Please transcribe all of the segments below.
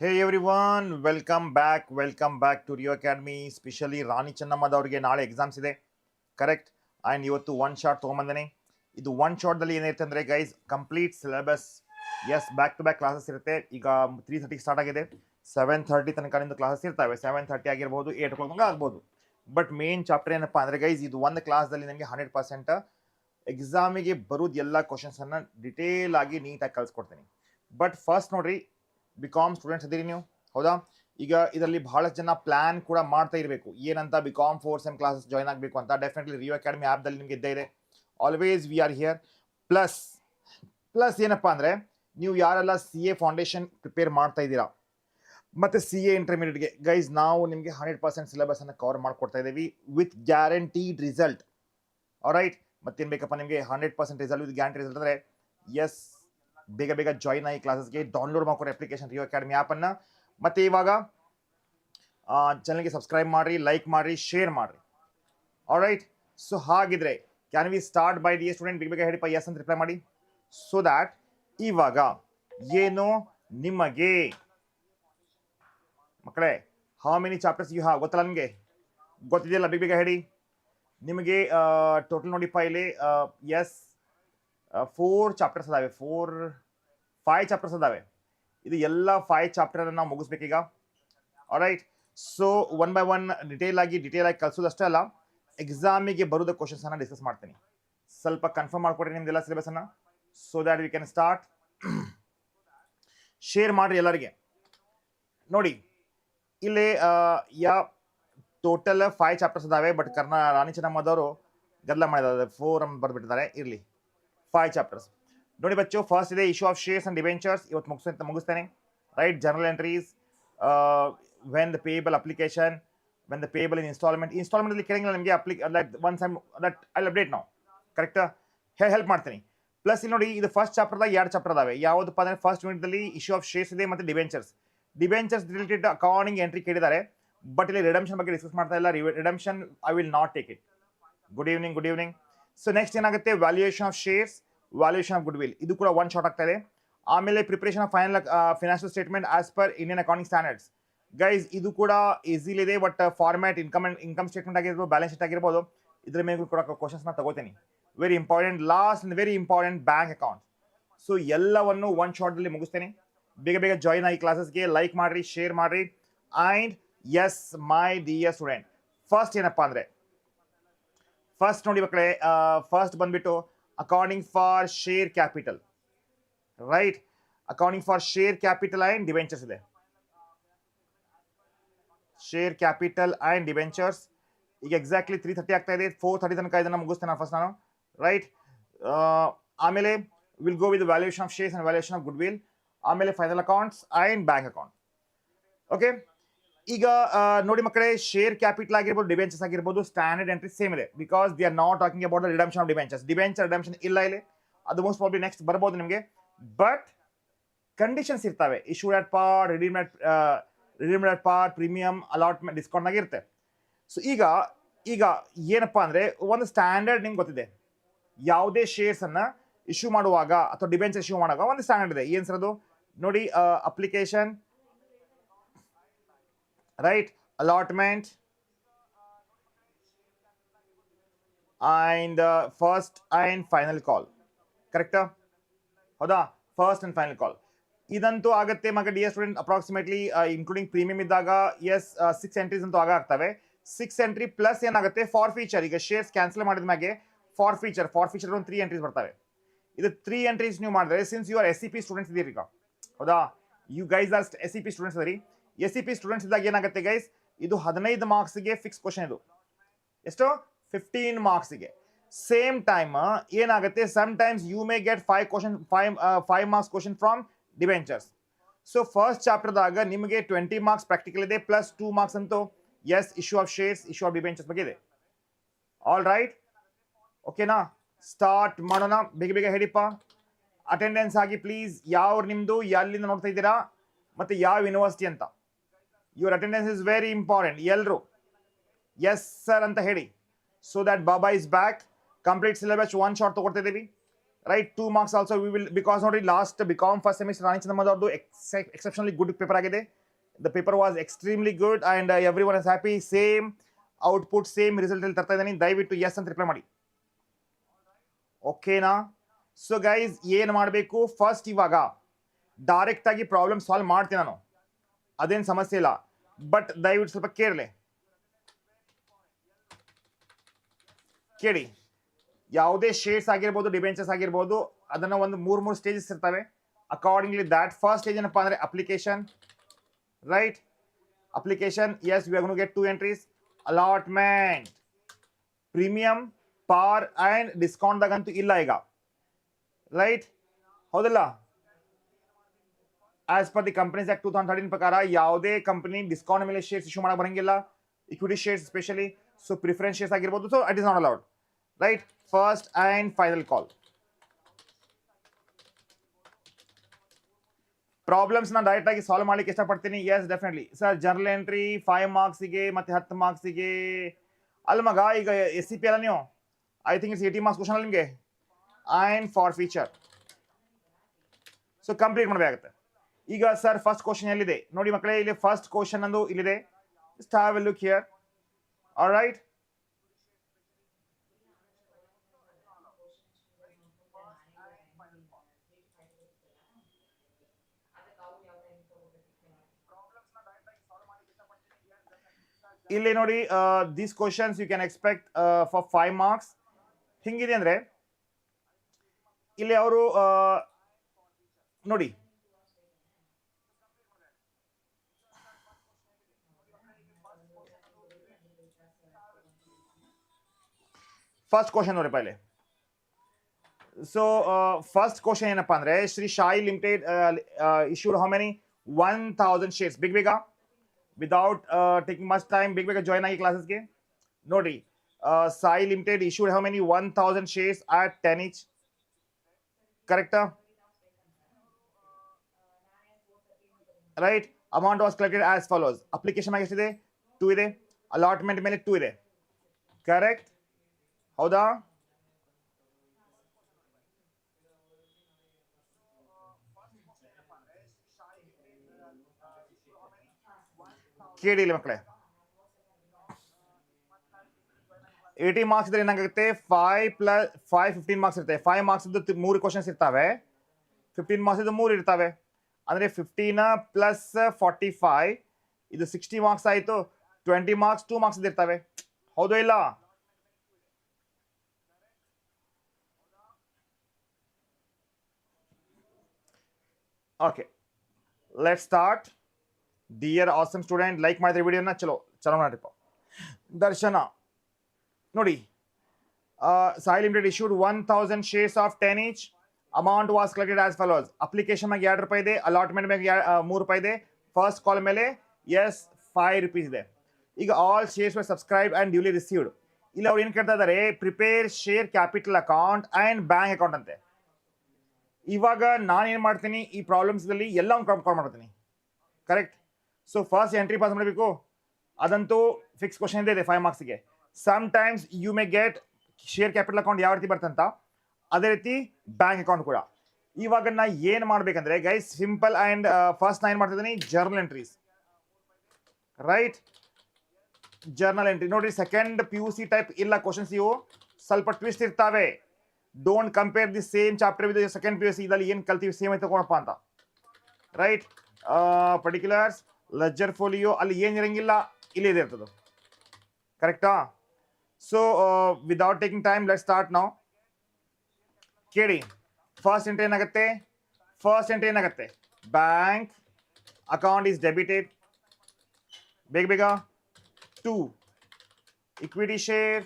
Hey everyone, welcome back to Rio Academy. Especially ರಾಣಿ ಚೆನ್ನಮ್ಮದವ್ರಿಗೆ ನಾಳೆ exams ಇದೆ, correct. And ಇವತ್ತು one shot ತೊಗೊಂಬಂದೇನೆ. ಇದು ಒನ್ ಶಾಟ್ದಲ್ಲಿ ಏನಿರುತ್ತೆ ಅಂದರೆ guys, complete syllabus. Yes, back to back classes ಇರುತ್ತೆ. ಈಗ 3:30 ಸ್ಟಾರ್ಟ್ ಆಗಿದೆ, 7:30 ತನಕ ನಿಂದು ಕ್ಲಾಸಸ್ ಇರ್ತವೆ. 7:30 ಆಗಿರ್ಬೋದು, 8 o'clock ತನಕ ಆಗ್ಬೋದು. ಬಟ್ ಮೇನ್ ಚಾಪ್ಟರ್ ಏನಪ್ಪ ಅಂದರೆ ಗೈಸ್, ಇದು ಒಂದು ಕ್ಲಾಸ್ದಲ್ಲಿ ನಿಮಗೆ 100% ಎಕ್ಸಾಮಿಗೆ ಬರೋದು ಎಲ್ಲ ಕ್ವಶನ್ಸನ್ನು ಡಿಟೇಲ್ ಆಗಿ ನೀಟಾಗಿ ಕಳಿಸ್ಕೊಡ್ತೀನಿ. ಬಟ್ ಫಸ್ಟ್ ನೋಡ್ರಿ, ಬಿಕಾಮ್ ಸ್ಟೂಡೆಂಟ್ಸ್ ಇದೀರಿ ನೀವು, ಹೌದಾ? ಈಗ ಇದರಲ್ಲಿ ಬಹಳಷ್ಟು ಜನ ಪ್ಲಾನ್ ಕೂಡ ಮಾಡ್ತಾ ಇರಬೇಕು, ಏನಂತ ಬಿಕಾಮ್ 4 ಸೆಮ್ ಕ್ಲಾಸಸ್ ಜಾಯ್ನ್ ಆಗಬೇಕು ಅಂತ. ಡೆಫಿನೆಟ್ಲಿ ರಿಯೋ ಅಕಾಡೆಮಿ ಆ್ಯಪ್ದಲ್ಲಿ ನಿಮಗೆ ಇದ್ದೇ ಇದೆ. Always we are here. Plus ಏನಪ್ಪ ಅಂದರೆ, ನೀವು ಯಾರೆಲ್ಲ CA ಫೌಂಡೇಶನ್ ಪ್ರಿಪೇರ್ ಮಾಡ್ತಾ ಇದ್ದೀರಾ ಮತ್ತು CA ಇಂಟರ್ಮೀಡಿಯೇಟ್ಗೆ ಗೈಸ್, ನಾವು ನಿಮಗೆ 100% ಸಿಲೆಬಸನ್ನು ಕವರ್ ಮಾಡಿಕೊಡ್ತಾ ಇದ್ದೀವಿ ವಿತ್ ಗ್ಯಾರಂಟೀಡ್ ರಿಸಲ್ಟ್. ಆಲ್ರೈಟ್, ಮತ್ತೇನು ಬೇಕಪ್ಪ ನಿಮಗೆ? 100% ರಿಸಲ್ಟ್ ವಿತ್ ಗ್ಯಾರಂಟಿ ರಿಸಲ್ಟ್ ಅಂದರೆ ಎಸ್, ಬೇಗ ಜಾಯ್ನ್ ಆಗಿ ಕ್ಲಾಸಸ್ಗೆ. ಡೌನ್ಲೋಡ್ ಮಾಡ್ಕೊಡಿ ಅಪ್ಲಿಕೇಶನ್ ರಿಯೋ ಅಕಾಡೆಮಿ ಆ್ಯಪನ್ನು. ಮತ್ತು ಇವಾಗ ಚಾನಲ್ಗೆ ಸಬ್ಸ್ಕ್ರೈಬ್ ಮಾಡಿರಿ, ಲೈಕ್ ಮಾಡಿರಿ, ಶೇರ್ ಮಾಡಿರಿ. ಆಲ್ರೈಟ್, ಸೊ ಹಾಗಿದ್ರೆ can we start by the student? ಬೇಗ ಹೇಳಿಪ್ಪ ಎಸ್ ಅಂತ ರಿಪ್ಲೈ ಮಾಡಿ, ಸೊ ದ್ಯಾಟ್ ಇವಾಗ ಏನು ನಿಮಗೆ ಮಕ್ಕಳೇ, how many chapters you have ಗೊತ್ತಲ್ಲ ನಿಮಗೆ? ಗೊತ್ತಿದೆಯಲ್ಲ? ಬೇಗ ಹೇಳಿ. ನಿಮಗೆ ಟೋಟಲ್ ನೋಡಿಪ್ಪ ಇಲ್ಲಿ, ಎಸ್ 4 ಚಾಪ್ಟರ್ಸ್ ಅದಾವೆ, 5 ಚಾಪ್ಟರ್ಸ್ ಅದಾವೆ. ಇದು ಎಲ್ಲ 5 ಚಾಪ್ಟರ್ ನಾವು ಮುಗಿಸ್ಬೇಕೀಗ. Alright, so one by one detail ಆಗಿ ಕಲಿಸೋದಷ್ಟೇ ಅಲ್ಲ, ಎಕ್ಸಾಮಿಗೆ ಬರೋದ ಕ್ವಶನ್ಸನ್ನು ಡಿಸ್ಕಸ್ ಮಾಡ್ತೀನಿ. ಸ್ವಲ್ಪ ಕನ್ಫರ್ಮ್ ಮಾಡ್ಕೊಡ್ರಿ ನಿಮ್ದೆಲ್ಲ ಸಿಲೆಬಸನ್ನು, so that we can start. Share ಮಾಡಿರಿ ಎಲ್ಲರಿಗೆ. ನೋಡಿ ಇಲ್ಲಿ ಟೋಟಲ್ 5 ಚಾಪ್ಟರ್ಸ್ ಅದಾವೆ. ಬಟ್ ರಾಣಿ ಚೆನ್ನಮ್ಮದವರು ಗದ್ದಲ ಮಾಡಿದ್ದಾರೆ, 4 ಬರ್ಬಿಟ್ಟಿದ್ದಾರೆ. ಇರಲಿ, 5 ಚಾಪ್ಟರ್ಸ್ ನೋಡಿ ಬಚ್ಚು. ಫಸ್ಟ್ ಇದೆ issue of shares and debentures, ಇವತ್ತು ಮುಗಿಸ್ತೇನೆ. Right, journal entries, when the payable application, when the payable in ಇನ್ಸ್ಟಾಲ್ಮೆಂಟಲ್ಲಿ ಕೇಳಂಗಿಲ್ಲ ನಿಮಗೆ. One time that I update ನಾವು, ಕರೆಕ್ಟಾ? ಹೆಲ್ಪ್ ಮಾಡ್ತೀನಿ. ಪ್ಲಸ್ ಇಲ್ಲಿ ನೋಡಿ, ಇದು ಫಸ್ಟ್ ಚಾಪ್ಟರ್ದಾಗ 2 ಚಾಪ್ಟರ್ ಅದಾವೆ. ಯಾವುದಪ್ಪ ಅಂದರೆ, ಫಸ್ಟ್ ಯೂನಿಟ್ದಲ್ಲಿ ಇಶ್ಯೂ ಆಫ್ ಶೇರ್ಸ್ ಇದೆ ಮತ್ತು ಡಿಬೆಂಚರ್ಸ್ ರಿಲೇಟೆಡ್ ಅಕೌಂಟಿಂಗ್ ಎಂಟ್ರಿ ಕೇಳಿದ್ದಾರೆ. ಬಟ್ ಇಲ್ಲಿ ರಿಡಮ್ಷನ್ ಬಗ್ಗೆ ಡಿಸ್ಕಸ್ ಮಾಡ್ತಾ ಇಲ್ಲ. Redemption I will not take it. Good evening. So next ಏನಾಗುತ್ತೆ, valuation of shares, valuation of goodwill, ಇದು ಕೂಡ ಒನ್ ಶಾರ್ಟ್ ಆಗ್ತಾ ಇದೆ. ಆಮೇಲೆ preparation of financial statement as per Indian accounting standards. Guys, ಇದು ಕೂಡ ಈಸಿಲಿ ಇದೆ. ಬಟ್ ಫಾರ್ಮ್ಯಾಟ್ ಇನ್ಕಮ್ ಸ್ಟೇಟ್ಮೆಂಟ್ ಆಗಿರ್ಬೋದು, ಬ್ಯಾಲೆನ್ಸ್ ಶೀಟ್ ಆಗಿರ್ಬೋದು, ಇದ್ರ ಮೇಲೆ ಕೂಡ ಕ್ವಶನ್ಸ್ನ ತಗೋತೀನಿ. Very important. Last and very important, bank account. So ಎಲ್ಲವನ್ನು ಒನ್ ಶಾರ್ಟ್ದಲ್ಲಿ ಮುಗಿಸ್ತೇನೆ. ಬೇಗ ಜಾಯ್ನ್ ಆಗಿ ಕ್ಲಾಸಸ್ಗೆ, ಲೈಕ್ ಮಾಡಿರಿ, ಶೇರ್ ಮಾಡಿರಿ. And yes my dear student, first ಏನಪ್ಪ ಅಂದರೆ, ಫಸ್ಟ್ ನೋಡಿ ಮಕ್ಕಳೇ, ಫಸ್ಟ್ ಬಂದ್ಬಿಟ್ಟು accounting for share capital. Right, accounting for share capital and debentures ಇದೆ. ಶೇರ್ ಕ್ಯಾಪಿಟಲ್ ಆ್ಯಂಡ್ ಡಿಬೆಂಚರ್ಸ್ ಈಗ ಎಕ್ಸಾಕ್ಟ್ಲಿ 3:30 ಆಗ್ತಾ ಇದೆ. 4:30 ತನಕ ಇದನ್ನು ಮುಗಿಸ್ತೇನೆ ಫಸ್ಟ್ ನಾನು. ರೈಟ್, ಆಮೇಲೆ will go with valuation of shares and valuation of goodwill, ಆಮೇಲೆ final accounts and bank account. Okay, ಈಗ ನೋಡಿ ಮಕ್ಕಳೇ, ಶೇರ್ ಕ್ಯಾಪಿಟಲ್ ಆಗಿರ್ಬೋದು, ಡಿಬೆಂಚರ್ಸ್ ಆಗಿರ್ಬೋದು, ಸ್ಟ್ಯಾಂಡರ್ಡ್ ಎಂಟ್ರಿ ಸೇಮ್ ಇದೆ. Because the are not talking about the redemption of debentures. Debenture redemption ಇಲ್ಲ ಇಲ್ಲಿ, ಅದು ಮೋಸ್ಟ್ ಪ್ರಾಬ್ಲಿ ನೆಕ್ಸ್ಟ್ ಬರ್ಬೋದು ನಿಮಗೆ. ಬಟ್ ಕಂಡೀಷನ್ಸ್ ಇರ್ತವೆ. Issued at par, redeemed at par, premium, allotment, discount ಆಗಿರುತ್ತೆ. ಸೊ ಈಗ ಏನಪ್ಪ ಅಂದರೆ, ಒಂದು ಸ್ಟ್ಯಾಂಡರ್ಡ್ ನಿಮ್ಗೆ ಗೊತ್ತಿದೆ. ಯಾವುದೇ ಶೇರ್ಸನ್ನು ಇಶ್ಯೂ ಮಾಡುವಾಗ ಅಥವಾ ಡಿಬೆಂಚರ್ ಇಶ್ಯೂ ಮಾಡುವಾಗ ಒಂದು ಸ್ಟ್ಯಾಂಡರ್ಡ್ ಇದೆ. ಏನು ಸರ್ ಅದು? ನೋಡಿ, application, right, allotment and first and final call. ಕರೆಕ್ಟಾ? ಹೌದಾ? ಫಸ್ಟ್ ಆ್ಯಂಡ್ ಫೈನಲ್ ಕಾಲ್ ಇದಂತೂ ಆಗುತ್ತೆ ಮಗ dear student. Approximately including premium ಇದ್ದಾಗ 6 ಎಂಟ್ರೀಸ್ ಅಂತೂ ಆಗ್ತವೆ. 6 ಎಂಟ್ರಿ ಪ್ಲಸ್ ಏನಾಗುತ್ತೆ, ಫಾರ್ ಫೀಚರ್. ಈಗ ಶೇರ್ಸ್ ಕ್ಯಾನ್ಸಲ್ ಮಾಡಿದ ಮ್ಯಾಗೆ ಫಾರ್ ಫೀಚರ್ ಒಂದು 3 ಎಂಟ್ರೀಸ್ ಬರ್ತವೆ. ಇದು 3 ಎಂಟ್ರೀಸ್ ನೀವು ಮಾಡಿದ್ರೆ, since you are SCP students ಇದೀರಿ ಈಗ, ಹೌದಾ? You guys are SCP students ಅದರಿ. SCP ಸ್ಟೂಡೆಂಟ್ಸ್ ಇದ್ದಾಗ ಏನಾಗುತ್ತೆ ಗೈಸ್, ಇದು 15 ಮಾರ್ಕ್ಸ್ಗೆ ಫಿಕ್ಸ್ ಕ್ವಶನ್. ಇದು ಎಷ್ಟು? 15 ಮಾರ್ಕ್ಸ್ಗೆ. ಸೇಮ್ ಟೈಮ್ ಏನಾಗುತ್ತೆ, some times you may get 5 marks question from debentures. So first ಚಾಪ್ಟರ್ದಾಗ ನಿಮಗೆ 20 ಮಾರ್ಕ್ಸ್ ಪ್ರಾಕ್ಟಿಕಲ್ ಇದೆ, ಪ್ಲಸ್ 2 ಮಾರ್ಕ್ಸ್ ಅಂತೂ issue of shares, issue of debentures ಬಗ್ಗೆ ಇದೆ. ಆಲ್ ರೈಟ್, ಓಕೆನಾ? ಸ್ಟಾರ್ಟ್ ಮಾಡೋಣ. ಬೇಗ ಹೇಳಿಪ್ಪ. ಅಟೆಂಡೆನ್ಸ್ ಆಗಿ ಪ್ಲೀಸ್. ಯಾವ ನಿಮ್ಮದು, ಎಲ್ಲಿಂದ ನೋಡ್ತಾ ಇದ್ದೀರಾ ಮತ್ತು ಯಾವ ಯೂನಿವರ್ಸಿಟಿ ಅಂತ. Your attendance is very important. ಎಲ್ಲರೂ ಎಸ್ ಸರ್ ಅಂತ ಹೇಳಿ, so that Baba is back. Complete syllabus one shot ತೊಗೊಳ್ತಾ ಇದ್ದೀವಿ. right? 2 marks also we will, because already last become first semester Rani Chandamadavadu exceptionally good paper agide. The paper was extremely good and everyone is happy. Same output, same result ಅಲ್ಲಿ ತರ್ತಾ ಇದ್ದೀನಿ. ದಯವಿಟ್ಟು yes ಅಂತ reply ಮಾಡಿ. ಓಕೆನಾ? So guys ಏನು ಮಾಡಬೇಕು, first ಇವಾಗ ಡೈರೆಕ್ಟ್ ಆಗಿ ಪ್ರಾಬ್ಲಮ್ ಸಾಲ್ವ್ ಮಾಡ್ತೀನಿ ನಾನು, ಅದೇನು ಸಮಸ್ಯೆ ಇಲ್ಲ. ಬಟ್ ದಯವಿಟ್ಟು ಸ್ವಲ್ಪ ಕೇಳಿ, ಯಾವುದೇ ಶೇರ್ಸ್ ಆಗಿರ್ಬೋದು, ಡಿಬೆಂಚರ್ಸ್ ಆಗಿರ್ಬೋದು, ಅದನ್ನ ಒಂದು ಮೂರು ಸ್ಟೇಜಸ್ ಇರ್ತವೆ. ಅಕಾರ್ಡಿಂಗ್ಲಿ ದ್ಯಾಟ್ ಫಸ್ಟ್ ಸ್ಟೇಜ್ ಏನಪ್ಪಾ ಅಂದ್ರೆ application, right? Application, yes, we are going to get 2 entries. allotment, premium, par and discount ದಾಗಂತೂ ಇಲ್ಲ ಈಗ, ರೈಟ್? ಹೌದಲ್ಲ? As per the companies act 2013 ಪ್ರಕಾರ ಯಾವುದೇ ಕಂಪನಿ ಡಿಸ್ಕೌಂಟ್ ಮೇಲೆ ಶೇರ್ಸ್ ಇಶ್ಯೂ ಮಾಡಕ್ ಬರಂಗಿಲ್ಲ, equity shares specially. So preference shares ಆಗಿರ್ಬೋದು, so it is not allowed, right? First and final call. Problems ನಾನು ಡೈರೆಕ್ಟ್ ಆಗಿ ಸಾಲ್ವ್ ಮಾಡ್ಲಿಕ್ಕೆ ಇಷ್ಟಪಡ್ತೀನಿ. Yes, definitely sir. Journal entry 5 ಮಾರ್ಕ್ಸಿಗೆ ಮತ್ತೆ 10 ಮಾರ್ಕ್ಸಿಗೆ ಅಲ್ಲ ಮಗ. ಈಗ SCP ಅಲ್ಲ ನೀವು, I think it's 80 marks question ಅಲ್ಲ ನಿಮಗೆ. And for feature, so complete ಮಾಡಬೇಕಾಗುತ್ತೆ. ಈಗ ಸರ್ ಫಸ್ಟ್ ಕ್ವಶನ್ ಎಲ್ಲಿದೆ ನೋಡಿ ಮಕ್ಕಳೇ, ಇಲ್ಲಿ ಫಸ್ಟ್ ಕ್ವಶನ್ ಅಂದು ಇಲ್ಲಿದೆ. Just have a look here. Alright, ಇಲ್ಲಿ ನೋಡಿ, these questions you can expect for 5 marks. ಹಿಂಗಿದೆ ಅಂದ್ರೆ ಇಲ್ಲಿ ಅವರು ನೋಡಿ, ಫಸ್ಟ್ ಕ್ವಶನ್ ನೋಡಿ ಪೈಲೆ. ಸೊ ಫಸ್ಟ್ ಕ್ವಶನ್ ಏನಪ್ಪಾ ಅಂದ್ರೆ, Shri Sai limited issued how many 1000 shares. ಬೇಗ ವಿದೌಟ್ ಟೇಕಿಂಗ್ ಮಚ್ ಟೈಮ್ ಬೇಗ ಜಾಯ್ನ್ ಆಗಿ ಕ್ಲಾಸಸ್ಗೆ. ನೋಡಿ, Sai limited issued how many 1000 shares at 10 each. ಕರೆಕ್ಟಾ? Right. Amount was collected as follows. Application ಆಗಿ ಎಷ್ಟಿದೆ? 2 ಇದೆ. ಅಲಾಟ್ಮೆಂಟ್ ಮೇಲೆ 2 ಇದೆ. ಕರೆಕ್ಟ್? ಹೌದಾ? ಕೇಳಿ ಇಲ್ಲಿ ಮಕ್ಕಳೇ, 80 ಮಾರ್ಕ್ಸ್ ಇದ್ರೆ ಏನಾಗುತ್ತೆ, 5 + 5 15 ಮಾರ್ಕ್ಸ್ ಇರುತ್ತೆ. 5 ಮಾರ್ಕ್ಸ್ 3 ಕ್ವಶನ್ಸ್ ಇರ್ತವೆ, 15 ಮಾರ್ಕ್ಸ್ 3 ಇರ್ತವೆ. ಅಂದ್ರೆ 15 + 45 ಇದು 60 ಮಾರ್ಕ್ಸ್ ಆಯ್ತು. 20 ಮಾರ್ಕ್ಸ್ 2 ಮಾರ್ಕ್ಸ್ ಇರ್ತವೆ. ಹೌದು ಇಲ್ಲ? Okay, let's start. Dear awesome student, like ಮಾಡಿದ್ರೆ ವಿಡಿಯೋನ. ಚಲೋ ಮಾಡಿಪ್ಪ. ದರ್ಶನ ನೋಡಿ, Sai limited issued 1000 shares of 10 each. Amount was collected as follows. Application ಮ್ಯಾಗ 2 ರೂಪಾಯಿ ಇದೆ, ಅಲಾಟ್ಮೆಂಟ್ ಮ್ಯಾಗ 3 ರೂಪಾಯಿ ಇದೆ. ಫಸ್ಟ್ ಕಾಲ್ ಮೇಲೆ ಎಸ್ 5 rupees ಇದೆ. ಈಗ all shares were subscribe and duly received. ಇಲ್ಲಿ ಅವ್ರು ಏನು ಕೇಳ್ತಾ ಇದ್ದಾರೆ, prepare share capital account and bank account ಅಂತೆ. ಇವಾಗ ನಾನೇನು ಮಾಡ್ತೀನಿ, ಈ ಪ್ರಾಬ್ಲಮ್ಸ್ದಲ್ಲಿ ಎಲ್ಲ ಕಾಲ್ ಮಾಡ್ತೀನಿ. Correct? So first entry pass ಮಾಡಬೇಕು, ಅದಂತೂ ಫಿಕ್ಸ್ ಕ್ವಶನ್ ಇದೆ 5 ಮಾರ್ಕ್ಸ್ಗೆ. Some times you may get share capital account ಯಾವ ರೀತಿ ಬರ್ತಂತ, ಅದೇ ರೀತಿ ಬ್ಯಾಂಕ್ ಅಕೌಂಟ್ ಕೂಡ. ಇವಾಗ ನಾ ಏನು ಮಾಡ್ಬೇಕಂದ್ರೆ ಗೈಸ್, ಸಿಂಪಲ್ ಅಂಡ್ ಫಸ್ಟ್ ನಾ ಏನು ಮಾಡ್ತಿದ್ದೀನಿ, journal entries. Right? Journal entry ನೋಡಿ, ಸೆಕೆಂಡ್ PUC ಟೈಪ್ ಇಲ್ಲ ಕ್ವಶನ್ಸ್. ಇವು ಸ್ವಲ್ಪ ಟ್ವಿಸ್ಟ್ ಇರ್ತಾವೆ. Don't compare the same chapter with second PUC. ಇದಲ್ಲಿ ಏನು ಕಲ್ತೀವಿ ಸೇಮ್ ಐತೆ ತಗೊಳಪ್ಪ ಅಂತ. ರೈಟ್? ಪರ್ಟಿಕ್ಯುಲರ್ಸ್, ಲೆಡ್ಜರ್ ಫೋಲಿಯೋ ಅಲ್ಲಿ ಏನು ಇರಂಗಿಲ್ಲ, ಇಲ್ಲಿ ಇದೆ ಇರ್ತದೆ. ಕರೆಕ್ಟಾ? So without taking time let start now. ಕೇಳಿ, ಫಸ್ಟ್ ಎಂಟ್ರಿ ಏನಾಗುತ್ತೆ, ಬ್ಯಾಂಕ್ ಅಕೌಂಟ್ ಈಸ್ ಡೆಬಿಟೆಡ್. ಬೇಗ 2 equity share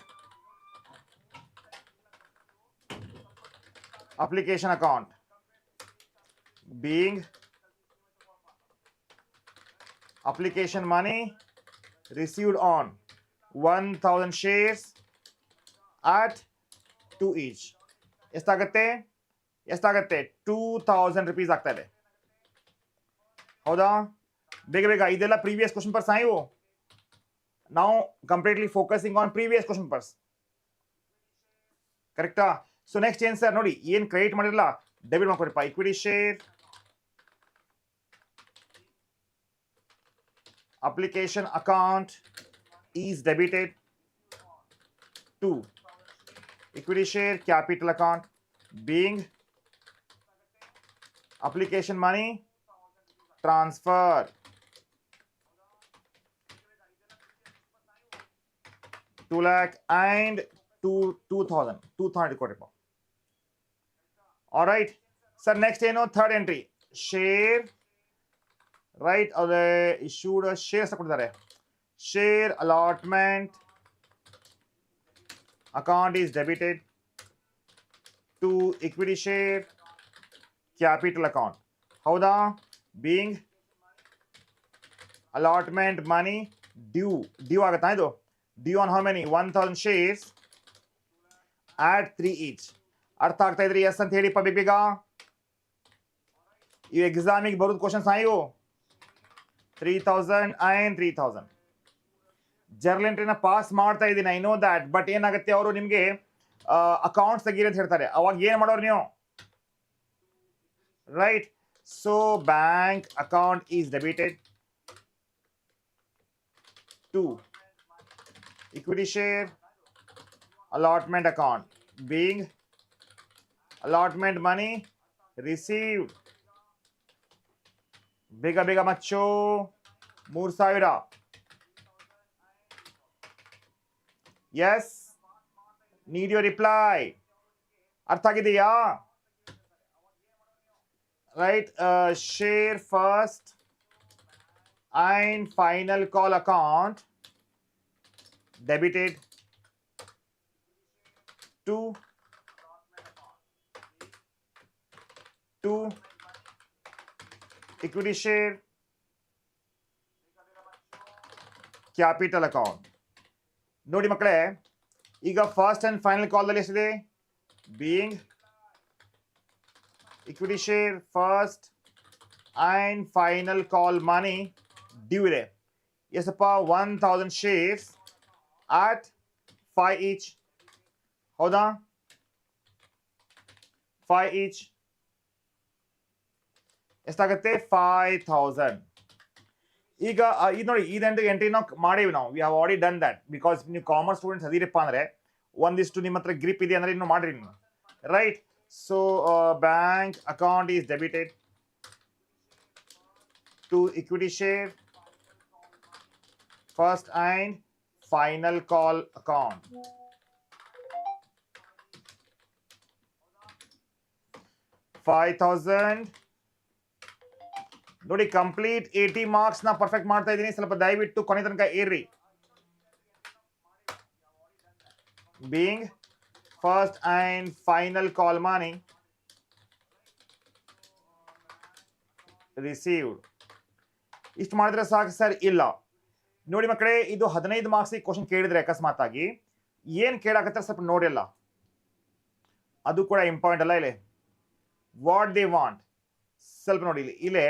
application account being application money received on 1000 shares at 2 each. ಎಷ್ಟಾಗತ್ತೆ 2000 rupees ಆಗ್ತಾ ಇದೆ. ಹೌದಾ? ಬೇಗ ಇದೆಲ್ಲ ಪ್ರೀವಿಯಸ್ ಕ್ವಶನ್ ಪರ್ಸ್ ಇವು. ನಾವು completely focusing on previous question papers. ಕರೆಕ್ಟಾ? ಸೊ ನೆಕ್ಸ್ಟ್ ಏನು ಸರ್ ನೋಡಿ, ಏನು ಕ್ರೆಡಿಟ್ ಮಾಡಿರಲ್ಲ ಡೆಬಿಟ್ ಮಾಡ್ಕೊಡಿಪ್ಪ. Equity share application account is debited to equity share capital account being application money transfer. $2 lakh and 2,000 ಕೊಟ್ಟಿಪ್ಪ. All right sir, next ಏನು third entry share right issued shares ಕೊಟ್ಟಿದ್ದಾರೆ. share allotment account is debited to equity share capital account. ಹೌದಾ? being allotment money due ಆಗುತ್ತಾ ಇದು? due on how many? 1,000 shares at 3 each. ಅರ್ಥ ಆಗ್ತಾ ಇದ್ರಿ? S ಅಂತ ಹೇಳಿಪ್ಪ ಬೇಗ. ಈ ಎಕ್ಸಾಮಿಗೆ ಬರೋದು ಕ್ವಶನ್ಸ್ ಇವು 3,000 and 3,000. ಜರ್ನಲ್ ಎಂಟ್ರಿನ ಪಾಸ್ ಮಾಡ್ತಾ ಇದ್ದೀನಿ, ಐ ನೋ ದ್ಯಾಟ್. ಬಟ್ ಏನಾಗುತ್ತೆ, ಅವರು ನಿಮಗೆ ಅಕೌಂಟ್ಸ್ ತೆಗೀರಿ ಅಂತ ಹೇಳ್ತಾರೆ. ಅವಾಗ ಏನು ಮಾಡೋರು ನೀವು? Right. So bank account is debited to equity share allotment account being allotment money received. ಬೇಗ ಮಚ್ಚು 3,000. Yes, need your reply. ಅರ್ಥ ಆಗಿದೆಯಾ? Right. Share first and final call account debited to equity share capital account. ನೋಡಿ ಮಕ್ಕಳೇ, ಈಗ first and final ಕಾಲ್ ದಲ್ಲಿ ಎಷ್ಟಿದೆ? Being equity share first and final call money due ಇದೆ. ಎಷ್ಟಪ್ಪ? 1,000 shares at 5 each. ಹೌದಾ? 5 each ಎಷ್ಟಾಗುತ್ತೆ? 5,000. ಈಗ ಇದು ನೋಡಿ, ಇದಂಟು ಎಂಟ್ರಿನ ಮಾಡೀವಿ ನಾವು. We have already done that. Because ನೀವು ಕಾಮರ್ಸ್ ಸ್ಟೂಡೆಂಟ್ಸ್ ಅದಿರಪ್ಪ ಅಂದರೆ ಒಂದಿಷ್ಟು ನಿಮ್ಮ ಹತ್ರ ಗ್ರಿಪ್ ಇದೆ ಅಂದರೆ ಇನ್ನು ಮಾಡಿರಿ ನೀವು. Right. So bank account is debited to equity share first and final call account. $5,000. ನೋಡಿ, ಕಂಪ್ಲೀಟ್ 80 ಮಾರ್ಕ್ಸ್ ನ ಪರ್ಫೆಕ್ಟ್ ಮಾಡ್ತಾ ಇದ್ದೀನಿ. ಸ್ವಲ್ಪ ದಯವಿಟ್ಟು ಕೊನೆ ತನಕ ಏರ್ರಿ. Being first and final call money received. ಇಷ್ಟು ಮಾಡಿದ್ರೆ ಸಾಕು ಸರ್? ಇಲ್ಲ. ನೋಡಿ ಮಕ್ಕಳೇ, ಇದು 15 ಮಾರ್ಕ್ಸ್ ಕ್ವಶನ್ ಕೇಳಿದ್ರೆ ಅಕಸ್ಮಾತ್ ಆಗಿ ಏನ್ ಕೇಳಾಕತ್ತಾರೆ ಸ್ವಲ್ಪ ನೋಡಿಲ್ಲ, ಅದು ಕೂಡ ಇಂಪಾರ್ಟೆಂಟ್ ಅಲ್ಲ. ಇಲ್ಲಿ ವಾಟ್ ದೇ ವಾಂಟ್ ಸ್ವಲ್ಪ ನೋಡಿ. ಇಲ್ಲೇ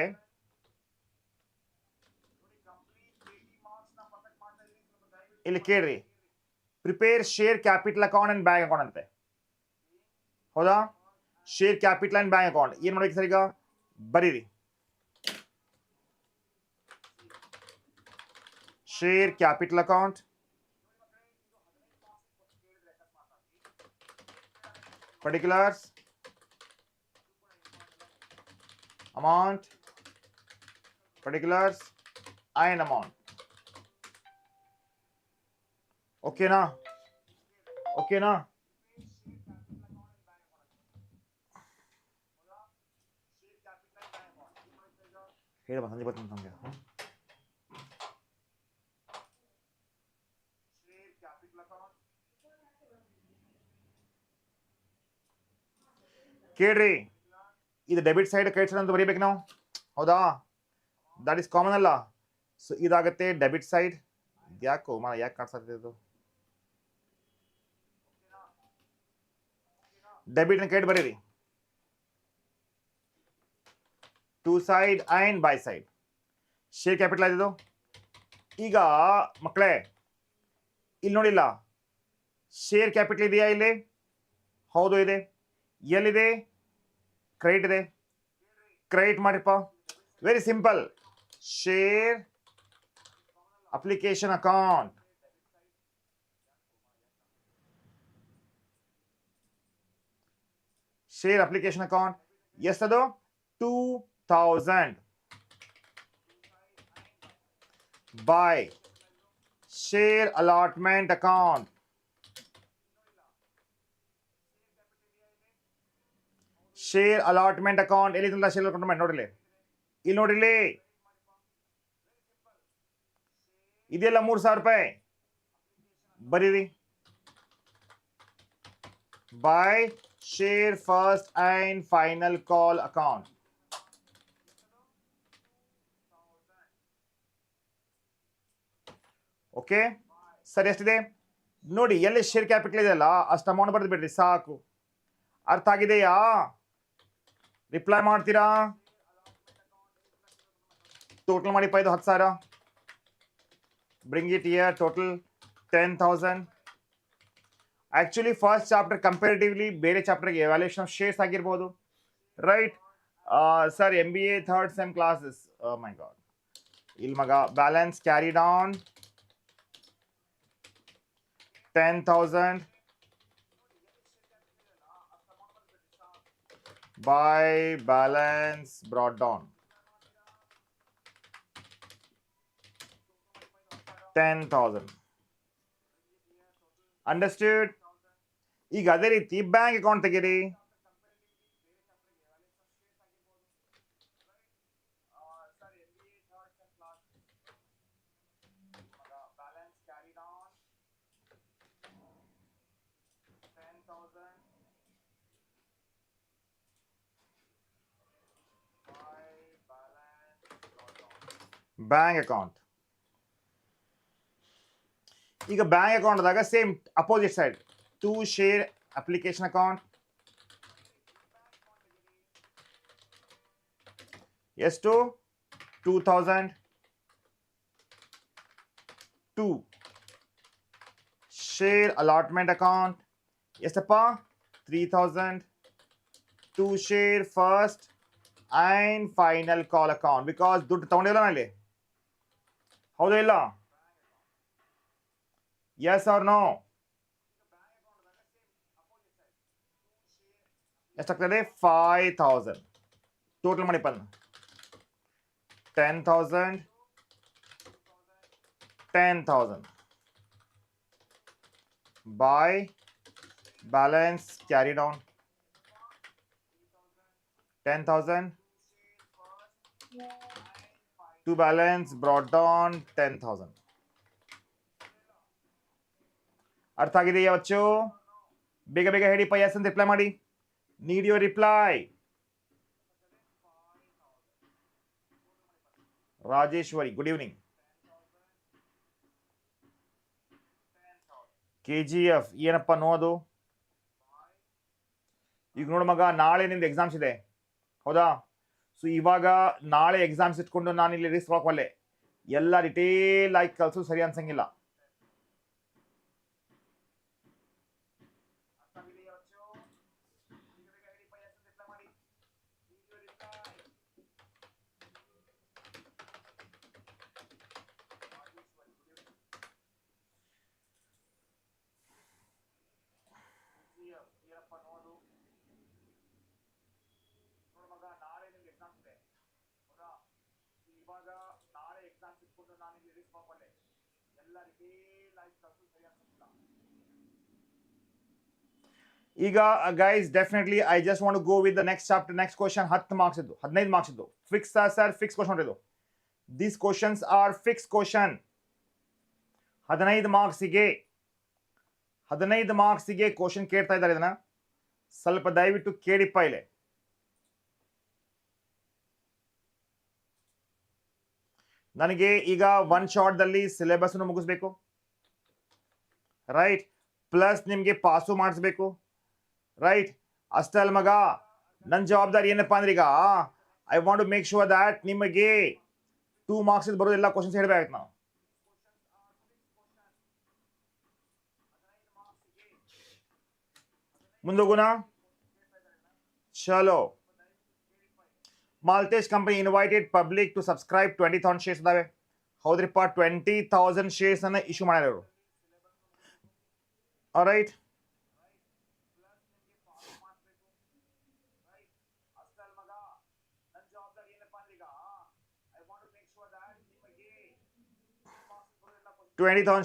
ಇಲ್ಲಿ ಕೇಳ್ರಿ, prepare share capital account and bank account ಅಂತೆ. ಹೌದಾ? Share capital and bank account ಏನ್ ಮಾಡ್ಬೇಕು ಸರ್? ಈಗ ಬರೀರಿ, share capital account particulars amount particulars and amount. okay na ಹೇಳಪ್ಪ ಸಂಜೆ ಬರ್ತೀನಿ ನಮಗೆ. ಕೇಳ್ರಿ, ಇದು ಡೆಬಿಟ್ ಸೈಡ್ ಕ್ರೆಡಿಟ್ ಸೈಡ್ ಅಂತ ಬರೀಬೇಕು ನಾವು. ಹೌದಾ? ದಟ್ ಇಸ್ ಕಾಮನ್ ಅಲ್ಲ. ಸೊ ಇದಾಗುತ್ತೆ ಡೆಬಿಟ್ ಸೈಡ್. ಯಾಕೋ ಯಾಕೆ ಕಾಣಿಸ್ತದೆ ಇದು? ಡೆಬಿಟ್ ನ ಕ್ರೆಡಿಟ್ ಬರೀರಿ, to side and by side. Share capital ಆದಿದು. ಈಗ ಮಕ್ಕಳೇ ಇಲ್ಲಿ ನೋಡಿಲ್ಲ, ಶೇರ್ ಕ್ಯಾಪಿಟಲ್ ಇದೆಯಾ ಇಲ್ಲಿ? ಹೌದು ಇದೆ. ಎಲ್ಲಿದೆ? ಕ್ರೆಡಿಟ್ ಇದೆ. ಕ್ರೆಡಿಟ್ ಮಾಡಿಪ್ಪ. Very simple. Share application account. Share application account ಎಷ್ಟದು? 2000 by share allotment account. Share allotment account ಎಲ್ಲಿಂದ? ಶೇರ್ ಅಲಾಟ್ಮೆಂಟ್ ನೋಡಿಲಿ, ಇಲ್ಲಿ ನೋಡಿಲಿ ಇದೆಲ್ಲ 3000 ರೂಪಾಯಿ ಬರೀರಿ. By share first and final call account. Okay sir, ಎಷ್ಟಿದೆ ನೋಡಿ, ಎಲ್ಲಿ ಶೇರ್ ಕ್ಯಾಪಿಟಲ್ ಇದೆಯಲ್ಲ ಅಷ್ಟು ಅಮೌಂಟ್ ಬರೆದು ಬಿಡ್ರಿ ಸಾಕು. ಅರ್ಥ ಆಗಿದೆಯಾ? ರಿಪ್ಲೈ ಮಾಡ್ತೀರಾ? ಟೋಟಲ್ ಮಾಡಿಪ್ಪ, ಇದು 10,000. Bring it here. Total 10,000. Actually first chapter comparatively ಬೇರೆ ಚಾಪ್ಟರ್ಗೆ ಎವ್ಯಾಲ್ಯೂಯೇಷನ್ ಆಫ್ ಶೇರ್ಸ್ ಆಗಿರ್ಬೋದು, right sir. MBA third sem classes. My god, ಇಲ್ಲಿ ಮಗ balance carried on 10,000 by balance brought down 10,000. Understood? ಈಗ ಅದೇ ರೀತಿ ಬ್ಯಾಂಕ್ ಅಕೌಂಟ್ ತೆಗೀರಿ. Bank account. ಈಗ ಬ್ಯಾಂಕ್ ಅಕೌಂಟ್ ಆದಾಗ same opposite side, to share application account. ಎಷ್ಟು? 2000. ಟು ಶೇರ್ ಅಲಾಟ್ಮೆಂಟ್ ಅಕೌಂಟ್ ಎಷ್ಟಪ್ಪ? 3000. To share first and final call account. Because ದುಡ್ಡು ತಗೊಂಡಿಲ್ಲ ನಲ್ಲಿ, ಹೌದಾ ಇಲ್ಲ? Yes or no? ಎಷ್ಟಾಗ್ತದೆ? 5,000. ಟೋಟಲ್ ಮಾಡಿಪ್ಪ 10,000 10,000 by balance carried on 10,000 to balance brought down 10,000. ಅರ್ಥ ಆಗಿದೆಯಾ ಬಚ್ಚು? ಬೇಗ ಬೇಗ ಹೇಳಿಪ್ಪ, ಎಸ್ ಅಂತ ರಿಪ್ಲೈ ಮಾಡಿ. Need your reply. Rajeshwari, good evening. KGF ಏನಪ್ಪ ನೋದು? ಈಗ ನೋಡು ಮಗ, ನಾಳೆ ನಿಂದು ಎಕ್ಸಾಮ್ಸ್ ಇದೆ, ಹೌದಾ? ಸೊ ಇವಾಗ ನಾಳೆ ಎಕ್ಸಾಮ್ಸ್ ಇಟ್ಕೊಂಡು ನಾನು ಇಲ್ಲಿ ರಿಸ್ಕ್ ಹಾಕವಲ್ಲೆ. ಎಲ್ಲ ಡಿಟೇಲ್ ಆಗಿ ಕಲ್ಸು ಸರಿ ಅನ್ಸಂಗಿಲ್ಲ. ಈಗ guys, definitely I just want to go with the next chapter. Next question 10 marks ಇದ್ದು, 15 ಮಾರ್ಕ್ಸ್ ಇದ್ದು. ಫಿಕ್ಸ್ ಸರ್, ಫಿಕ್ಸ್ ಕ್ವಶನ್ ಇದು. These questions are fix question. 15 ಮಾರ್ಕ್ಸಿಗೆ ಕ್ವಶನ್ ಕೇಳ್ತಾ ಇದ್ದಾರೆ. ಇದನ್ನ ಸ್ವಲ್ಪ ದಯವಿಟ್ಟು ಕೇಳಿಪ್ಪ. ಇಲ್ಲಿ ನನಗೆ ಈಗ ಒನ್ ಶಾರ್ಟ್ದಲ್ಲಿ ಸಿಲೆಬಸ್ ಮುಗಿಸ್ಬೇಕು, ರೈಟ್? ಪ್ಲಸ್ ನಿಮಗೆ ಪಾಸು ಮಾಡಿಸ್ಬೇಕು, ರೈಟ್? ಅಷ್ಟೇ ಅಲ್ಲ ಮಗ, ನನ್ನ ಜವಾಬ್ದಾರಿ ಏನಪ್ಪಾ ಅಂದ್ರೆ ಈಗ I want to make sure that ನಿಮಗೆ 2 ಮಾರ್ಕ್ಸ್ ಬರೋದು ಎಲ್ಲ ಕ್ವಶನ್ಸ್ ಹೇಳ್ಬೇಕಾಯ್ತು ನಾವು. ಮುಂದೋಗೋಣ. ಚಲೋ. Maltesh company invited public to subscribe 20,000 shares ಇದಾವೆ. ಹೌದ್ರಿಪ್ಪ, 20,000 ಶೇರ್ಸ್ ಅನ್ನ ಇಶ್ಯೂ ಮಾಡ್ಯಾರ. ಆಲ್ರೈಟ್,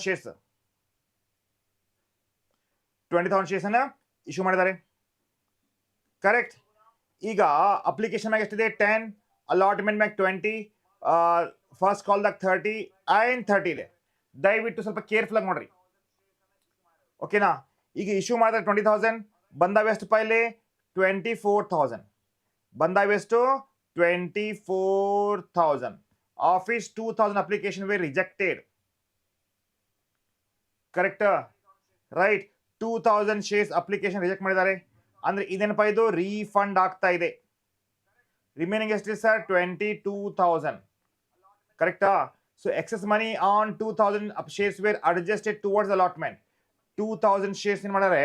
ಶೇರ್ಸ್ 20,000 ಶೇರ್ಸ್ ಅನ್ನ ಇಶ್ಯೂ ಮಾಡಿದ್ದಾರೆ. ಕರೆಕ್ಟ್. ಈಗ ಅಪ್ಲಿಕೇಶನ್ ಮ್ಯಾಗ ಎಷ್ಟಿದೆ? 10, ಅಲಾಟ್ಮೆಂಟ್ ಮ್ಯಾಗ 20, ಫಸ್ಟ್ ಕಾಲ್ದಾಗ 30 ಆ್ಯಂಡ್ 30 ಇದೆ. ದಯವಿಟ್ಟು ಸ್ವಲ್ಪ ಕೇರ್ಫುಲ್ ಆಗಿ ನೋಡ್ರಿ, ಓಕೆನಾ? ಈಗ ಇಶ್ಯೂ ಮಾಡಿದ್ರೆ 20,000, ಬಂದಾವೆ ಎಷ್ಟು ಪೈಲೆ? 24,000. ಬಂದಾವೆ ಎಷ್ಟು? 24,000. Office 2,000 application way rejected. Correct, right. 2,000 shares application reject ಮಾಡಿದ್ದಾರೆ. ಅಂದ್ರೆ ಇದೇನಪ್ಪ, ಇದು ರೀಫಂಡ್ ಆಗ್ತಾ ಇದೆ. ರಿಮೈನಿಂಗ್ ಎಷ್ಟಿದೆ ಸರ್? 22,000. ಕರೆಕ್ಟಾ? So excess money on 2,000 shares were adjusted towards allotment. 2,000 shares ಏನ್ ಮಾಡಿದ್ರೆ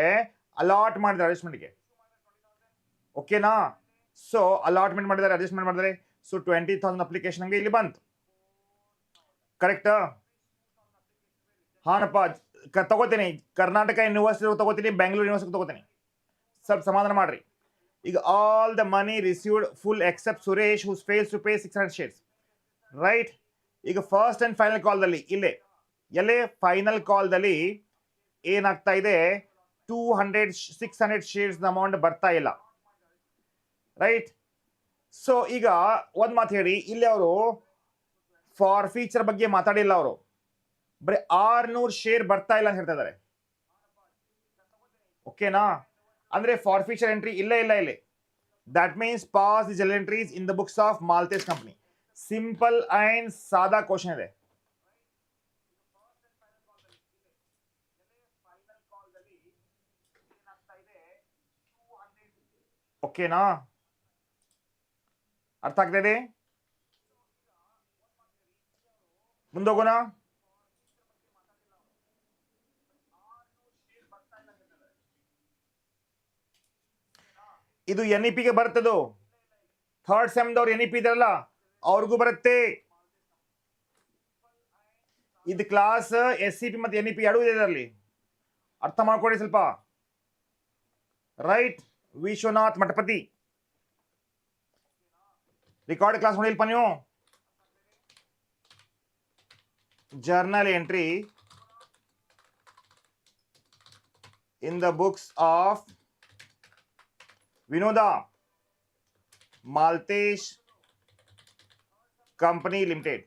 ಅಲಾಟ್ ಮಾಡಿದ್ದಾರೆ ಅಡ್ಜಸ್ಟ್ಮೆಂಟ್ಗೆ. ಓಕೆನಾ? ಸೊ ಅಲಾಟ್ಮೆಂಟ್ ಮಾಡಿದ್ದಾರೆ, ಅಡ್ಜಸ್ಟ್ಮೆಂಟ್ ಮಾಡಿದ್ದಾರೆ. ಸೊ 20,000 ಅಪ್ಲಿಕೇಶನ್ ಹಂಗೆ ಇಲ್ಲಿ ಬಂತು. ಕರೆಕ್ಟಾ? ಹಾನಪ್ಪ, ತಗೋತೀನಿ. ಕರ್ನಾಟಕ ಯೂನಿವರ್ಸಿಟಿ ತಗೋತೀನಿ, ಬೆಂಗಳೂರು ಯೂನಿವರ್ಸಿಟಿ ತಗೋತೀನಿ. ಸ್ವಲ್ಪ ಸಮಾಧಾನ ಮಾಡ್ರಿ. ಈಗ all the money received full except Suresh whose fails to pay 600 shares. Right. ಈಗ ಫಸ್ಟ್ ಅಂಡ್ ಫೈನಲ್ ಕಾಲ್ದಲ್ಲಿ ಎಲ್ಲೇ ಫೈನಲ್ ಕಾಲ್ದಲ್ಲಿ ಏನಾಗ್ತಾ ಇದೆ? 600 ಶೇರ್ಸ್ ಅಮೌಂಟ್ ಬರ್ತಾ ಇಲ್ಲ. ರೈಟ್. ಸೊ ಈಗ ಒಂದ್ ಮಾತು ಹೇಳಿ, ಇಲ್ಲಿ ಅವರು ಫಾರ್ ಫೀಚರ್ ಬಗ್ಗೆ ಮಾತಾಡಿಲ್ಲ. ಅವರು ಬರೀ 600 ಶೇರ್ ಬರ್ತಾ ಇಲ್ಲ ಅಂತ ಹೇಳ್ತಾ ಇದ್ದಾರೆ. ಓಕೆನಾ? ಅಂದ್ರೆ ಫಾರ್ ಫೀಚರ್ ಎಂಟ್ರಿ ಇಲ್ಲ. That means pass the general entries in the books of Maltesh company. Simple and ಸಾದಾ ಕ್ವಶನ್ ಇದೆ. ಓಕೆನಾ? ಅರ್ಥ ಆಗ್ತಾ ಇದೆ? ಮುಂದೋಗೋಣ. ಇದು NEP ಗೆ ಬರ್ತದೋ? ಥರ್ಡ್ ಸೆಮ್ದವ್ರು NEP ಇದಾರಲ್ಲ ಅವ್ರಿಗೂ ಬರುತ್ತೆ. ಇದು ಕ್ಲಾಸ್ SCP ಮತ್ತು NEP ಎರಡೂ ಇದೆ ಇದರಲ್ಲಿ. ಅರ್ಥ ಮಾಡ್ಕೊಳ್ಳಿ ಸ್ವಲ್ಪ. Right. Vishwanath Mathapati record class ನೋಡಿಲ್ಪ ನೀವು. Journal entry in the books of Vinoda Maltesh company limited.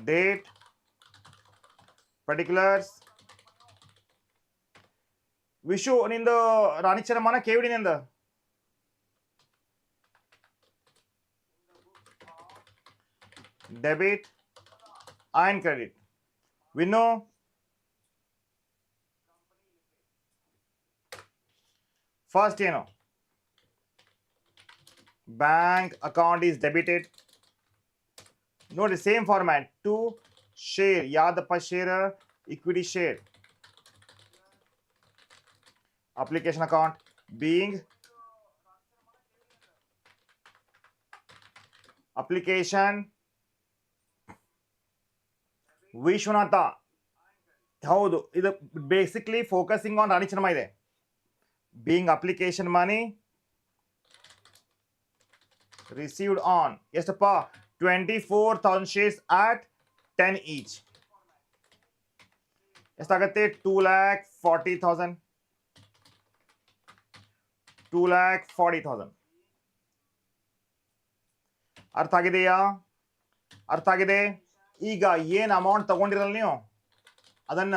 Date, particulars. Vishu ನಿಂದು ರಾಣಿ ಚೆನ್ನಮ್ಮನ KVD ನಿಂದ debit and credit. Vinnu first ಏನು? Bank account is debited. ನೋಡಿ ಸೇಮ್ ಫಾರ್ಮ್ಯಾಟ್. ಟು ಶೇರ್ ಯಾವ್ದಪ್ಪ? Share equity share. Application account being application Vishwanatha. ಹೌದು, ಇದು basically focusing on Rani Chennamma ಇದೆ. Being application money received on ಎಷ್ಟಪ್ಪ? 24,000 ಶೇರ್ಸ್ at 10 each. ಎಷ್ಟಾಗತ್ತೆ? 2,40,000. 2,40,000. ಅರ್ಥ ಆಗಿದೆಯಾ? ಅರ್ಥ ಆಗಿದೆ. ಈಗ ಏನು ಅಮೌಂಟ್ ತಗೊಂಡಿರಲ್ಲ ನೀವು, ಅದನ್ನ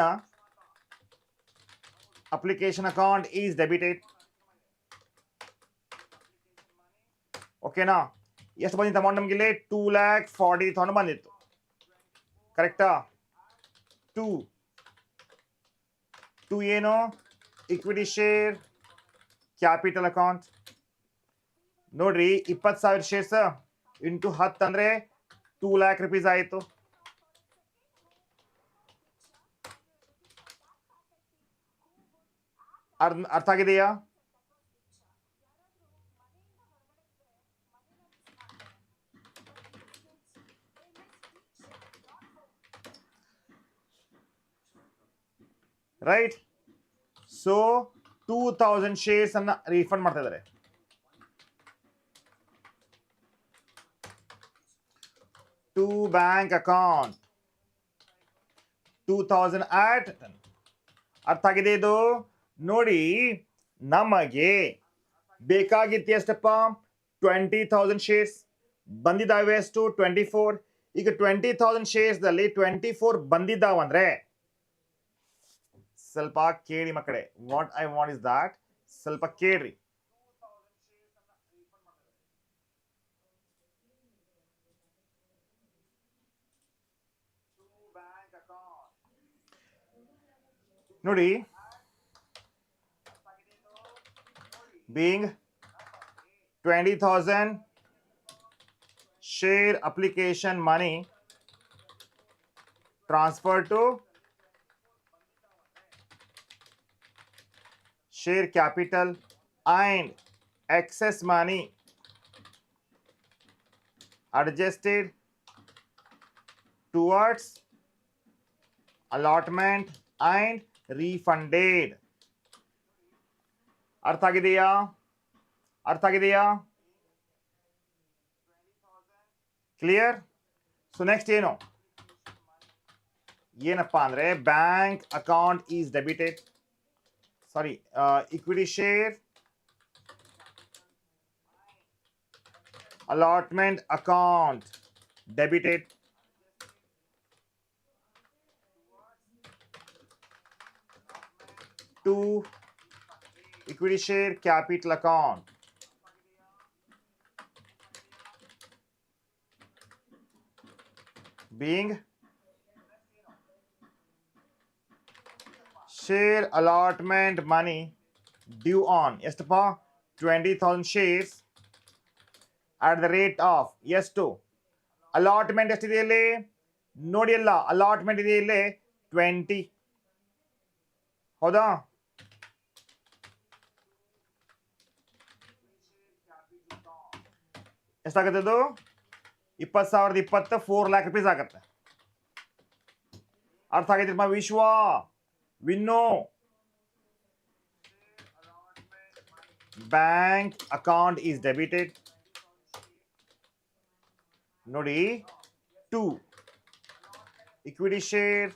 ಅಪ್ಲಿಕೇಶನ್ ಅಕೌಂಟ್ ಈಸ್ ಡೆಬಿಟೆಡ್. ಓಕೆನಾ? ಎಷ್ಟು ಬಂದಿತ್ತು ಅಮೌಂಟ್ ನಮ್ಗೆ ಇಲ್ಲಿ? 2,40,000 ಬಂದಿತ್ತು. ಕರೆಕ್ಟಾ? ಟು ಏನು? Equity share capital account. ನೋಡ್ರಿ 20,000 ಶೇರ್ಸ್ ಇಂಟು 10 ಅಂದ್ರೆ 2 lakh rupees ಆಯಿತು. ಅರ್ಥ ಆಗಿದೆಯಾ? ರೈಟ್. ಸೊ 2000 ಶೇರ್ಸ್ ಅನ್ನ ರೀಫಂಡ್ ಮಾಡ್ತಾ ಇದ್ದಾರೆ. To bank account 2000 at. ಅರ್ಥ ಆಗಿದೆ ಇದು? ನೋಡಿ, ನಮಗೆ ಬೇಕಾಗಿತ್ತು ಎಷ್ಟಪ್ಪ? 20,000 ಶೇರ್ಸ್. ಬಂದಿದ್ದಾವೆ ಎಷ್ಟು? 24. ಈಗ 20,000 ಶೇರ್ಸ್ದಲ್ಲಿ 24 ಬಂದಿದ್ದಾವಂದ್ರೆ ಸ್ವಲ್ಪ ಕೇಳಿ ಮಕ್ಕಳೇ. What I want is that, ಸ್ವಲ್ಪ ಕೇಳ್ರಿ. ನೋಡಿ, being 20,000 share application money transferred to share capital and excess money adjusted towards allotment and refunded. ಅರ್ಥ ಆಗಿದೆಯಾ? ಅರ್ಥ ಆಗಿದೆಯಾ? ಕ್ಲಿಯರ್? ಸೊ ನೆಕ್ಸ್ಟ್ ಏನಪ್ಪ ಅಂದ್ರೆ bank account is debited. Sorry, equity share allotment account debited to equity share capital account. Being share allotment money due on ಎಷ್ಟಪ್ಪ? 20,000 shares at the rate of ಎಷ್ಟು? Allotment ಎಷ್ಟಿದೆ ಇಲ್ಲಿ ನೋಡಿ. ಅಲ್ಲ, ಅಲಾಟ್ಮೆಂಟ್ ಇದೆ ಇಲ್ಲಿ 20. ಹೌದಾ? ಎಷ್ಟಾಗತ್ತೆ ಅದು? 20,020 4 lakh rupees ಆಗತ್ತೆ. ಅರ್ಥ ಆಗೈತಿಪ್ಪ Vishwa? Vinnu bank account is debited. ನೋಡಿ, to equity share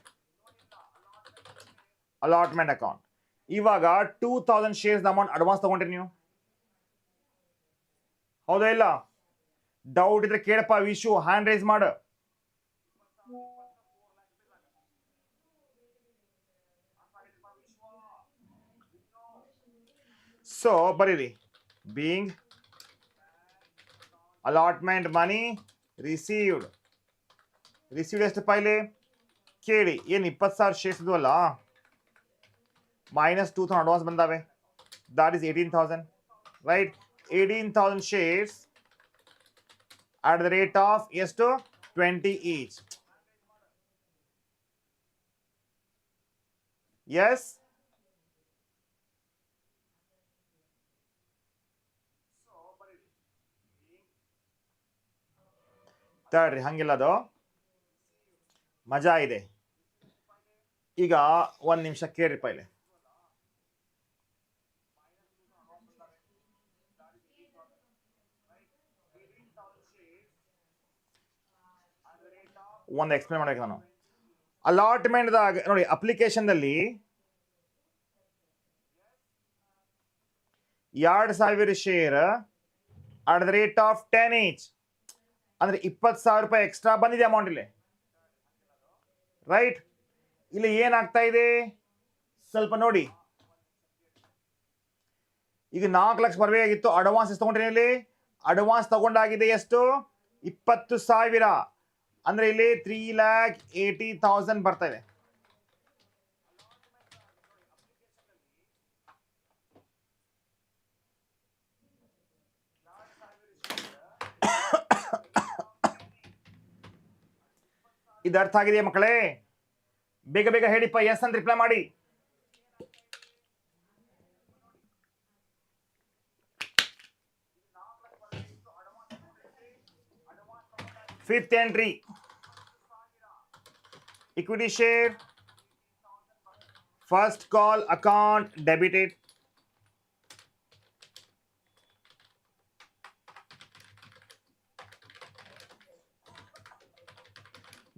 allotment account. ಇವಾಗ 2,000 ಶೇರ್ಸ್ ಅಮೌಂಟ್ ಅಡ್ವಾನ್ಸ್ ತಗೊಂಡ್ರಿ ನೀವು, ಹೌದಾ ಇಲ್ಲ? ಡೌಟ್ ಇದ್ರೆ ಕೇಳಪ್ಪ ವಿಶು, ಹ್ಯಾಂಡ್ ರೈಸ್ ಮಾಡು. ಸೊ ಬರೀರಿ, being allotment money received. Received ಎಷ್ಟಪ್ಪ ಇಲ್ಲಿ ಕೇಳಿ. ಏನು 20,000 ಶೇರ್ಸ್ ಇದ್ವಲ್ಲ, ಮೈನಸ್ 2,000 ಅಡ್ವಾನ್ಸ್ ಬಂದಾವೆ. That is 18,000. Right? 18,000 shares at the rate of ಎಷ್ಟು? 20 each. Yes? ತಡ್ರಿ, ಹಂಗಿಲ್ಲ ಅದು, ಮಜಾ ಇದೆ. ಈಗ 1 ನಿಮಿಷ ಕೇಳ್ರಿ ಪೈಲೆ. ಒಂದು ಎಕ್ಸ್ಪ್ಲೇನ್ ಮಾಡಬೇಕು ನಾನು. ಅಲಾಟ್ಮೆಂಟ್ದಾಗ ನೋಡಿ, ಅಪ್ಲಿಕೇಶನ್ದಲ್ಲಿ 2,000 share at the rate of 10 each ಅಂದ್ರೆ 20,000 ರೂಪಾಯಿ ಎಕ್ಸ್ಟ್ರಾ ಬಂದಿದೆ ಅಮೌಂಟ್ ಇಲ್ಲಿ. ರೈಟ್? ಇಲ್ಲಿ ಏನಾಗ್ತಾ ಇದೆ ಸ್ವಲ್ಪ ನೋಡಿ. ಈಗ 4 ಲಕ್ಷ ಬರಬೇಕಾಗಿತ್ತು, ಅಡ್ವಾನ್ಸ್ ಎಷ್ಟು ತಗೊಂಡ್ರಿ ಇಲ್ಲಿ? ಅಡ್ವಾನ್ಸ್ ತಗೊಂಡಾಗಿದೆ ಎಷ್ಟು? 20,000. ಅಂದ್ರೆ ಇಲ್ಲಿ 3,80,000 ಬರ್ತಾ ಇದೆ. ಇದು ಅರ್ಥ ಆಗಿದೆಯಾ ಮಕ್ಕಳೇ? ಬೇಗ ಬೇಗ ಹೇಳಿಪ್ಪ, ಎಸ್ ಅಂತ ರಿಪ್ಲೈ ಮಾಡಿ. Fifth entry, equity share, first call account debited,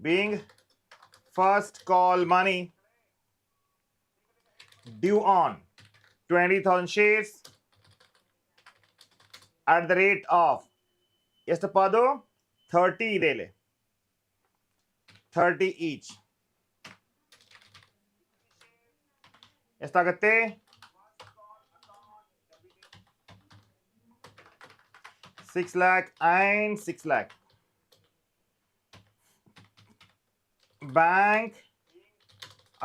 being first call money due on 20,000 shares at the rate of ಎಷ್ಟಪ್ಪ ಅದು 30 ಇದೆ ಇಲ್ಲಿ, 30 each. ಎಷ್ಟಾಗತ್ತೆ? 6 lakh and 6 lakh. Bank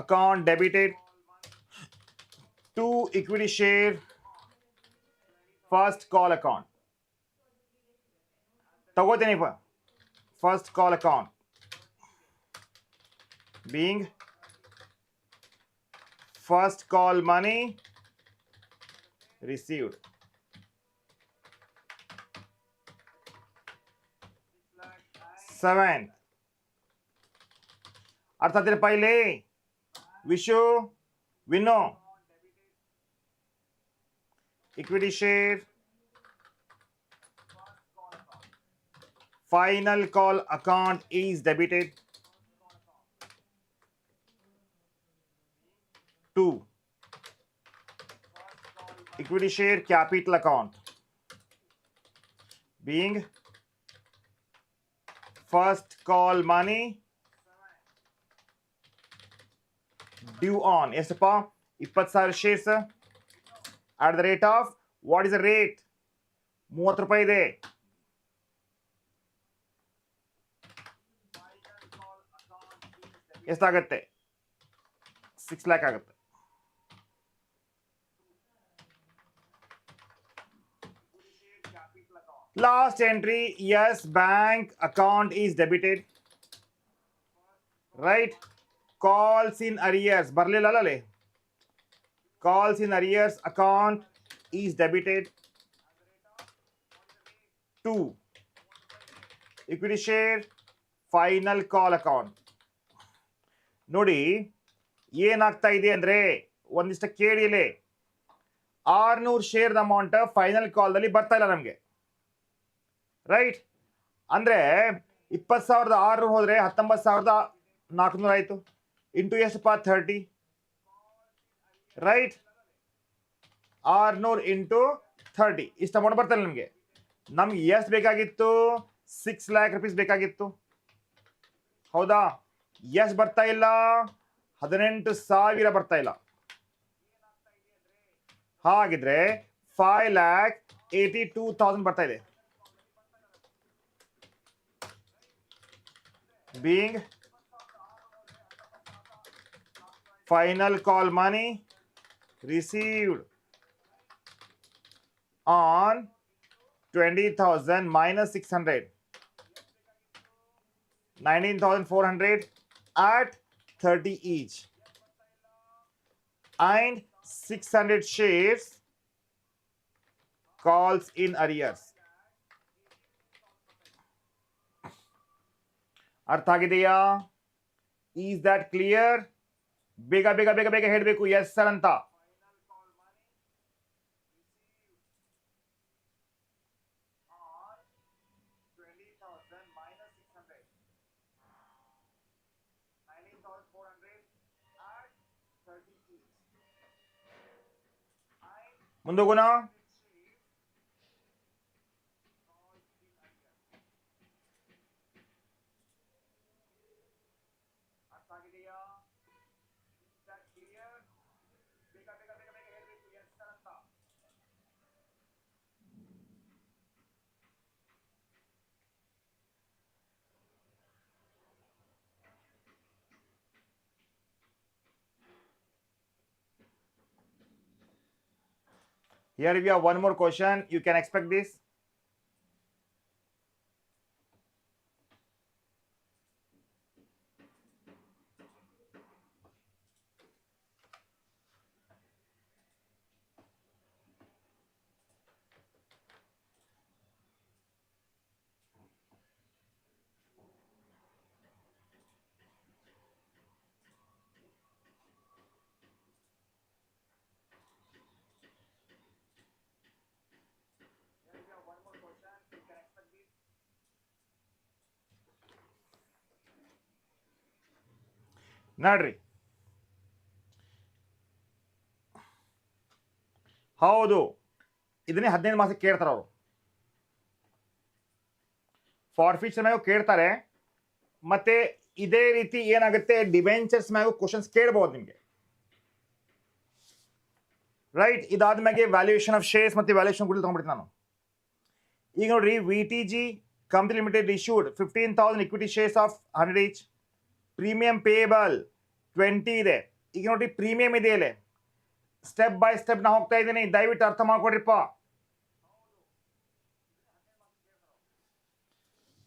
account debited to equity share first call account. ತಗೋತೀನಿ first call account being first call money received. Seventh, ಅರ್ಥ ಆಗ್ತಿರಪ್ಪ ಇಲ್ಲಿ? Vishu win equity share final call account is debited to equity share capital account being first call money due on ಎಷ್ಟಪ್ಪ? 20,000 shares at the rate of, what is the rate? 30 ರೂಪಾಯಿ ಇದೆ. ಎಷ್ಟಾಗತ್ತೆ? 6 lakh ಆಗುತ್ತೆ. Last entry, yes, bank account is debited, right? Calls in arrears ಬರ್ಲಿಲ್ಲ ಅಲ್ಲೇ, calls in arrears account is debited to equity share final call account. ನೋಡಿ ಏನಾಗ್ತಾ ಇದೆ ಅಂದ್ರೆ, ಒಂದಿಷ್ಟ ಕೇಳಿಲೆ, 600 ಶೇರ್ ಅಮೌಂಟ್ ಫೈನಲ್ ಕಾಲ್ದಲ್ಲಿ ಬರ್ತಾ ಇಲ್ಲ ನಮಗೆ, ರೈಟ್? ಅಂದ್ರೆ 20,600 ಹೋದ್ರೆ 19,400 ಆಯ್ತು. ಇಂಟು ಎಷ್ಟಪ್ಪ? 30, ರೈಟ್? 600 ಇಂಟು 30 ಇಷ್ಟು ಅಮೌಂಟ್ ಬರ್ತಾಯಿಲ್ಲ ನಮಗೆ. ನಮ್ಗೆ ಎಷ್ಟು ಬೇಕಾಗಿತ್ತು? 6 lakh rupees ಬೇಕಾಗಿತ್ತು, ಹೌದಾ? ಎಷ್ಟು ಬರ್ತಾ ಇಲ್ಲ? 18,000 ಬರ್ತಾ ಇಲ್ಲ. ಹಾಗಿದ್ರೆ 5,82,000 ಬರ್ತಾ ಇದೆ. being final call money received on 20,000 minus 600, 19,400 at 30 each, and 600 shares calls in arrears. ಅರ್ಥ ಆಗಿದೆಯಾ? Is that clear? ಬೇಗ ಬೇಗ ಬೇಗ ಬೇಗ ಹೇಳಬೇಕು ಎಸ್ ಸರ್ ಅಂತ. ಮುಂದೋಗೋಣ. Here we have one more question. You can expect this. ನೋಡ್ರಿ, ಹೌದು, ಇದನ್ನೇ 15 ಮಾರ್ಕ್ಸ್ ಕೇಳ್ತಾರೆ ಅವರು. ಫಾರ್ಫಿಟ್ಸ್ ಮ್ಯಾಗೂ ಕೇಳ್ತಾರೆ, ಮತ್ತೆ ಇದೇ ರೀತಿ ಏನಾಗುತ್ತೆ ಡಿಬೆಂಚರ್ಸ್ ಮ್ಯಾಗೂ ಕ್ವಶನ್ಸ್ ಕೇಳಬಹುದು ನಿಮಗೆ. ರೈಟ್, ಇದಾದ್ಮೇಲೆ ವ್ಯಾಲ್ಯೂಯೇಷನ್ ಆಫ್ ಶೇರ್ಸ್ ಮತ್ತೆ ವ್ಯಾಲ್ಯೂಯೇಷನ್ ಗುಡ್ ತಗೊಂಡ್ಬಿಡ್ತೀನಿ ನಾನು. ಈಗ ನೋಡ್ರಿ, VTG company limited issued 15,000 equity shares of 100 each. Premium payable 20 ಇದೆ. ಈಗ ನೋಡ್ರಿ, ಪ್ರೀಮಿಯಂ ಇದೆ ಇಲ್ಲಿ. ಸ್ಟೆಪ್ ಬೈ ಸ್ಟೆಪ್ ನಾ ಹೋಗ್ತಾ ಇದ್ದೀನಿ, ದಯವಿಟ್ಟು ಅರ್ಥ ಮಾಡ್ಕೊಡ್ರಿಪ್ಪ.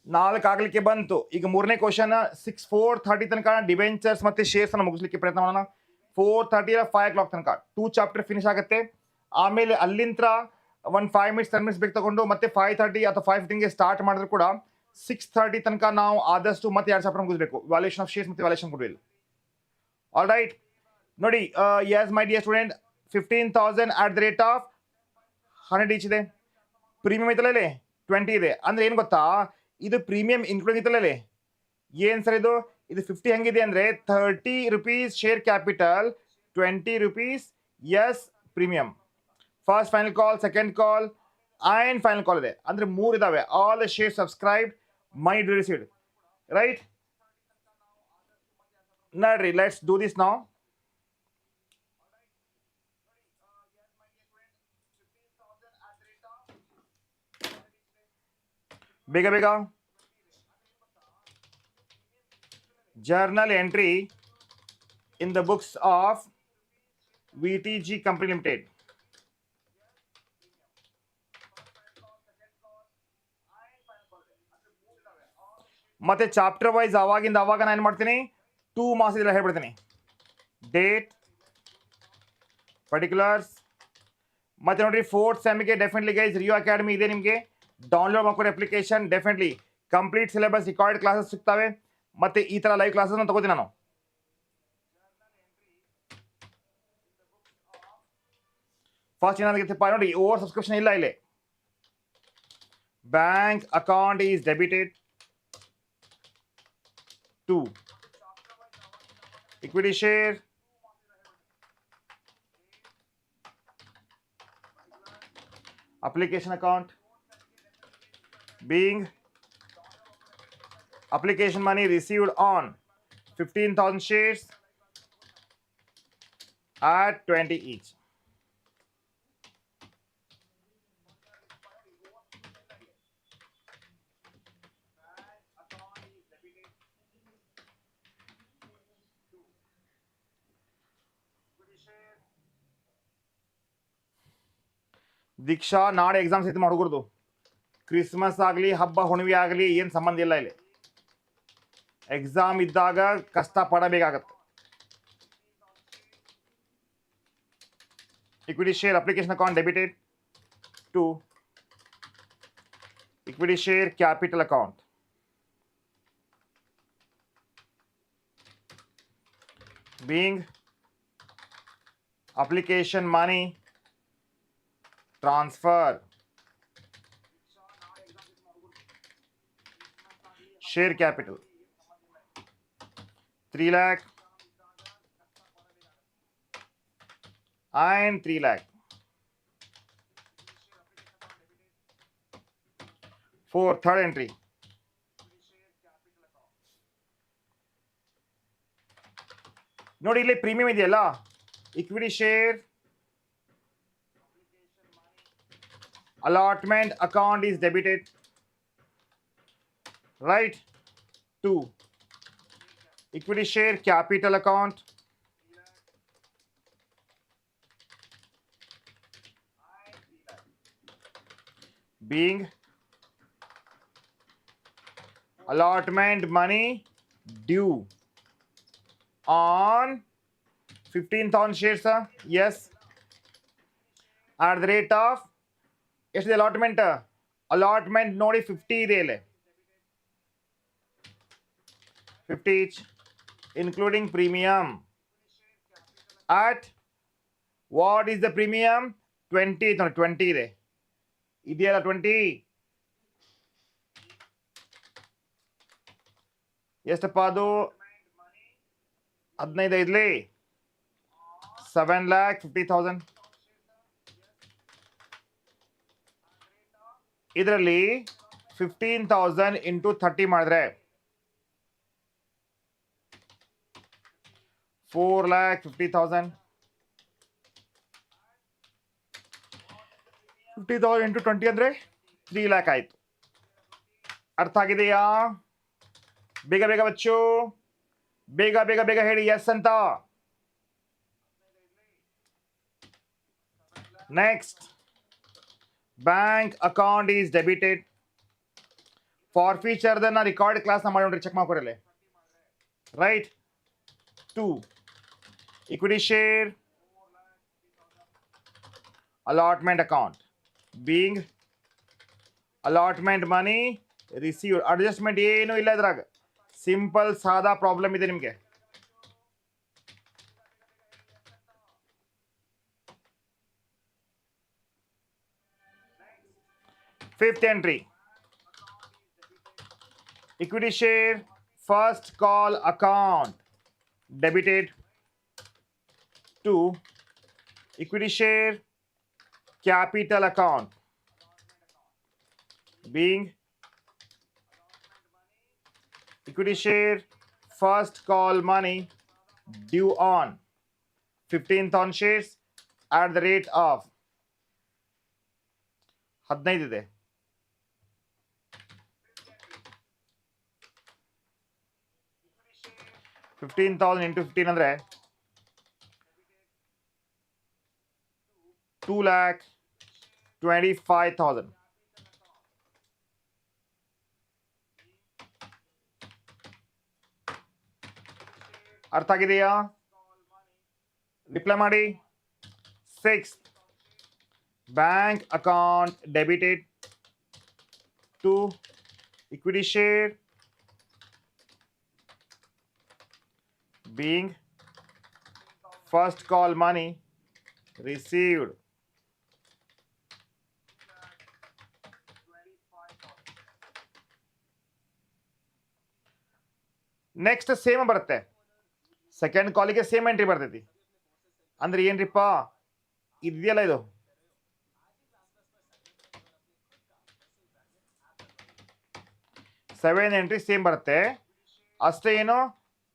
4 ಆಗ್ಲಿಕ್ಕೆ ಬಂತು. ಈಗ ಮೂರನೇ ಕ್ವಶನ್ 4:30 ತನಕ ಡಿಬೆಂಚರ್ಸ್ ಮತ್ತೆ ಶೇರ್ಸ್ ಅನ್ನು ಮುಗಿಸ್ಲಿಕ್ಕೆ ಪ್ರಯತ್ನ ಮಾಡೋಣ. 4:30 5 o'clock ತನಕ 2 ಚಾಪ್ಟರ್ ಫಿನಿಶ್ ಆಗುತ್ತೆ. ಆಮೇಲೆ ಅಲ್ಲಿಂದ ಒಂದು 5 ಮಿನಿಟ್ಸ್ 10 ಮಿನಿಟ್ಸ್ ಬೇಕು ತಗೊಂಡು ಮತ್ತೆ 5:30 ಅಥವಾ 5:15ಗೆ ಸ್ಟಾರ್ಟ್ ಮಾಡಿದ್ರು ಕೂಡ 6:30 ತನಕ ನಾವು ಆದಷ್ಟು ಮತ್ತೆ 2 ಚಾಪ್ಟರ್ ಮುಗಿಸ್ಬೇಕು, ವ್ಯಾಲ್ಯೂಯೇಷನ್ ಆಫ್ ಶೇರ್ಸ್ ಮತ್ತೆ ವ್ಯಾಲ್ಯೂಯೇಷನ್ ಗುಡ್ವಿಲ್. ಆಲ್ ರೈಟ್, ನೋಡಿ, yes my dear student, 15,000 at the rate of 100 each ಇದೆ. ಪ್ರೀಮಿಯಂ ಐತಲ್ಲ ಇಲ್ಲಿ 20 ಇದೆ. ಅಂದ್ರೆ ಏನು ಗೊತ್ತಾ, ಇದು ಪ್ರೀಮಿಯಂ ಇನ್ಕ್ಲೂಡಿಂಗ್ ಐತಲ್ಲ, ಏನ್ ಸರ್ ಇದು 50 ಹೆಂಗಿದೆ ಅಂದ್ರೆ 30 rupees share capital, 20 rupees as premium. First final call, second call and final call ಇದೆ. ಅಂದ್ರೆ 3 ಇದಾವೆ. All the share subscribe, my received. Right, ನೋಡ್ರಿ, ಲೆಟ್ಸ್ ಡೂ ದಿಸ್ ನೌ. ಬೇಗ ಬೇಗ journal entry in the books of VTG Company Limited. ಮತ್ತೆ chapter wise ಅವಾಗಿಂದ ಅವಾಗ ನಾನು ಏನು ಮಾಡ್ತೀನಿ, 2 ಮಾರ್ಕ್ಸ್ ಇದೆಲ್ಲ ಹೇಳ್ಬಿಡ್ತೀನಿ. ಡೇಟ್, ಪರ್ಟಿಕ್ಯುಲರ್ಸ್, ಮತ್ತೆ ನೋಡ್ರಿ 4th ಸೆಮ್ಗೆ ಡೆಫಿನೆಟ್ಲಿ ಗೈಸ್ ರಿಯೋ ಅಕಾಡೆಮಿ ಇದೆ, ನಿಮಗೆ ಡೌನ್ಲೋಡ್ ಮಾಡ್ಕೊಡಿ application. Definitely complete syllabus, record classes ಸಿಗ್ತವೆ, ಮತ್ತೆ ಈ ತರ ಲೈವ್ ಕ್ಲಾಸಸ್ ತಗೋತೀನಿ ನಾನು. ಫಸ್ಟ್ ಏನಾಗಿತ್ತಪ್ಪ ನೋಡಿ, ಓವರ್ ಸಬ್ಸ್ಕ್ರಿಪ್ಷನ್ ಇಲ್ಲ ಇಲ್ಲಿ. Bank account is debited to equity share, application account being application money received on 15,000 shares at 20 each. ದೀಕ್ಷಾ, ನಾಳೆ ಎಕ್ಸಾಮ್ಸ್ ಐತೆ ಹುಡುಗರ್ದು. ಕ್ರಿಸ್ಮಸ್ ಆಗಲಿ, ಹಬ್ಬ ಹುಣ್ಣಿಮೆ ಆಗಲಿ, ಏನು ಸಂಬಂಧ ಇಲ್ಲ ಇಲ್ಲಿ. ಎಕ್ಸಾಮ್ ಇದ್ದಾಗ ಕಷ್ಟ ಪಡಬೇಕಾಗತ್ತೆ. equity share application account debited to equity share capital account. Being application money transfer share capital 3 lakh and 3 lakh. 4 third entry. ನೋಡಿ, ಇಲ್ಲಿ ಪ್ರೀಮಿಯಂ ಇದೆಯಲ್ಲ, equity share allotment account is debited, right, to equity share capital account being allotment money due on 15,000 shares, yes, at the rate of ಎಷ್ಟಿದೆ allotment? Allotment ನೋಡಿ 50 ಇದೆ ಇಲ್ಲಿ, 50 each including premium at what is the premium? 20 20 ಇದೆ, ಇದೆಯಲ್ಲ 20. ಎಷ್ಟಪ್ಪ ಅದು? 15 7,50,000. ಇದರಲ್ಲಿ 15,000 into 30 ಮಾಡಿದ್ರೆ 4,50,000. 50,000 ಇಂಟು 20 ಅಂದ್ರೆ 3 lakh ಆಯ್ತು. ಅರ್ಥ ಆಗಿದೆಯಾ? ಬೇಗ ಬೇಗ ಬಚ್ಚು, ಬೇಗ ಬೇಗ ಬೇಗ ಹೇಳಿ ಎಸ್ ಅಂತ. Next, bank account is debited. For feature ದನ್ನ ರಿಕಾರ್ಡ್ ಕ್ಲಾಸ್ ನ ಮಾಡಿ ನೋಡ್ರಿ, ಚೆಕ್ ಮಾಡ್ಕೊರಲ್ಲ. Right. 2 equity share allotment account being allotment money received. Adjustment ಏನು ಇಲ್ಲ ಇದ್ರಾಗ, ಸಿಂಪಲ್ ಸಾದಾ ಪ್ರಾಬ್ಲಮ್ ಇದೆ ನಿಮಗೆ. Fifth entry, equity share first call account debited to equity share capital account being equity share first call money due on 15,000 shares at the rate of 15 ಇದೆ. 15,000 into 15 ಅಂದ್ರೆ 2,25,000. ಅರ್ಥ ಆಗಿದೆಯಾ? ರಿಪ್ಲೈ ಮಾಡಿ. 6 bank account debited to equity share being first call money received. Next same ಬರುತ್ತೆ, second ಕಾಲಿಗೆ same entry ಬರ್ತೈತಿ. ಅಂದ್ರೆ ಏನ್ರಿಪ್ಪ ಇದೆಯಲ್ಲ, ಇದು ಸೆವೆನ್ ಎಂಟ್ರಿ ಸೇಮ್ ಬರುತ್ತೆ. ಅಷ್ಟೇ ಏನು,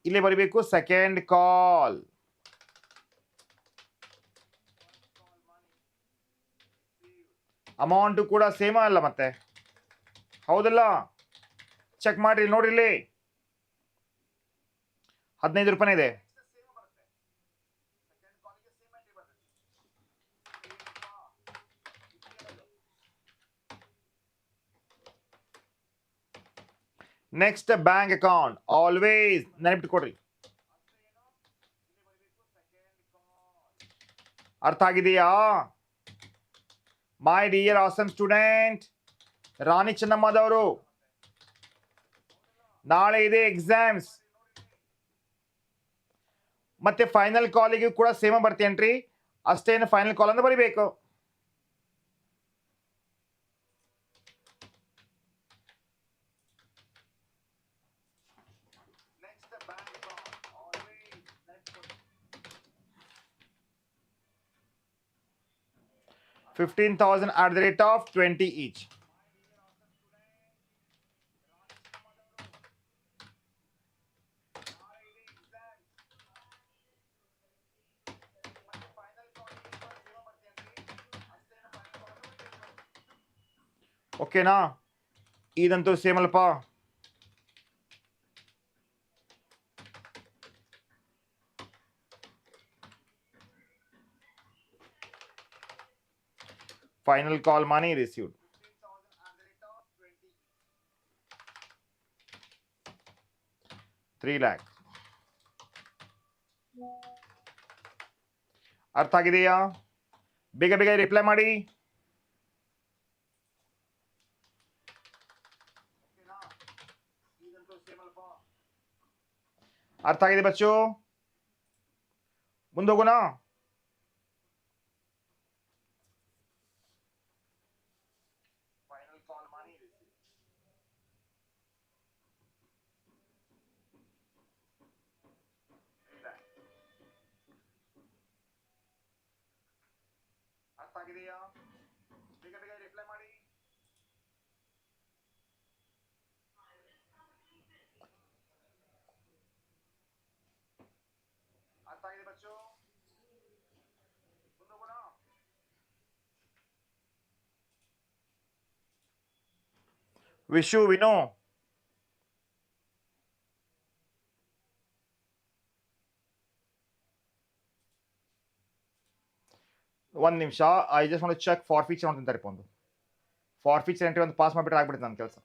ಇಲ್ಲಿ ಬರಬೇಕು ಸೆಕೆಂಡ್ ಕಾಲ್. ಅಮೌಂಟ್ ಕೂಡ ಸೇಮ್ ಅಲ್ಲ ಮತ್ತೆ, ಹೌದಲ್ಲ? ಚೆಕ್ ಮಾಡ್ರಿ, ನೋಡ್ರಿ ಇಲ್ಲಿ 15 ರೂಪಾಯಿ ಇದೆ. ನೆಕ್ಸ್ಟ್ ಬ್ಯಾಂಕ್ ಅಕೌಂಟ್, ಆಲ್ವೇಸ್ ನೆನಪಿಟ್ಕೊಡ್ರಿ. ಅರ್ಥ ಆಗಿದೆಯಾ? My dear awesome student, Rani ಚೆನ್ನಮ್ಮದವರು, ನಾಳೆ ಇದೆ ಎಕ್ಸಾಮ್ಸ್. ಮತ್ತೆ ಫೈನಲ್ ಕಾಲಿಗೆ ಕೂಡ ಸೇಮ್ ಬರ್ತೇನ್ರಿ, ಅಷ್ಟೇನು ಫೈನಲ್ ಕಾಲ್ ಅಂತ ಬರಿಬೇಕು. $15,000 at the rate of 20 each. ಓಕೆನಾ? ಇದಂತೂ ಸೇಮ್ ಅಲ್ಪ. Final call money received. $3 lakh. ಅರ್ಥ ಆಗಿದೆಯಾ? ಬೇಗ ಬೇಗ ರಿಪ್ಲೈ ಮಾಡಿ. ಅರ್ಥ ಆಗಿದೆ ಬಚ್ಚು? ಮುಂದೋಗೋಣ. ಆಗಿದೆಯಾ? ಬೇಗ ಬೇಗ ರಿಪ್ಲೈ ಮಾಡಿ. ಅರ್ಥ ಆಗಿದೆ ಬಚ್ಚು? ಮುಂದೋಗೋಣ. ವಿಶು ವಿನೋ ಒಂದು ನಿಮಿಷ, I just want to check forfeiture ಅಂತ ಒಂದು ಫಾರ್ ಫೀಚರ್ ಎಂಟ್ರಿ ಒಂದು ಪಾಸ್ ಮಾಡಿಬಿಟ್ರೆ ಆಗ್ಬಿಡುತ್ತೆ ನನ್ನ ಕೆಲಸ.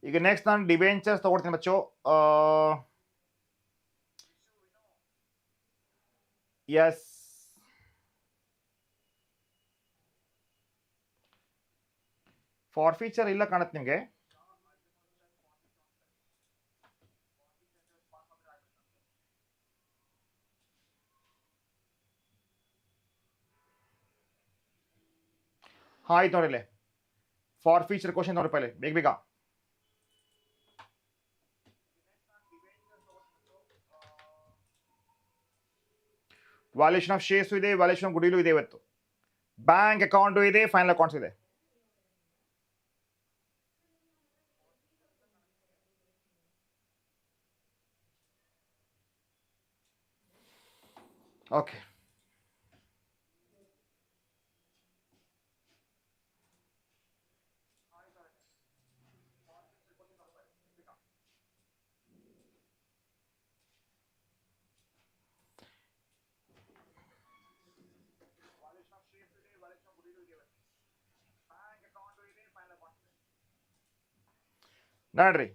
ಈಗ ನೆಕ್ಸ್ಟ್ ನಾನು ಡಿಬೆಂಚರ್ಸ್ ತಗೊಳ್ತೀನಿ ಬಚ್ಚು. ಎಸ್, ಫಾರ್ ಫೀಚರ್ ಇಲ್ಲ ಕಾಣುತ್ತೆ ನಿಮಗೆ. ಹಾಂ ಆಯ್ತು ನೋಡಿಲ್ಲ, ಫಾರ್ ಫೀಚರ್ ಕ್ವಶನ್ ನೋಡಿ ಪೈಲೆ ಬೇಗ ಬೇಗ. ವ್ಯಾಲ್ಯೂಷನ್ ಆಫ್ ಶೇರ್ಸ್ ಇದೆ, ವ್ಯಾಲ್ಯೂಷನ್ ಆಫ್ ಗುಡ್ವಿಲ್ ಇದೆ, ಇವತ್ತು ಬ್ಯಾಂಕ್ ಅಕೌಂಟ್ ಇದೆ, ಫೈನಲ್ ಅಕೌಂಟ್ಸ್ ಇದೆ. ಓಕೆ, ನೋಡ್ರಿ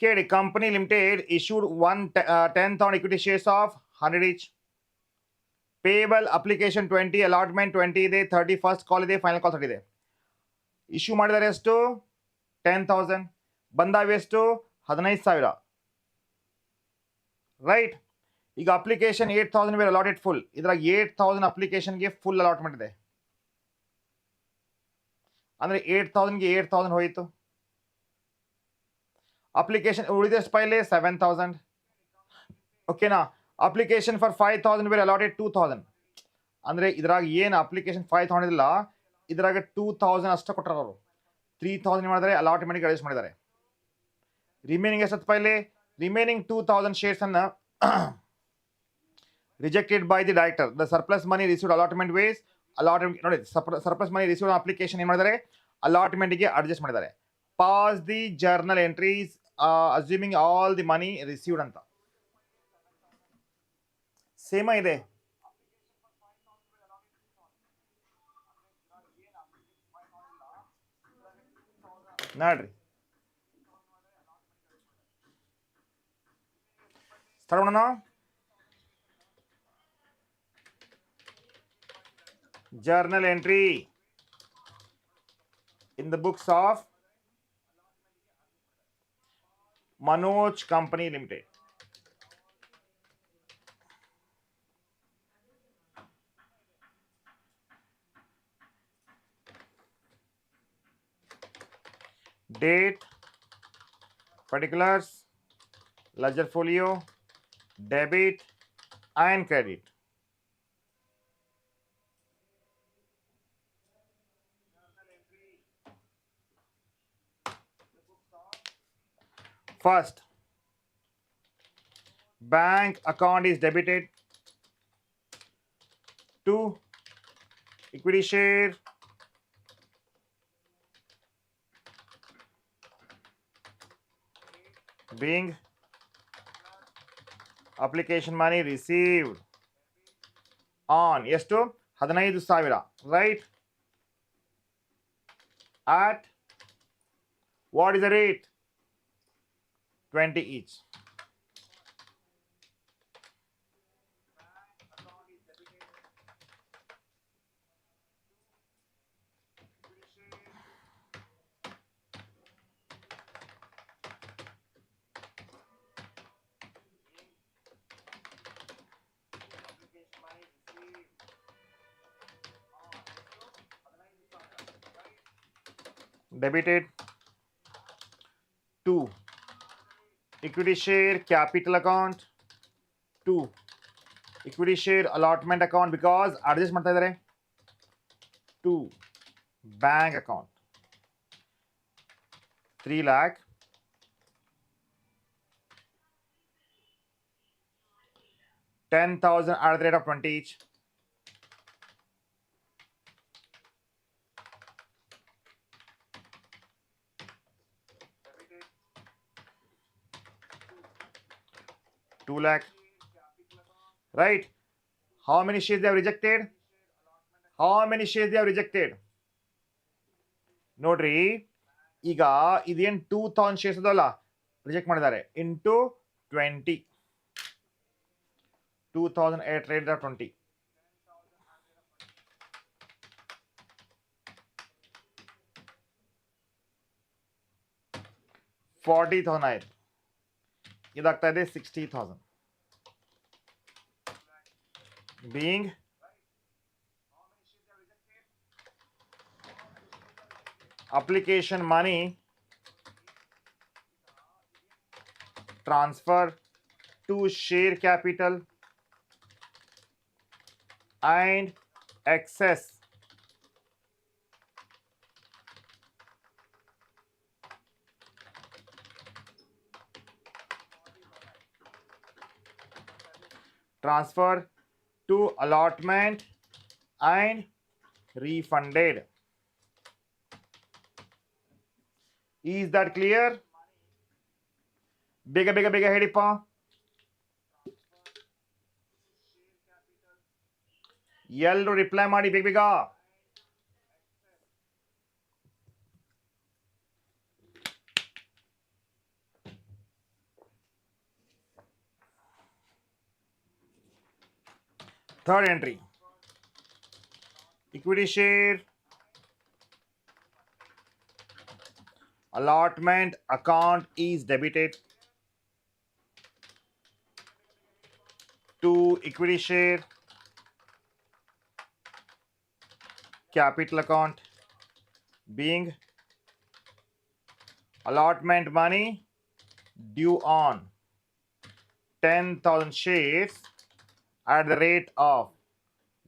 ಕೇಳಿ. Company limited issued 10,000 equity shares of 100 each. Payable application 20, allotment 20 ಇದೆ, 31st ಕಾಲ್ ಇದೆ, ಫೈನಲ್ ಕಾಲ್ 30 ಇದೆ. ಇಶ್ಯೂ ಮಾಡಿದರೆ ಎಷ್ಟು? 10,000. ಬಂದಾವೆ ಎಷ್ಟು? 15,000. ರೈಟ್. ಈಗ ಅಪ್ಲಿಕೇಶನ್ 8,000 ವೇರ್ ಅಲಾಟೆಡ್ ಫುಲ್. ಇದ್ರಾಗ 8,000 ಅಪ್ಲಿಕೇಶನ್ಗೆ ಫುಲ್ ಅಲಾಟ್ಮೆಂಟ್ ಇದೆ. ಅಂದರೆ 8,000ಗೆ 8,000 ಹೋಯಿತು. ಅಪ್ಲಿಕೇಶನ್ ಉಳಿದಷ್ಟು ಪೈಲೆ 7,000. ಓಕೆನಾ? Application for 5,000 were allotted 2,000. ಅಂದರೆ ಇದ್ರಾಗ ಏನು ಅಪ್ಲಿಕೇಶನ್ 5,000 ಇಲ್ಲ, ಇದ್ರಾಗ 2,000 ಅಷ್ಟೇ ಕೊಟ್ಟರು ಅವರು. 3,000 ಮಾಡಿದರೆ ಅಲಾಟ್ಮೆಂಟ್ಗೆ ಅಡ್ಜಸ್ಟ್ ಮಾಡಿದ್ದಾರೆ. ರಿಮೈನಿಂಗ್ ಎಷ್ಟತ್ತು ಪೈಲೆ? ರಿಮೈನಿಂಗ್ 2,000 ಶೇರ್ಸ್ ಅನ್ನ rejected by the director. The surplus money received allotment ways. Allotment ನೋಡಿ, ಸರ್ಪ್ಲಸ್ ಮನಿ ರಿಸೀವ್ಡ್ ಅಪ್ಲಿಕೇಶನ್ ಏನು ಮಾಡಿದ್ದಾರೆ? ಅಲಾಟ್ಮೆಂಟ್ಗೆ ಅಡ್ಜಸ್ಟ್ ಮಾಡಿದ್ದಾರೆ. Pass the journal entries assuming all the money received ಅಂತ ಸೇಮ ಇದೆ. ನೋಡ್ರಿ, ಸ್ಟಾರ್ಟ್ ಮಾಡೋಣ. journal entry in the books of Manoj Company Limited. Date, particulars, ledger folio, debit and credit. First, bank account is debited to equity share being application money received on ಎಷ್ಟು 15,000, right? At what is the rate? 20 each. debited to equity share capital account to equity share allotment account because adjust ಮಾಡ್ತಾ ಇದ್ದಾರೆ to bank account 3 lakh 10,000 at the rate of 20 each. Two lakh. Right? How many shares they have rejected? How many shares they have rejected? ನೋಡ್ರಿ ಈಗ ಇದೇನು 2000 shares ಅದಲ್ಲ reject ಮಾಡಿದ್ದಾರೆ into 20 2000 at rate of 20 40,000 ಆಯ್ತು ಇದಾಗ್ತಾ ಇದೆ 60,000 being application money transfer to share capital and excess transfer to allotment and refunded. Is that clear? Bigger ಹೇಳಿಪ್ಪ ಎಲ್ಲರೂ reply ಮಾಡಿ ಬೇಗ third entry equity share allotment account is debited to equity share capital account being allotment money due on 10,000 shares at the rate of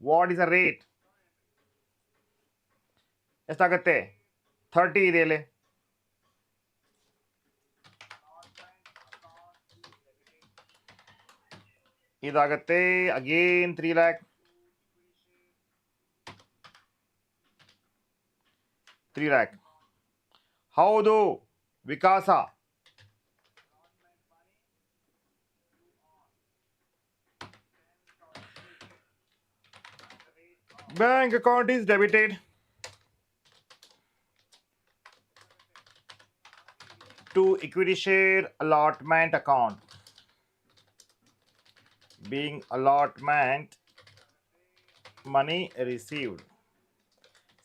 what is the rate ಎಷ್ಟಾಗತ್ತೆ 30 ಇದೆ ಇಲ್ಲಿ ಇದಾಗತ್ತೆ again 3 lakh 3 lakh ಹೌದು ವಿಕಾಸ bank account is debited to equity share allotment account being allotment money received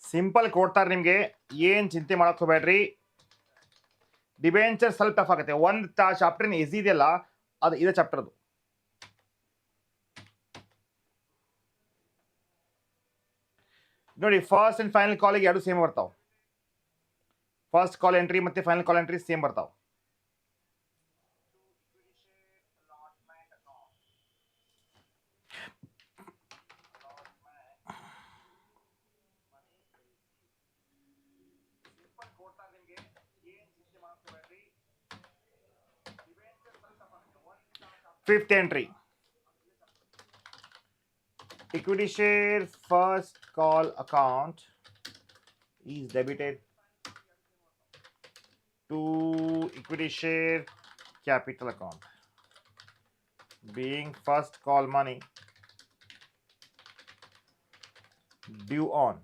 simple ಕೊಡ್ತಾರೆ ನಿಮಗೆ ಏನು ಚಿಂತೆ ಮಾಡಕ್ಕೆ ಹೋಗಬೇಡ್ರಿ ಡಿಬೆಂಚರ್ ಸ್ವಲ್ಪ ಟಫ್ ಆಗುತ್ತೆ ಒಂದು ಚಾಪ್ಟರ್ ಈಸಿ ಇದೆಯಲ್ಲ ಅದು ಇದೇ ಚಾಪ್ಟರ್ ಅದು ನೋಡಿ ಫಸ್ಟ್ ಅಂಡ್ ಫೈನಲ್ ಕಾಲಿಗೆ ಎರಡು ಸೇಮ್ ಬರ್ತಾವೆ ಫಸ್ಟ್ ಕಾಲ್ ಎಂಟ್ರಿ ಮತ್ತೆ ಫೈನಲ್ ಕಾಲ್ ಎಂಟ್ರಿ ಸೇಮ್ ಬರ್ತಾವೆ fifth entry equity share first call account is debited to equity share capital account being first call money due on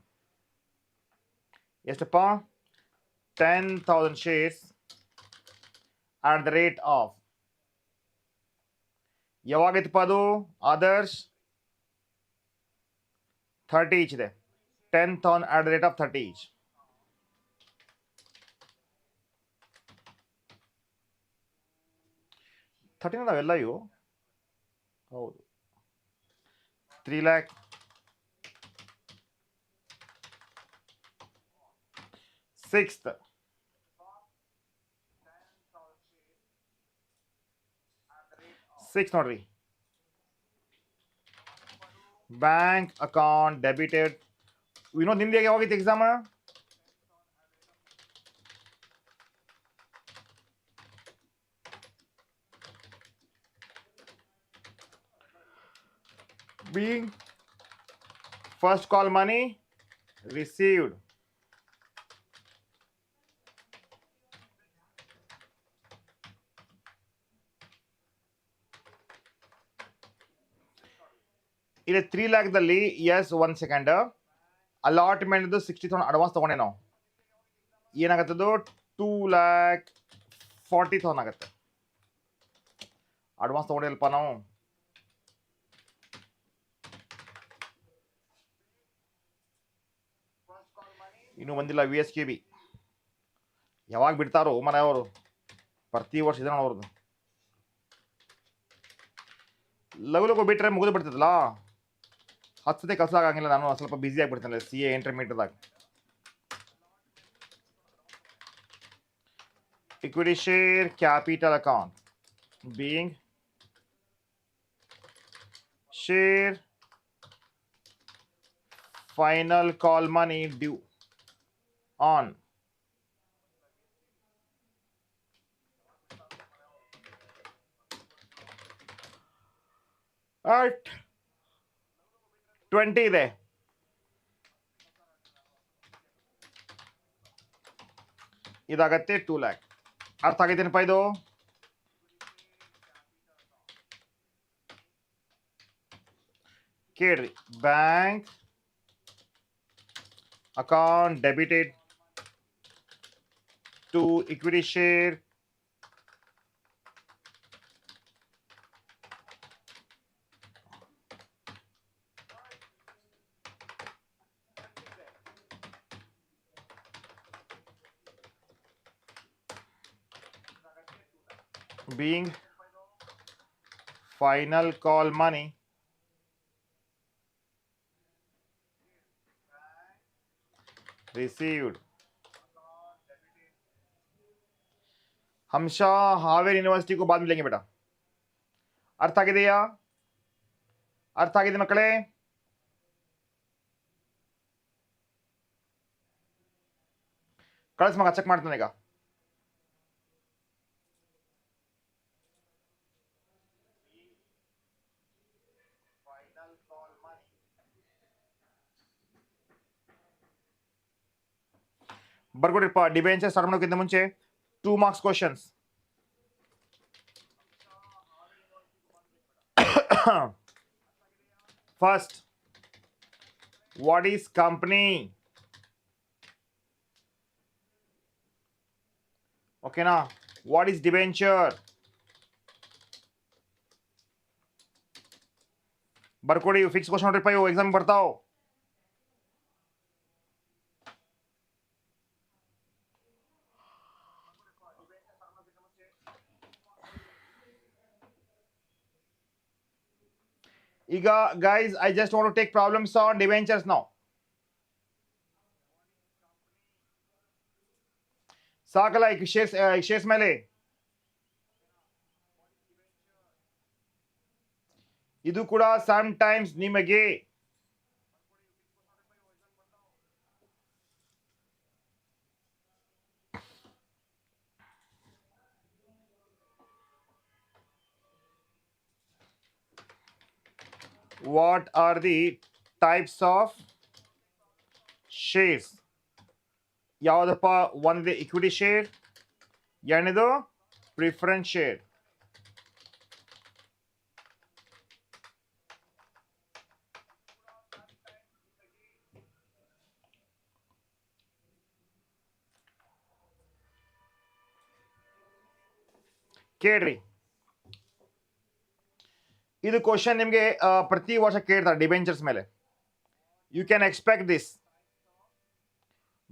ಎಷ್ಟಪ್ಪ 10,000 shares at the rate of ಯಾವಾಗೈತಪ್ಪ ಅದು Adarsh 30 each ಇದೆ 10,000 at the rate of 30 each ಥರ್ಟಿನ ನಾವೆಲ್ಲ ಇವು ಹೌದು 3 lakh sixth 6 ನೋಡ್ರಿ, bank account debited. Vinod ನಿಮ್ದು ಯಾವಾಗಿತ್ತು exam? being first call money received. ಇಲ್ಲಿ 3 ಲ್ಯಾಕ್ದಲ್ಲಿ ಎಸ್ 1 ಸೆಕೆಂಡ್ ಅಲಾಟ್ಮೆಂಟ್ 60,000 ಅಡ್ವಾನ್ಸ್ ತಗೊಂಡೆ ನಾವು. ಏನಾಗತ್ತದು 2,40,000 ಆಗತ್ತೆ. ಅಡ್ವಾನ್ಸ್ ತಗೊಂಡಿಲ್ಪ ನಾವು. ಇನ್ನೂ ಬಂದಿಲ್ಲ VSKB. ಯಾವಾಗ ಬಿಡ್ತಾರೋ ಮನೆಯವರು? ಪ್ರತಿ ವರ್ಷ ಇದೆ ಅವ್ರದ್ದು. ಲಗು ಬಿಟ್ರೆ ಮುಗಿದು ಬಿಡ್ತದಲ್ಲ. 10 ಸತಿ ಕೆಲಸ ಆಗಂಗಿಲ್ಲ. ನಾನು ಸ್ವಲ್ಪ ಬ್ಯುಸಿ ಆಗಿಬಿಡ್ತೇನೆ CA ಇಂಟರ್ಮೀಡಿಯೇಟ್ದಾಗ. equity share capital account being share final call money due on at 20 ಇದೆ. ಇದಾಗತ್ತೆ 2 lakh. ಅರ್ಥ ಆಗೈತೇನಪ್ಪ ಇದು? ಕೇಳ್ರಿ, bank account debited to equity share being final call money received. हमेशा हावेरी यूनिवर्सिटी को बाद मिलेंगे बेटा. अर्थ ಆಗಿದೆಯಾ? ಅರ್ಥ ಆಗಿದೆ ಮಕ್ಕಳೇ? ಕಳಿಸ್ ಮಗ, ಚೆಕ್ ಮಾಡ್ತಾನೆ ಈಗ. ಬರ್ಕೊಡಿರಪ್ಪ. ಡಿಬೆಂಚರ್ ಸ್ಟಾರ್ಟ್ ಮಾಡೋಕ್ಕಿಂತ ಮುಂಚೆ 2 marks questions. First, what is company? Okay na? What is debenture? ಬರ್ಕೊಡಿ. ಫಿಕ್ಸ್ ಕ್ವಶನ್ ನೋಡ್ರಿಪ್ಪ, ಇವು ಎಕ್ಸಾಮ್ ಬರ್ತಾವ. ಈಗ guys, I just want to take problems on debentures now. ಸಾಕಲ್ಲ ಈಗ ಶೇರ್ಸ್ ಮೇಲೆ. ಇದು ಕೂಡ ಸಮ್ ಟೈಮ್ಸ್ ನಿಮಗೆ what are the types of shares? ಯಾವುದಪ್ಪ? ಒಂದಿದೆ ಇಕ್ವಿಟಿ ಶೇರ್, ಎರಡನೇದು ಪ್ರಿಫರೆನ್ಸ್ ಶೇರ್. ಕೇಳ್ರಿ, ಇದು ಕ್ವಶನ್ ನಿಮಗೆ ಪ್ರತಿ ವರ್ಷ ಕೇಳ್ತಾರೆ ಡಿಬೆಂಚರ್ಸ್ ಮೇಲೆ. You can expect this.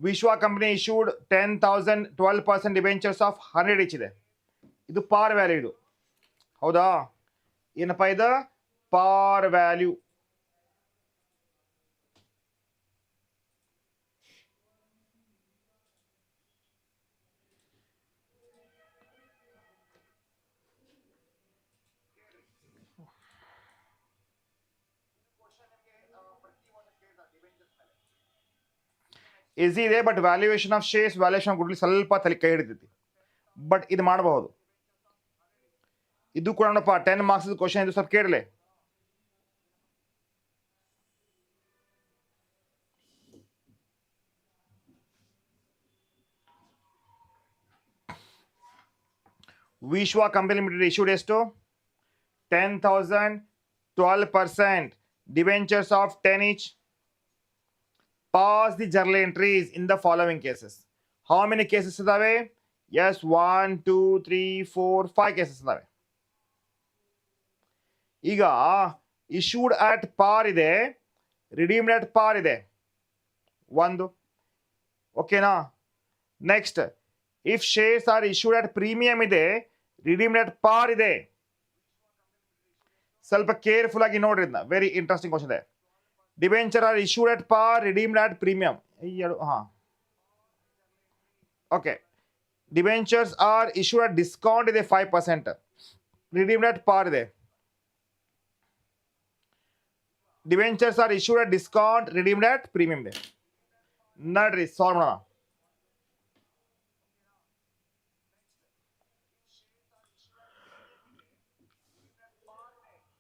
Vishwa company issued 10,000 12% debentures of 100 each ಇದೆ. ಇದು ಪಾರ್ ವ್ಯಾಲ್ಯೂ. ಇದು ಹೌದಾ? ಏನಪ್ಪ ಇದು? ಪಾರ್ ವ್ಯಾಲ್ಯೂ. ಈಸಿ ಇದೆ, but valuation of shares, valuation of goodwill ಸ್ವಲ್ಪ ತಲೆ ಕೈ ಹಿಡಿತೈತಿ. ಬಟ್ ಇದು ಮಾಡಬಹುದು. ಇದು ಕೂಡ ನೋಡಪ್ಪ 10 ಮಾರ್ಕ್ಸ್ ಕ್ವಶನ್ ಇದು, ಸ್ವಲ್ಪ ಕೇಳಲೆ. ವಿಶ್ವ ಕಂಪನಿ ಲಿಮಿಟೆಡ್ ಇಶ್ಯೂಡ್ ಎಷ್ಟು? 10,000, 12%, debentures of 10 each. Pass the journal entries in the following cases. How many cases ಇದಾವೆ? Yes, 1, 2, 3, 4, 5 cases ಇದಾವೆ. ಈಗ issued at par ಇದೆ, redeemed at par ಇದೆ ಒಂದು. ಓಕೆನಾ? Next, if shares are issued at premium ಇದೆ, redeemed at par ಇದೆ. ಸ್ವಲ್ಪ ಕೇರ್ಫುಲ್ ಆಗಿ ನೋಡ್ರಿ, ಇದನ್ನ ವೆರಿ ಇಂಟ್ರೆಸ್ಟಿಂಗ್ ಕ್ವಶನ್ ಇದೆ. Debenture are issued at par, redeemed at premium. Okay, debentures are issued at discount ಇದೆ 5%, ರಿಡೀಮ್ಡ್ ಅಟ್ ಪಾರ್ ಇದೆ. Debentures are issued at discount, redeemed at premium ಇದೆ. ನೋಡ್ರಿ ಸಾಲ್ವ್ ಮಾಡೋಣ.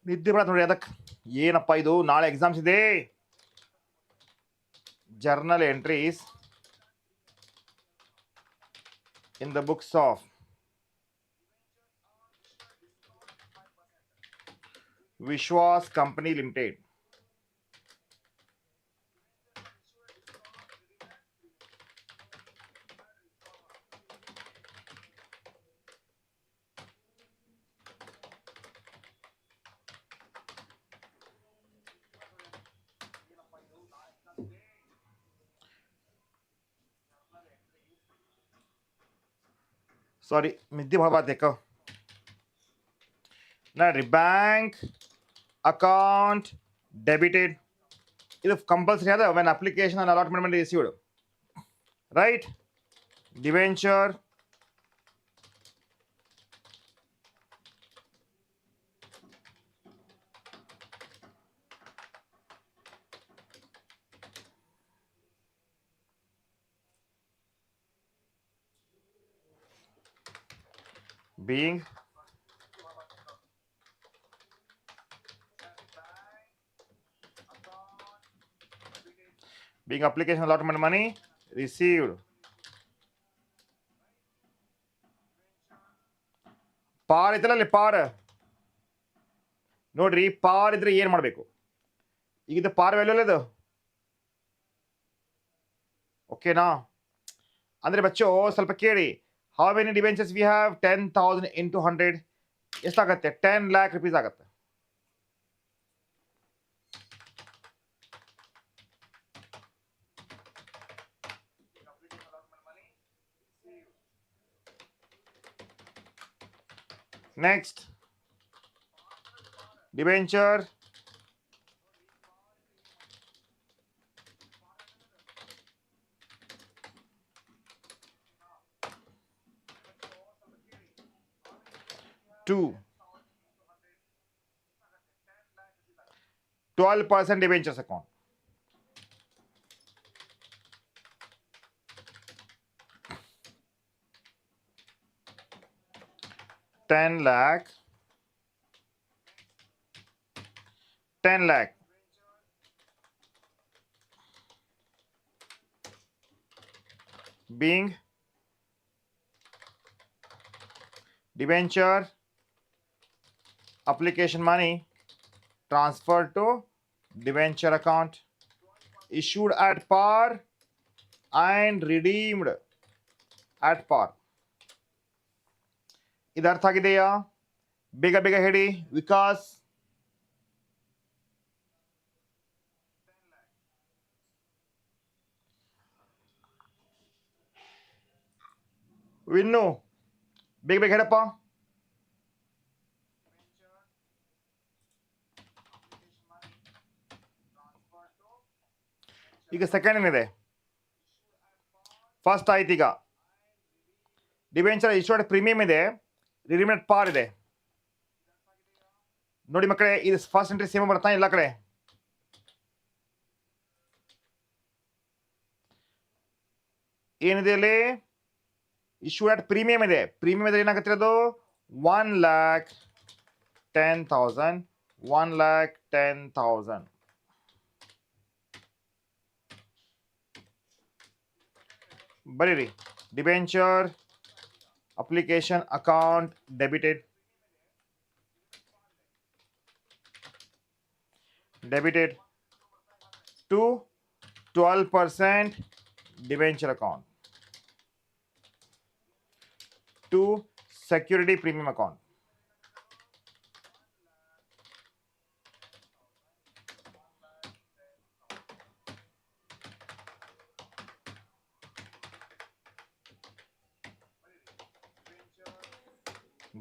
ನಿದ್ದೆ ಬರತ್ತೆ ನೋಡಿ ಅದಕ್ಕೆ. ಏನಪ್ಪ ಇದು, ನಾಳೆ ಎಕ್ಸಾಮ್ಸ್ ಇದೆ. Journal entries in the books of Vishwas company limited. Sorry, ನಿದ್ದೆ ಭಾಳ ಬಾತೇಕ. ನೋಡ್ರಿ, ಬ್ಯಾಂಕ್ ಅಕೌಂಟ್ ಡೆಬಿಟೆಡ್, ಇದು ಕಂಪಲ್ಸರಿ ಅದ when application and allotment money received, right? Debenture being application allotment money received. ಪಾರ್ ಐತಲ್ಲ ಅಲ್ಲಿ, ಪಾರ್ ನೋಡ್ರಿ. ಪಾರ್ ಇದ್ರೆ ಏನ್ ಮಾಡ್ಬೇಕು? ಈಗ ಇದು ಪಾರ್ ವ್ಯಾಲ್ಯೂ ಅಲ್ಲ ಇದು, ಓಕೆನಾ? ಅಂದ್ರೆ ಬಚ್ಚೋ ಸ್ವಲ್ಪ ಕೇಳಿ. How many debentures we have? 10,000 into 100 ಎಷ್ಟಾಗತ್ತೆ? 10 lakh rupees ಆಗತ್ತೆ. Next, debenture to 12% debentures account. $10 lakh, 10 lakh being debenture application money transferred to debenture account, issued at par and redeemed at par. ಇದು ಅರ್ಥ ಆಗಿದೆಯಾ? ಬೇಗ ಬೇಗ ಹೇಳಿ ವಿಕಾಸ್. ವಿನ್ನು ಬೇಗ ಬೇಗ ಹೇಳಪ್ಪ. ಈಗ ಸೆಕೆಂಡ್ ಏನಿದೆ? ಫಸ್ಟ್ ಆಯ್ತು. ಈಗ ಡಿಬೆಂಚರ್ ಇಶ್ಯೂಡ್ ಪ್ರೀಮಿಯಂ ಇದೆ, ರಿಡೀಮ್ಡ್ ಪಾರ್ ಇದೆ. ನೋಡಿ ಮಕ್ಕಳೇ, ಇದು ಫಸ್ಟ್ ಎಂಟ್ರಿ ಸೇಮ್ ಬರ್ತಾ ಇಲ್ಲ ಕಡೆ. ಏನಿದೆ ಅಲ್ಲಿ ಇಶ್ಯೂ ಅಟ್ ಪ್ರೀಮಿಯಂ ಇದೆ. ಪ್ರೀಮಿಯಂ ಇದ್ರೆ ಏನಾಗುತ್ತೆ ಅದು 1,10,000 1,10,000. ಬರೀರಿ debenture application account debited to 12% debenture account to security premium account.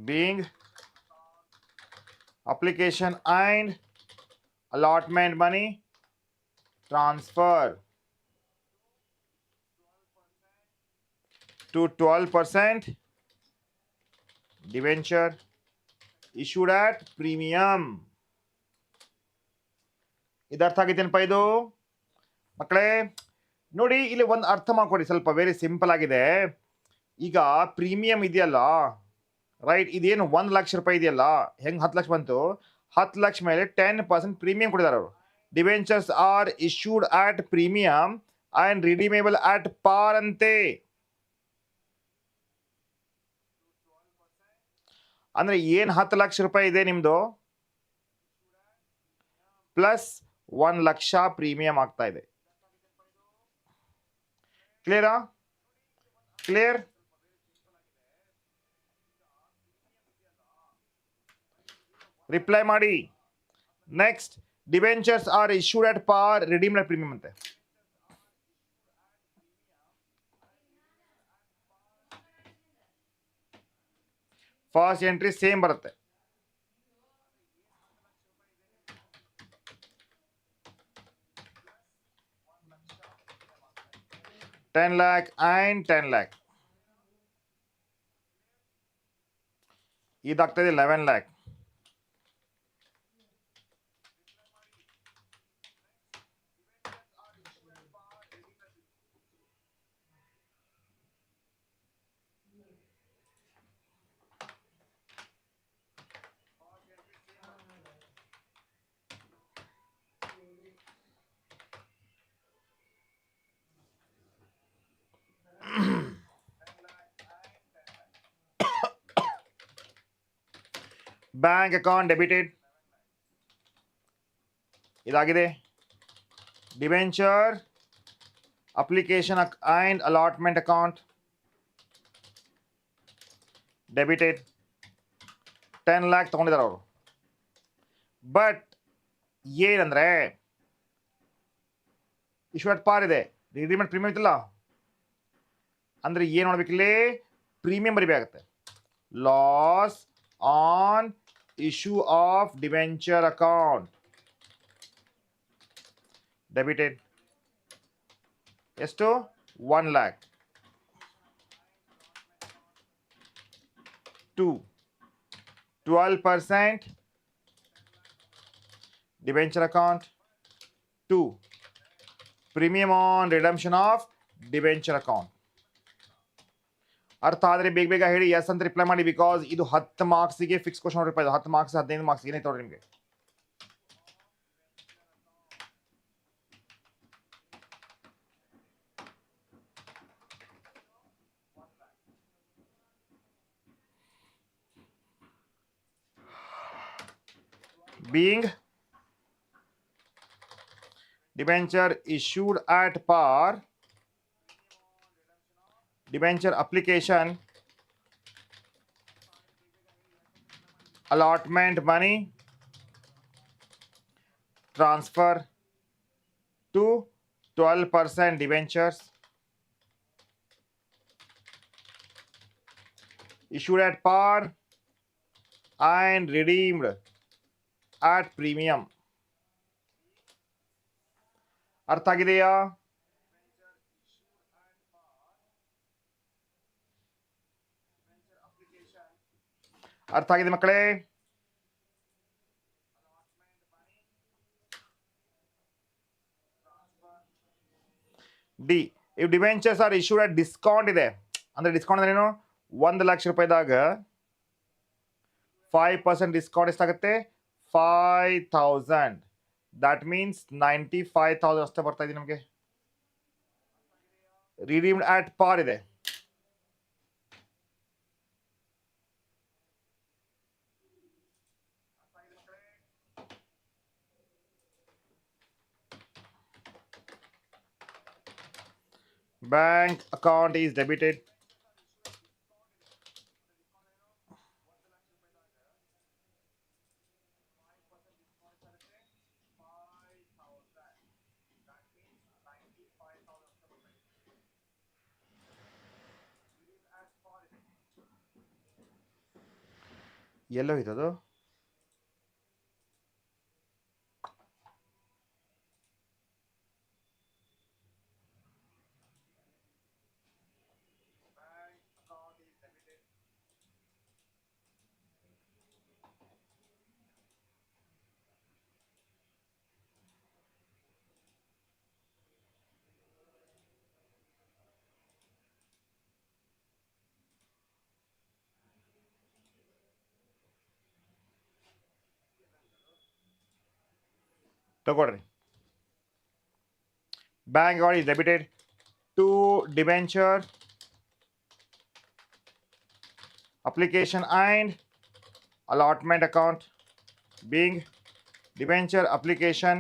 Being application and allotment money transfer to 12% debenture issued at premium. ಇದು ಅರ್ಥ ಆಗಿದ್ದೇನಪ್ಪ ಇದು ಮಕ್ಕಳೇ? ನೋಡಿ ಇಲ್ಲಿ ಒಂದು ಅರ್ಥ ಮಾಡ್ಕೊಡಿ, ಸ್ವಲ್ಪ ವೆರಿ ಸಿಂಪಲ್ ಆಗಿದೆ. ಈಗ ಪ್ರೀಮಿಯಂ ಇದೆಯಲ್ಲ, ರೈಟ್, ಇದೇನು 1 ಲಕ್ಷ ರೂಪಾಯಿ ಇದೆಯಲ್ಲ, ಹೆಂಗೆ 10 ಲಕ್ಷ ಬಂತು? 10 ಲಕ್ಷ ಮೇಲೆ 10% ಪ್ರೀಮಿಯಂ ಕೊಡಿದಾರೆ ಅವರು. Debentures are issued at premium and redeemable at par ಅಂತೆ. ಅಂದ್ರೆ ಏನು 10 ಲಕ್ಷ ರೂಪಾಯಿ ಇದೆ ನಿಮ್ದು, ಪ್ಲಸ್ 1 ಲಕ್ಷ ಪ್ರೀಮಿಯಂ ಆಗ್ತಾ ಇದೆ. ಕ್ಲಿಯರಾ? ಕ್ಲಿಯರ್? ರಿಪ್ಲೈ ಮಾಡಿ. Next, debentures are issued at par redeemed at premium ಅಂತೆ. ಫಸ್ಟ್ ಎಂಟ್ರಿ ಸೇಮ್ ಬರುತ್ತೆ. $10 lakh and 10 lakh. ಇದಾಗ್ತದೆ 11 lakh. ಬ್ಯಾಂಕ್ ಅಕೌಂಟ್ ಡೆಬಿಟೆಡ್ ಇದಾಗಿದೆ. Debenture application and allotment account debited. 10 lakh ತಗೊಂಡಿದ್ದಾರೆ ಅವರು. ಬಟ್ ಏನಂದ್ರೆ ಇಶ್ಯೂ ಅಟ್ ಪಾರ್ ಇದೆ, redeemed premium ಇತ್ತಲ್ಲ, ಅಂದ್ರೆ ಏನು ಮಾಡ್ಬೇಕಿಲ್ಲಿ? ಪ್ರೀಮಿಯಂ ಬರಿಬೇಕಾಗತ್ತೆ. Loss on issue of debenture account debited. ಎಷ್ಟು? 1 lakh to 12% debenture account to premium on redemption of debenture account. ಅರ್ಥ ಆದರೆ ಬೇಗ ಬೇಗ ಹೇಳಿ, ಎಸ್ ಅಂತ ರಿಪ್ಲೈ ಮಾಡಿ. ಬಿಕಾಸ್ ಇದು 10 ಮಾರ್ಕ್ಸಿಗೆ ಫಿಕ್ಸ್ ಕ್ವಶನ್ ರೂಪಾಯಿ, 10 ಮಾರ್ಕ್ಸ್ 15 ಮಾರ್ಕ್ಸ್ ಏನೇ ತಗೊಳ್ಳಿ ನಿಮಗೆ. Being debenture issued at par, debenture application, allotment money transfer to 12% debentures issued at par and redeemed at premium. ಅರ್ಥ ಆಗಿದೆಯಾ? ಅರ್ಥ ಆಗಿದೆ ಮಕ್ಕಳೇ? D, if debentures are issued at discount ಇದೆ ಅಂದ್ರೆ ಡಿಸ್ಕೌಂಟ್ ಅಂದ್ರೆ ಏನು 1 ಲಕ್ಷ ರೂಪಾಯಿದಾಗ 5% ಡಿಸ್ಕೌಂಟ್ ಎಷ್ಟಾಗುತ್ತೆ 5000 that means 95,000 ಅಷ್ಟೇ ಬರ್ತಾ ಇದೆ ನಮಗೆ redeemed at par ಇದೆ bank account is debited ಎಲ್ಲೋ ಇರೋದು ತಗೊಳ್ರಿ bank account is debited to debenture application and allotment account being debenture application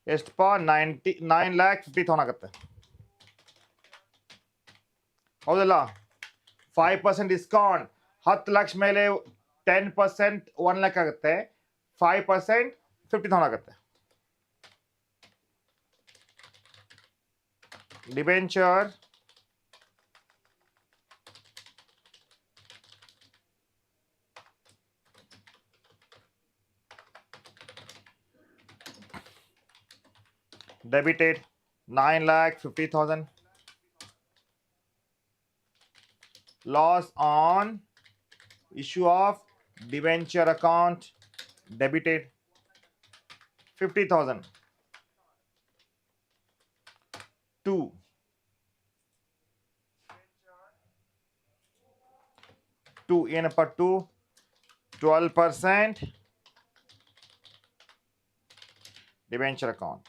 ಎಷ್ಟಪ್ಪ 9,50,000 ಆಗುತ್ತೆ ಹೌದಲ್ಲ 5% ಡಿಸ್ಕೌಂಟ್ 10 ಲಕ್ಷ ಮೇಲೆ 10% 1 ಲಕ್ಷ ಆಗುತ್ತೆ 5% 50,000 ಆಗುತ್ತೆ debenture debited 9,50,000 loss on issue of debenture account debited 50,000 to ಏನಪ್ಪ to 12% debenture account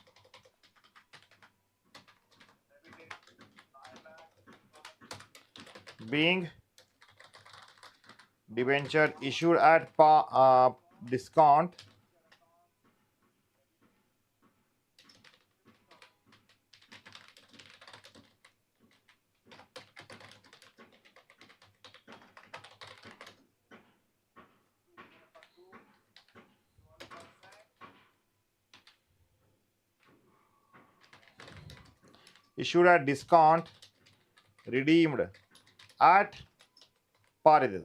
being debenture issued at discount issued at discount redeemed at par ಇದೆ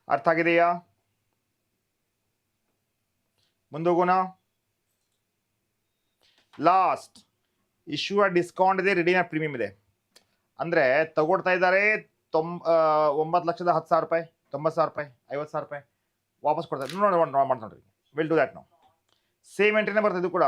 ಅರ್ಥ ಆಗಿದೆಯಾ ಮುಂದೋಗೋಣ ಲಾಸ್ಟ್ ಇಶ್ಯೂ ಅಟ್ ಡಿಸ್ಕೌಂಟ್ ಇದೆ ರಿಡೀಮ್ ಅಟ್ ಪ್ರೀಮಿಯಂ ಇದೆ ಅಂದ್ರೆ ತಗೊಳ್ತಾ ಇದ್ದಾರೆ 9,10,000 ರೂಪಾಯಿ 90,000 ರೂಪಾಯಿ 50,000 ರೂಪಾಯಿ ವಾಪಸ್ ಕೊಡ್ತಾರೆ ನೋಡ್ರಿ will do that no same ಎಂಟ್ರಿನೇ ಬರ್ತದೆ ಇದು ಕೂಡ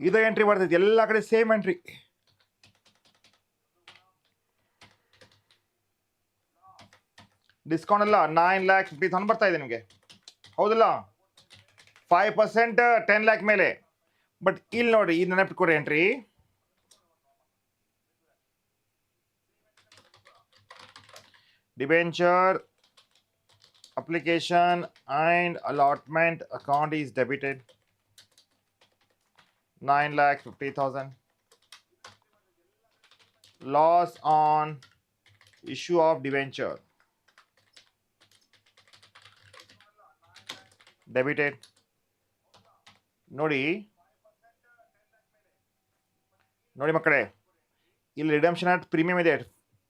ಇದು ಎಂಟ್ರಿ ಬರ್ತೈತಿ ಎಲ್ಲ ಕಡೆ ಸೇಮ್ ಎಂಟ್ರಿ ಡಿಸ್ಕೌಂಟ್ ಅಲ್ಲ 9,50,000 ಬರ್ತಾ ಇದೆ ನಿಮಗೆ ಹೌದಲ್ಲ 5% 10 lakh ಮೇಲೆ ಬಟ್ ಇಲ್ಲಿ ನೋಡಿ ಈ ನೆನಪಿಟ್ಕೊಡ್ರಿ entry debenture application and allotment account is debited 9,50,000 loss on issue of debenture debited ನೋಡಿ ನೋಡಿ ಮಕ್ಕಳೇ, ಇಲ್ಲಿ ರಿಡಮ್ಷನ್ ಅಟ್ ಪ್ರೀಮಿಯಂ ಇದೆ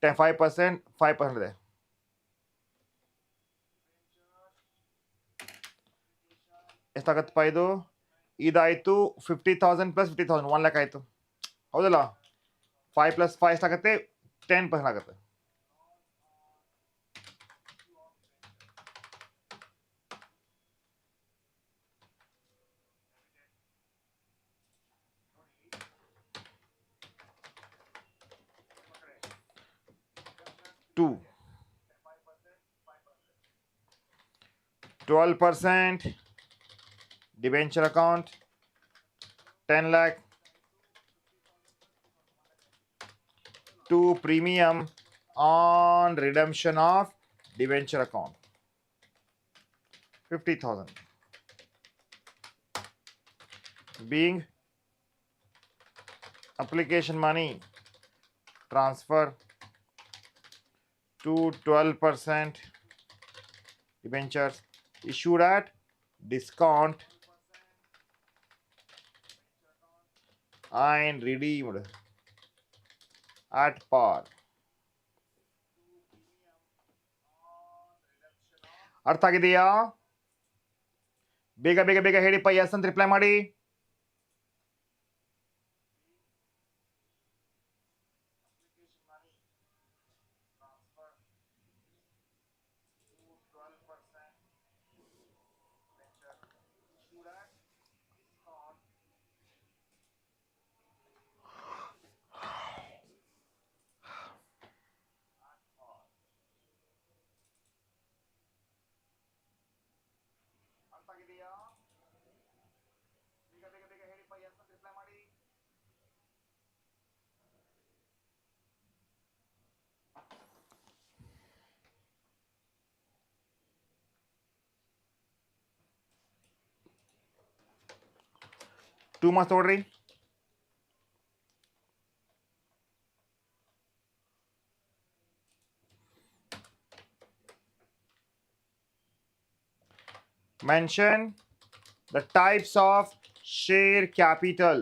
5%, 5% ಇದೆ. ಎಷ್ಟಾಗತ್ತಪ್ಪ ಇದು? ಇದಾಯಿತು 50,000 ಪ್ಲಸ್ 50,000 1 ಲ್ಯಾಕ್ ಆಯಿತು, ಹೌದಲ್ಲ? 5 + 5 ಎಷ್ಟಾಗುತ್ತೆ? 10% ಆಗುತ್ತೆ. To 12% debenture account 10 lakh to premium on redemption of debenture account 50,000 being application money transfer to 12% debentures issued at discount and redeemed at par. ಅರ್ಥ ಆಗಿದೆಯಾ? ಬೇಗ ಬೇಗ ಬೇಗ ಹೇಳಿಪ್ಪ, ಎಸ್ ಅಂತ ರಿಪ್ಲೈ ಮಾಡಿ. ಟೂ ಮಾರ್ಕ್ಸ್ ತಗೊಳ್ರಿ. Mention the types of share capital.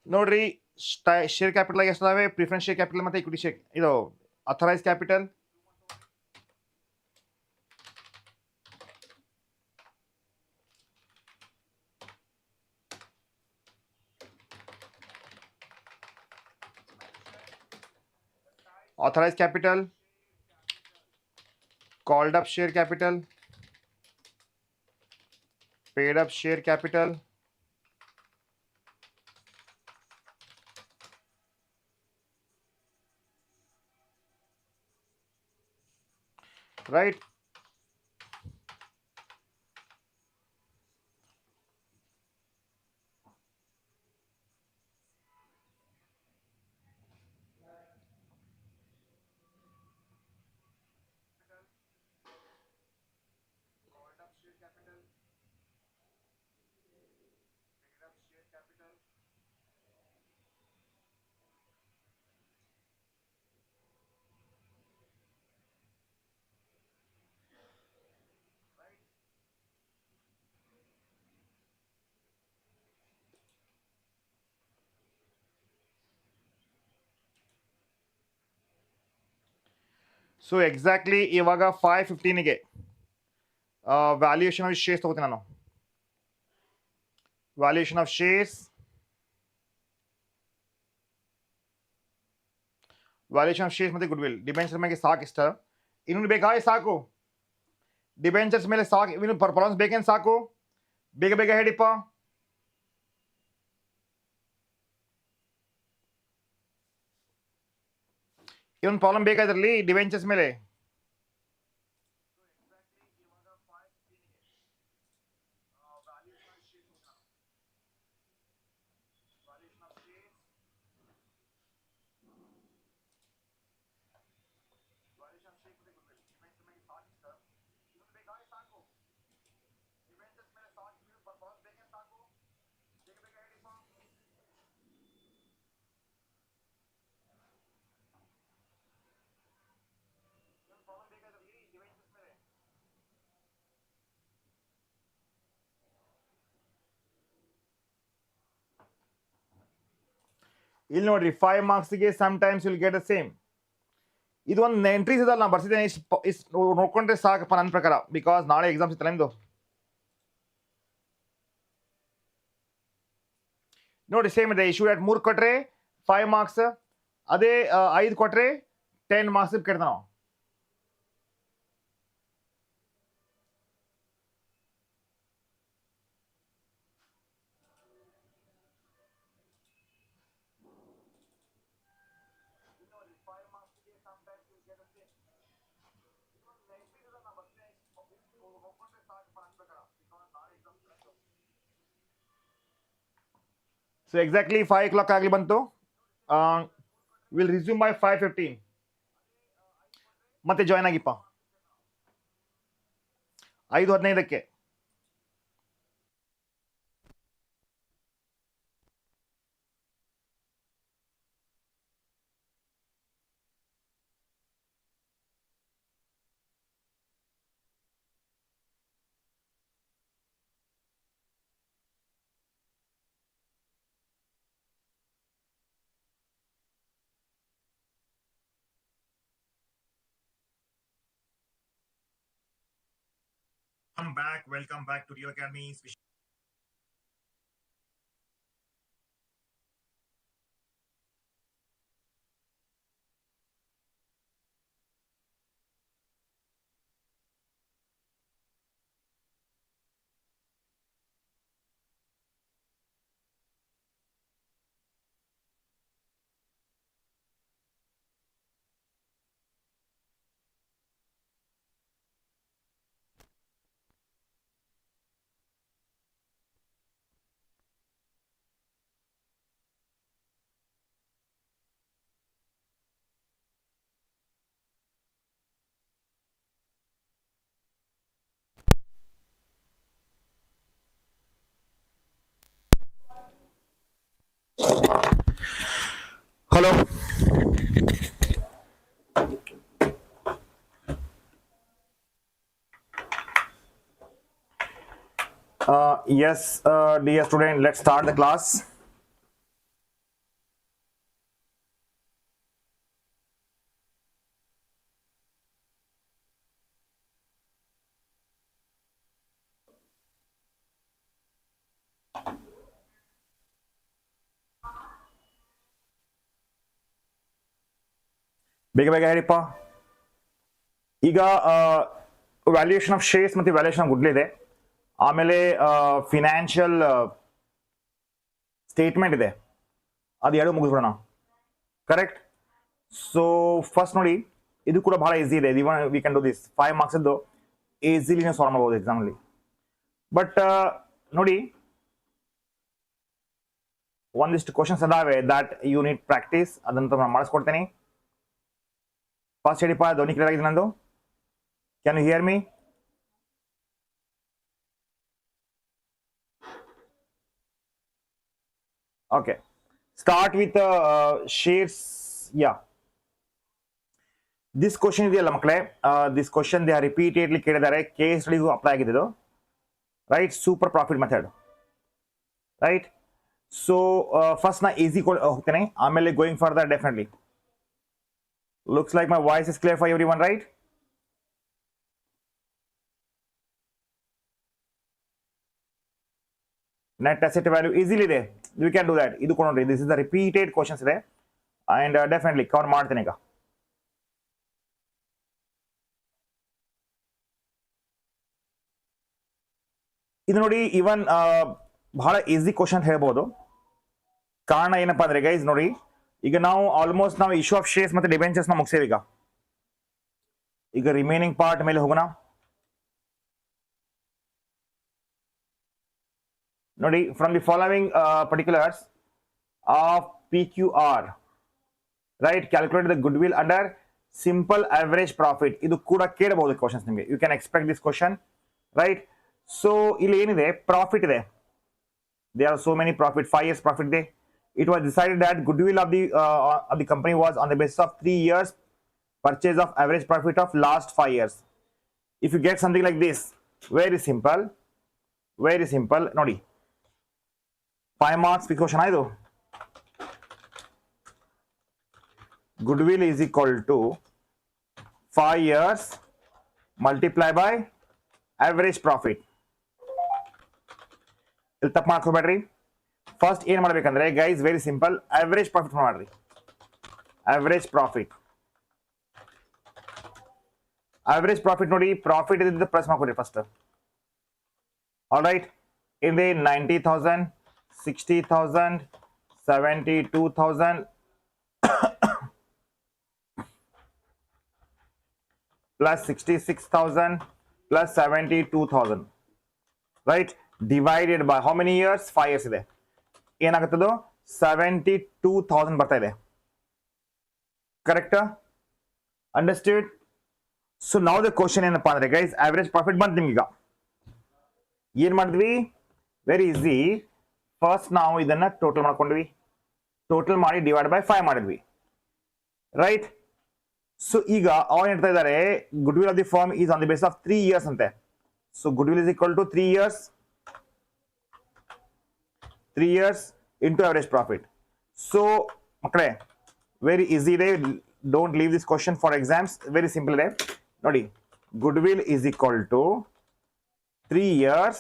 ನೋಡ್ರಿ, ಶೇರ್ ಕ್ಯಾಪಿಟಲ್ ಎಷ್ಟಿದಾವೆ? ಪ್ರಿಫರೆನ್ಸ್ ಶೇರ್ ಕ್ಯಾಪಿಟಲ್ ಮತ್ತೆ ಇಕ್ವಿಟಿ ಶೇರ್, ಇದು authorise capital. authorized capital, called up share capital, paid up share capital, right? So exactly ಇವಾಗ 5:15ಗೆ valuation of shares ತಗೋತೀನಿ ನಾನು. Valuation of shares, valuation of shares ಮತ್ತೆ goodwill. Debenture ಮೇಲೆ ಸಾಕು ಇಷ್ಟ, ಇನ್ನೊಂದು ಬೇಕಾ? ಸಾಕು. ಡಿಬೆಂಚರ್ಸ್ ಮೇಲೆ ಸಾಕು, ಇನ್ನು ಪ್ರಾಬ್ಲಮ್ಸ್ ಬೇಕೇನು? ಸಾಕು, ಬೇಗ ಬೇಗ ಹೇಳಿಪ್ಪ. ಇನ್ನೊಂದು ಪ್ರಾಬ್ಲಮ್ ಬೇಕಾ ಇದರಲ್ಲಿ ಡಿಬೆಂಚರ್ಸ್ ಮೇಲೆ? ಇಲ್ಲಿ ನೋಡ್ರಿ 5 ಮಾರ್ಕ್ಸ್ಗೆ sometimes will get the same. ಇದು ಒಂದು ಎಂಟ್ರೀಸ್ ಇದಲ್ಲ, ನಾನು ಬರ್ಸಿದ್ದೇನೆ, ಇಷ್ಟು ನೋಡ್ಕೊಂಡ್ರೆ ಸಾಕಪ್ಪ ನನ್ನ ಪ್ರಕಾರ, ಬಿಕಾಸ್ ನಾಳೆ ಎಕ್ಸಾಮ್ಸ್ ಇತ್ತಲ್ಲ ನಿಮ್ದು. ನೋಡಿ ಸೇಮ್ ಇದೆ. ಇಶ್ಯೂ ಅಟ್ 3 ಕೊಟ್ರೆ 5 ಮಾರ್ಕ್ಸ್, ಅದೇ 5 ಕೊಟ್ರೆ 10 ಮಾರ್ಕ್ಸ್ ಕೆಡ್ತ ನಾವು. So exactly 5 o'clock ಆಗಲಿ ಬಂತು. Will resume by 5:15. ಮತ್ತೆ join ಆಗಿಪ್ಪ 5:15ಕ್ಕೆ. Welcome back to Rio Academy. Hello. Yes, dear student, let's start the class. ಬೇಗ ಬೇಗ ಹೇಳಿಪ್ಪ. ಈಗ ವ್ಯಾಲ್ಯೂಯೇಷನ್ ಆಫ್ ಶೇರ್ಸ್ ಮತ್ತು ವ್ಯಾಲ್ಯೂಯೇಷನ್ ಆಫ್ ಗುಡ್ವಿಲ್ ಇದೆ, ಆಮೇಲೆ ಫಿನಾನ್ಷಿಯಲ್ ಸ್ಟೇಟ್ಮೆಂಟ್ ಇದೆ, ಅದು ಎರಡು ಮುಗಿಸ್ಬಿಡೋಣ. ಕರೆಕ್ಟ್. ಸೊ ಫಸ್ಟ್ ನೋಡಿ, ಇದು ಕೂಡ ಬಹಳ ಈಸಿ ಇದೆ. We can do this. 5 marks ಇದ್ದು ಈಸಿಲಿ ನೀವು ಸಾಲ್ವ್ ಮಾಡ್ಬೋದು ಎಕ್ಸಾಮಲ್ಲಿ. ಬಟ್ ನೋಡಿ, ಒಂದಿಷ್ಟು ಕ್ವಶನ್ಸ್ ಅದಾವೆ ದಟ್ ಯು ನೀಡ್ ಪ್ರಾಕ್ಟೀಸ್. ಅದಂತ ನಾನು ಮಾಡಿಸ್ಕೊಡ್ತೀನಿ. ಫಸ್ಟ್ ಹೇಳಿಪ್ಪ, ಧ್ವನಿ ಕ್ಲಿಯರ್ ಆಗಿದೆ ನಂದು? Can you hear me? Okay, start with shares. Yeah, this question ಇದೆಯಲ್ಲ ಮಕ್ಕಳೇ, this question they are repeatedly ಕೇಳಿದ್ದಾರೆ. ಕೇಸ್ ಸ್ಟಡಿಗೂ ಅಪ್ಲೈ ಆಗಿದೆ ಇದು. Right, super profit method. Right. So first ನಾ ಈಸಿ ಹೋಗ್ತೇನೆ, ಆಮೇಲೆ going further definitely. Looks like my voice is clear for everyone, right? Net asset value easily ಇದೆ, we can do that. ಇದು ಕೂಡ ನೋಡಿ, this is the repeated questions ಇದೆ, and definitely cover ಮಾಡ್ತೇನೆ ಈಗ. ಇದು ನೋಡಿ, ಇವನ್ ಬಹಳ ಈಸಿ ಕ್ವಶನ್ ಹೇಳ್ಬೋದು. ಕಾರಣ ಏನಪ್ಪಾ ಅಂದ್ರೆ ಗೈಸ್ ನೋಡಿ, ಈಗ ನಾವು ಆಲ್ಮೋಸ್ಟ್ ನಾವು ಇಶ್ಯೂ ಆಫ್ ಶೇರ್ಸ್ ಮತ್ತೆ ಡಿಬೆಂಚರ್ಸ್ ನ ಮುಗಿಸೇವೆ. ಈಗ ರಿಮೈನಿಂಗ್ ಪಾರ್ಟ್ ಮೇಲೆ ಹೋಗೋಣ. ನೋಡಿ, from the following particulars of PQR, right, calculate the goodwill under simple average profit. ಇದು ಕೂಡ ಕೇಳಬಹುದು ಕ್ವಶನ್ಸ್ ನಿಮಗೆ. You can expect this question, right. So ಇಲ್ಲಿ ಏನಿದೆ, ಪ್ರಾಫಿಟ್ ಇದೆ. They are so many profit, 5 years profit ಇದೆ. It was decided that goodwill of the company was on the basis of 3 years purchase of average profit of last 5 years. If you get something like this, very simple, ನೋಡಿ, 5 marks question ಆಯ್ತು. goodwill is equal to 5 years multiply by average profit. ಇಲ್ಲಿ ತಪ್ಪು ಮಾಡ್ಕೋಬೇಡ್ರಿ. First ಏನು ಮಾಡಬೇಕಂದ್ರೆ guys very simple, average profit ಮಾಡ್ರಿ. average profit ನೋಡಿ, profit ಇದ್ದಿದ್ದು plus ಮಾಡ್ಕೊಡಿ ಫಸ್ಟ್. ಆಲ್ ರೈಟ್, ಇಲ್ಲಿ 90,000, 60,000, 72,000 plus 66,000 plus 72,000, right? Divided by how many years? 5 years ಇದೆ. ಏನಾಗುತ್ತದು 72,000 ಬರ್ತಾ ಇದೆ. ಕರೆಕ್ಟಾ? ಅಂಡರ್ಸ್ಟ್ಯಾಂಡ್? ಸೊ ನಾವು ದ ಕ್ವಶನ್ ಏನಪ್ಪಾ ಅಂದ್ರೆ ಗೈಸ್, ಆವರೇಜ್ ಪ್ರಾಫಿಟ್ ಬಂತು ನಿಮ್ಗೀಗ. ಏನ್ ಮಾಡಿದ್ವಿ? Very easy. ಫಸ್ಟ್ ನಾವು ಇದನ್ನ ಟೋಟಲ್ ಮಾಡ್ಕೊಂಡ್ವಿ. ಟೋಟಲ್ ಮಾಡಿ ಡಿವೈಡ್ ಬೈ 5 ಮಾಡಿದ್ವಿ, ರೈಟ್? ಸೊ ಈಗ ಅವ್ರು ಹೇಳ್ತಾ ಇದ್ದಾರೆ goodwill of the firm is on the base of 3 years ಅಂತೆ. So goodwill is equal to 3 years into average profit. So ಮಕ್ಕಳೇ ವೆರಿ ಈಸಿ ಇದೆ, don't leave this question for exams. Very simple ಇದೆ ನೋಡಿ. Goodwill is equal to 3 years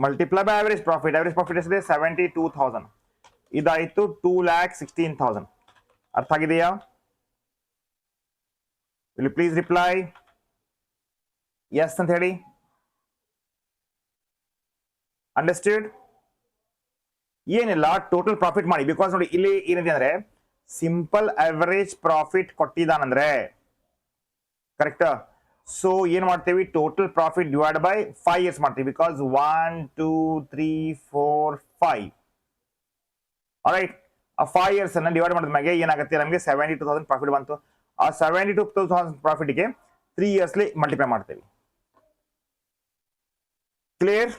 multiply by average profit. Average profit ಎಷ್ಟಿದೆ? 72,000. ಇದಾಯಿತು 2,16,000. ಅರ್ಥ ಆಗಿದೆಯಾ? Will you please reply yes ಅಂತ ಹೇಳಿ. ಅಂಡರ್ಸ್ಟ್ಯಾಂಡ್? ಏನಿಲ್ಲ, ಟೋಟಲ್ ಪ್ರಾಫಿಟ್ ಮಾಡಿ. ಬಿಕಾಸ್ ನೋಡಿ ಇಲ್ಲಿ ಏನಿದೆ ಅಂದ್ರೆ ಸಿಂಪಲ್ ಅವರೇಜ್ ಪ್ರಾಫಿಟ್ ಕೊಟ್ಟಿದ್ದಾನಂದ್ರೆ, ಕರೆಕ್ಟ್? ಸೊ ಏನ್ ಮಾಡ್ತೇವಿ? Total profit divide by 5 years ಮಾಡ್ತೀವಿ. Because 1 2 3 4 5, right? ಆ 5 years ಅನ್ನ ಡಿವೈಡ್ ಮಾಡಿದ ಮ್ಯಾಗೆ ಏನಾಗುತ್ತೆ? ನಮಗೆ 72,000 ಪ್ರಾಫಿಟ್ ಬಂತು. ಆ 72,000 ಪ್ರಾಫಿಟ್ಗೆ 3 years ಮಲ್ಟಿಪ್ಲೈ ಮಾಡ್ತೇವೆ. ಕ್ಲಿಯರ್?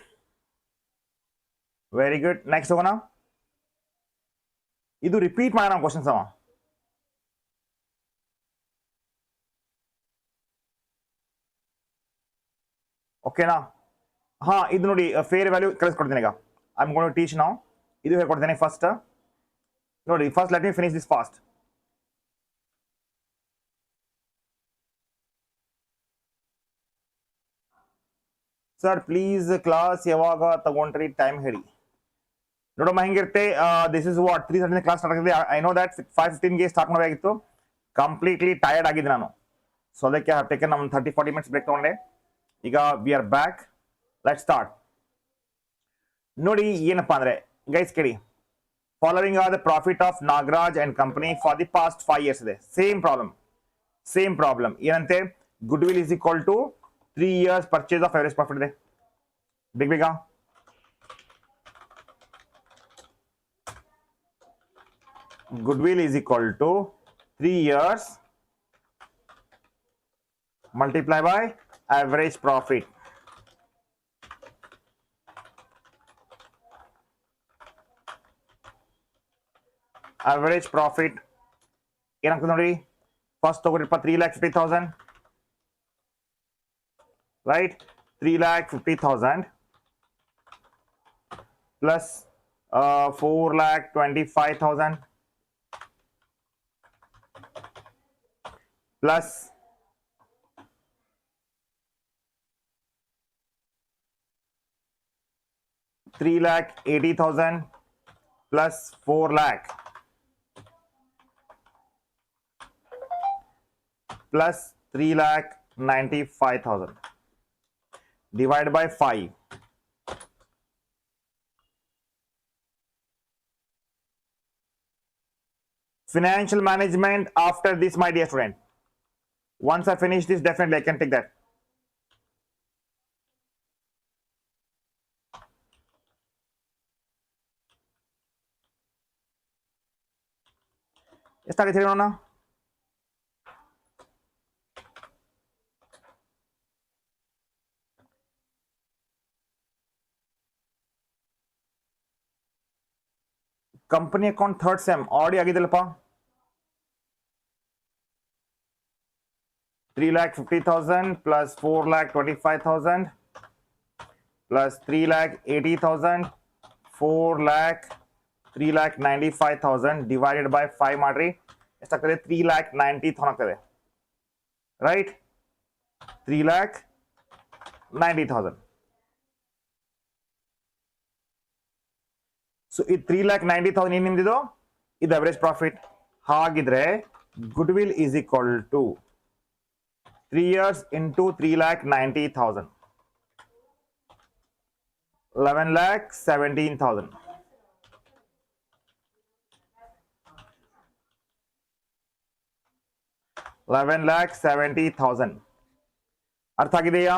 Very good. ನೆಕ್ಸ್ಟ್ ಹೋಗೋಣ. ಇದು ರಿಪೀಟ್ ಮಾಡೋಣ ಕ್ವಶನ್ಸ್ ಅವ. ಓಕೆನಾ? ಹಾ, ಇದು ನೋಡಿ ಫೇರ್ ವ್ಯಾಲ್ಯೂ ಕಳಿಸ್ಕೊಡ್ತೀನಿ ಈಗ. I am going to teach now. ಇದು ಹೇಳ್ಕೊಡ್ತೇನೆ ಫಸ್ಟ್. ನೋಡಿ, first let me finish this fast. Sir please class ಯಾವಾಗ ತಗೊಂಡ್ರಿ ಟೈಮ್ ಹೇಳಿ. ನೋಡಮ್ಮ ಹೆಂಗಿರುತ್ತೆ. This is what 3:30 class start ಆಗಿದೆ. ಐ ನೋ ದಟ್ 5:15ಗೆ ಸ್ಟಾರ್ಟ್ ಮಾಡಬೇಕಾಗಿತ್ತು. ಕಂಪ್ಲೀಟ್ಲಿ ಟಯರ್ಡ್ ಆಗಿದ್ದೆ ನಾನು. ಸೊ ಅದಕ್ಕೆ ಹ್ಯಾವ್ ಟೇಕನ್ ಒಂದು 30-40 minutes ಬ್ರೇಕ್ ತಗೊಂಡೆ. ಈಗ we are back. Let start. ನೋಡಿ ಏನಪ್ಪಾ ಅಂದ್ರೆ ಗೈಸ್ ಕೇಳಿ. Following are the profit of Nagaraj and company for the past 5 years ಇದೆ. ಸೇಮ್ ಪ್ರಾಬ್ಲಮ್ ಏನಂತೆ? Goodwill is equal to 3 years purchase of average profit ಇದೆ. ಬೇಗ goodwill is equal to 3 years multiply by average profit. Average profit ಏನಾಗ್ತದೆ ನೋಡಿ. First ತಗೊಳ್ಳಿಪ್ಪ 3,50,000, right? 3,50,000 plus 4,25,000 plus 3,80,000 plus 4 lakh plus 3,95,000 divided by 5. Financial management after this, my dear student. Once I finish this, definitely I can take that. ಎಷ್ಟಾಗೈತೆ ಹೇಳಿ ನೋಡೋಣ. Company account third sem already ಆಗಿದೆಲ್ಲಪ್ಪ. 3,50,000 plus 4,25,000 plus 3,80,000 4,3,95,000 divided by 5 ಮಾಡ್ರಿ. ಎಷ್ಟಾಗ್ತದೆ 3,90,000 ಆಗ್ತದೆ right 3,90,000 so ಈ 3,90,000 ಏನ್ ನಿಮ್ದಿದು ಇದು ಅವರೇಜ್ ಪ್ರಾಫಿಟ್ ಹಾಗಿದ್ರೆ goodwill is equal to 3 years into 3,90,000 11,17,000 11,70,000 ಅರ್ಥ ಆಗಿದೆಯಾ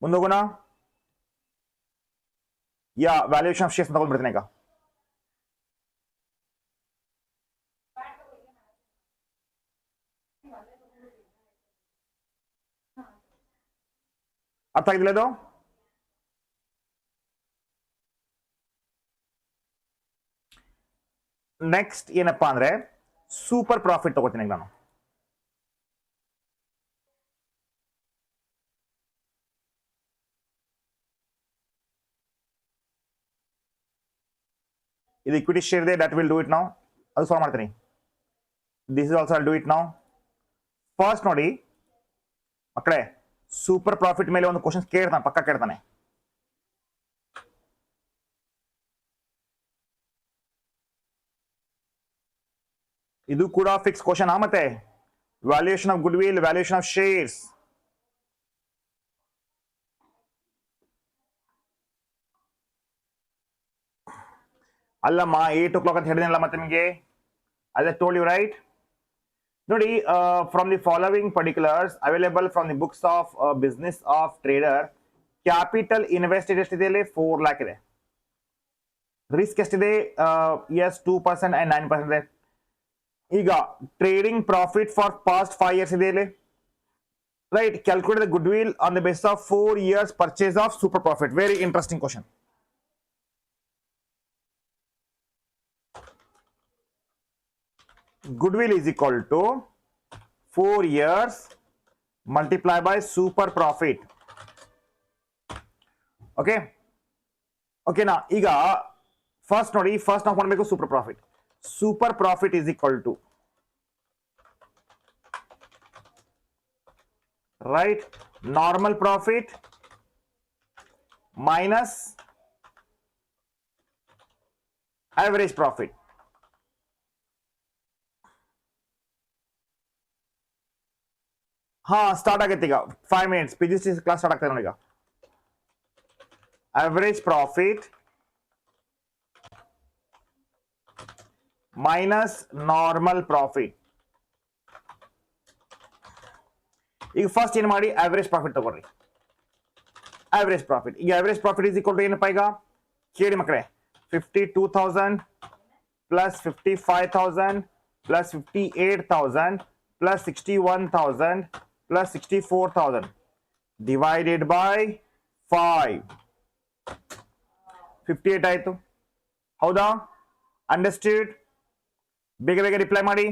ಮುಂದೋಗೋಣ ಯಾ ವ್ಯಾಲ್ಯೂಯೇಷನ್ ಆಫ್ ಶೇರ್ಸ್ ತಗೊಂಡ್ಬಿಡ್ತೀನಿ ಈಗ ಅರ್ಥ ಆಗಿಲ್ಲ ಅದು ನೆಕ್ಸ್ಟ್ ಏನಪ್ಪಾ ಅಂದ್ರೆ ಸೂಪರ್ ಪ್ರಾಫಿಟ್ ತಗೋತೀನಿ ನಾನು ಇದು ಇಕ್ವಿಟಿ ಶೇರ್ ಇದೆ ದಟ್ ವಿಲ್ ಡೂ ಇಟ್ ನಾವು ಅದು ಸಾಲ್ವ್ ಮಾಡ್ತೀನಿ this is also do it ನಾವು ಫಸ್ಟ್ ನೋಡಿ ಮಕ್ಕಳೇ ಸೂಪರ್ ಪ್ರಾಫಿಟ್ ಮೇಲೆ ಒಂದು ಕ್ವಶನ್ ಕೇಳ್ತಾನೆ ಪಕ್ಕ ಕೇಳ್ತಾನೆ ಇದು ಕೂಡ ಫಿಕ್ಸ್ ಕ್ವಶನ್ ಮತ್ತೆ valuation of goodwill valuation of shares ಅಲ್ಲಮ್ಮ 8 o'clock ಅಂತ ಹೇಳಿದ್ನಲ್ಲ ಮತ್ತೆ ನಿಮಗೆ as I told you right ನೋಡಿ from the following particulars available from the books of business of trader capital invested ಎಷ್ಟಿದೆ ಇಲ್ಲಿ 4 lakh ಇದೆ ರಿಸ್ಕ್ ಎಷ್ಟಿದೆ yes 2% and 9% ಇದೆ ಈಗ trading profit for past 5 years ಇದೆ ಇಲ್ಲಿ right calculate the goodwill on the base of 4 years purchase of super profit very interesting question goodwill is equal to 4 years multiplied by super profit okay na iga first nodi first ನಾವು ಮಾಡಬೇಕು super profit is equal to right normal profit minus average profit start ಆಗತ್ತೆ ಈಗ 5 minutes PGC class start ಆಗ್ತದೆ ನೋಡಿ ಈಗ average profit minus normal profit ಈಗ first ಏನು ಮಾಡಿ average profit ತಗೊಳ್ರಿ average profit ಈಗ average profit is equal to ಏನಪ್ಪ ಈಗ ಕೇಳಿ ಮಕ್ಕಳೇ 52,000 plus 55,000 plus 58,000 plus 61,000 plus 64,000 divided by 5 58 ಆಯ್ತು ಹೌದಾ ಅಂಡರ್ಸ್ಟ್ಯಾಂಡ್ ಬೇಗ ಬೇಗ ರಿಪ್ಲೈ ಮಾಡಿ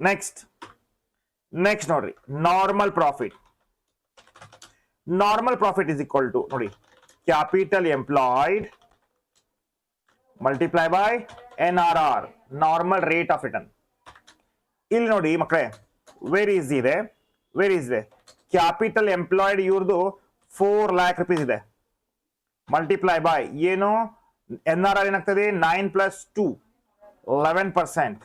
ನೆಕ್ಸ್ಟ್ ನೋಡ್ರಿ normal profit is equal to ನೋಡಿ capital employed multiply by NRR normal rate of return ಇಲ್ಲಿ ನೋಡಿ ಮಕ್ಕಳೇ ವೆರಿ ಈಸಿ ಇದೆ ಕ್ಯಾಪಿಟಲ್ ಎಂಪ್ಲಾಯ್ಡ್ ಇವ್ರದ್ದು 4 lakh rupees ಇದೆ ಮಲ್ಟಿಪ್ಲೈ ಬೈ ಏನು NRR ಏನಾಗ್ತದೆ 9 plus 2 11%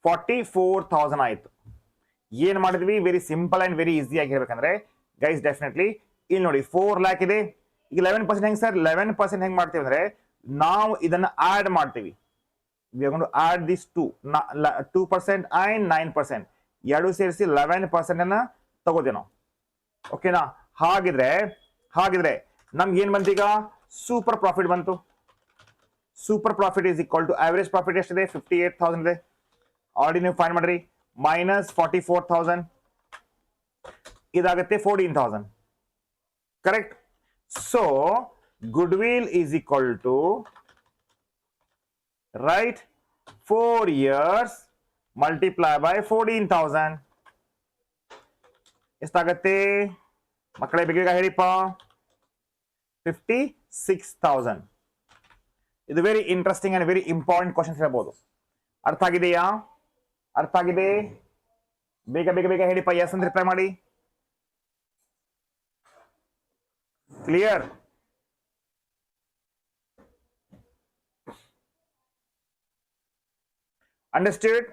44,000 ಆಯ್ತು ಏನ್ ಮಾಡಿದ್ವಿ very simple and very easy ಆಗಿ ಹೇಳ್ಬೇಕಂದ್ರೆ ಗೈಸ್ ಡೆಫಿನೆಟ್ಲಿ ಇಲ್ಲಿ ನೋಡಿ 4 lakh ಇದೆ ಈಗ 11% ಹೆಂಗ್ ಸರ್ 11% ಹೆಂಗ್ ಮಾಡ್ತೀವಿ ಅಂದ್ರೆ ನಾವು ಇದನ್ನ ಆಡ್ ಮಾಡ್ತೀವಿ we are going to add these two 2% and 9% ಎರಡು ಸೇರಿಸಿ 11% ಅನ್ನ ತಗೋತೀವಿ ನಾವು ಓಕೆನಾ ಹಾಗಿದ್ರೆ ನಮ್ಗೆ ಏನ್ ಬಂತು ಈಗ ಸೂಪರ್ ಪ್ರಾಫಿಟ್ ಬಂತು super profit is equal to average profit ಎಷ್ಟಿದೆ 58,000 ಇದೆ ಆಲ್ರೆಡಿ ನೀವು ಫೈಂಡ್ ಮಾಡ್ರಿ minus 44,000 ಇದಾಗುತ್ತೆ 14,000 correct so goodwill is equal to right? 4 years multiply by 14,000 ಎಷ್ಟಾಗತ್ತೆ ಮಕ್ಕಳೇ ಬೇಗ ಹೇಳಿಪ್ಪ 56,000 ಇದು very interesting and very important questions ಹೇಳ್ಬೋದು ಅರ್ಥ ಆಗಿದೆಯಾ ಅರ್ಥ ಆಗಿದೆ ಬೇಗ ಬೇಗ ಬೇಗ ಹೇಳಿಪ್ಪ ಎಸ್ ಅಂತ ರಿಪ್ಲೈ ಮಾಡಿ ಕ್ಲಿಯರ್ ಅಂಡರ್ಸ್ಟ್ಯಾಂಡ್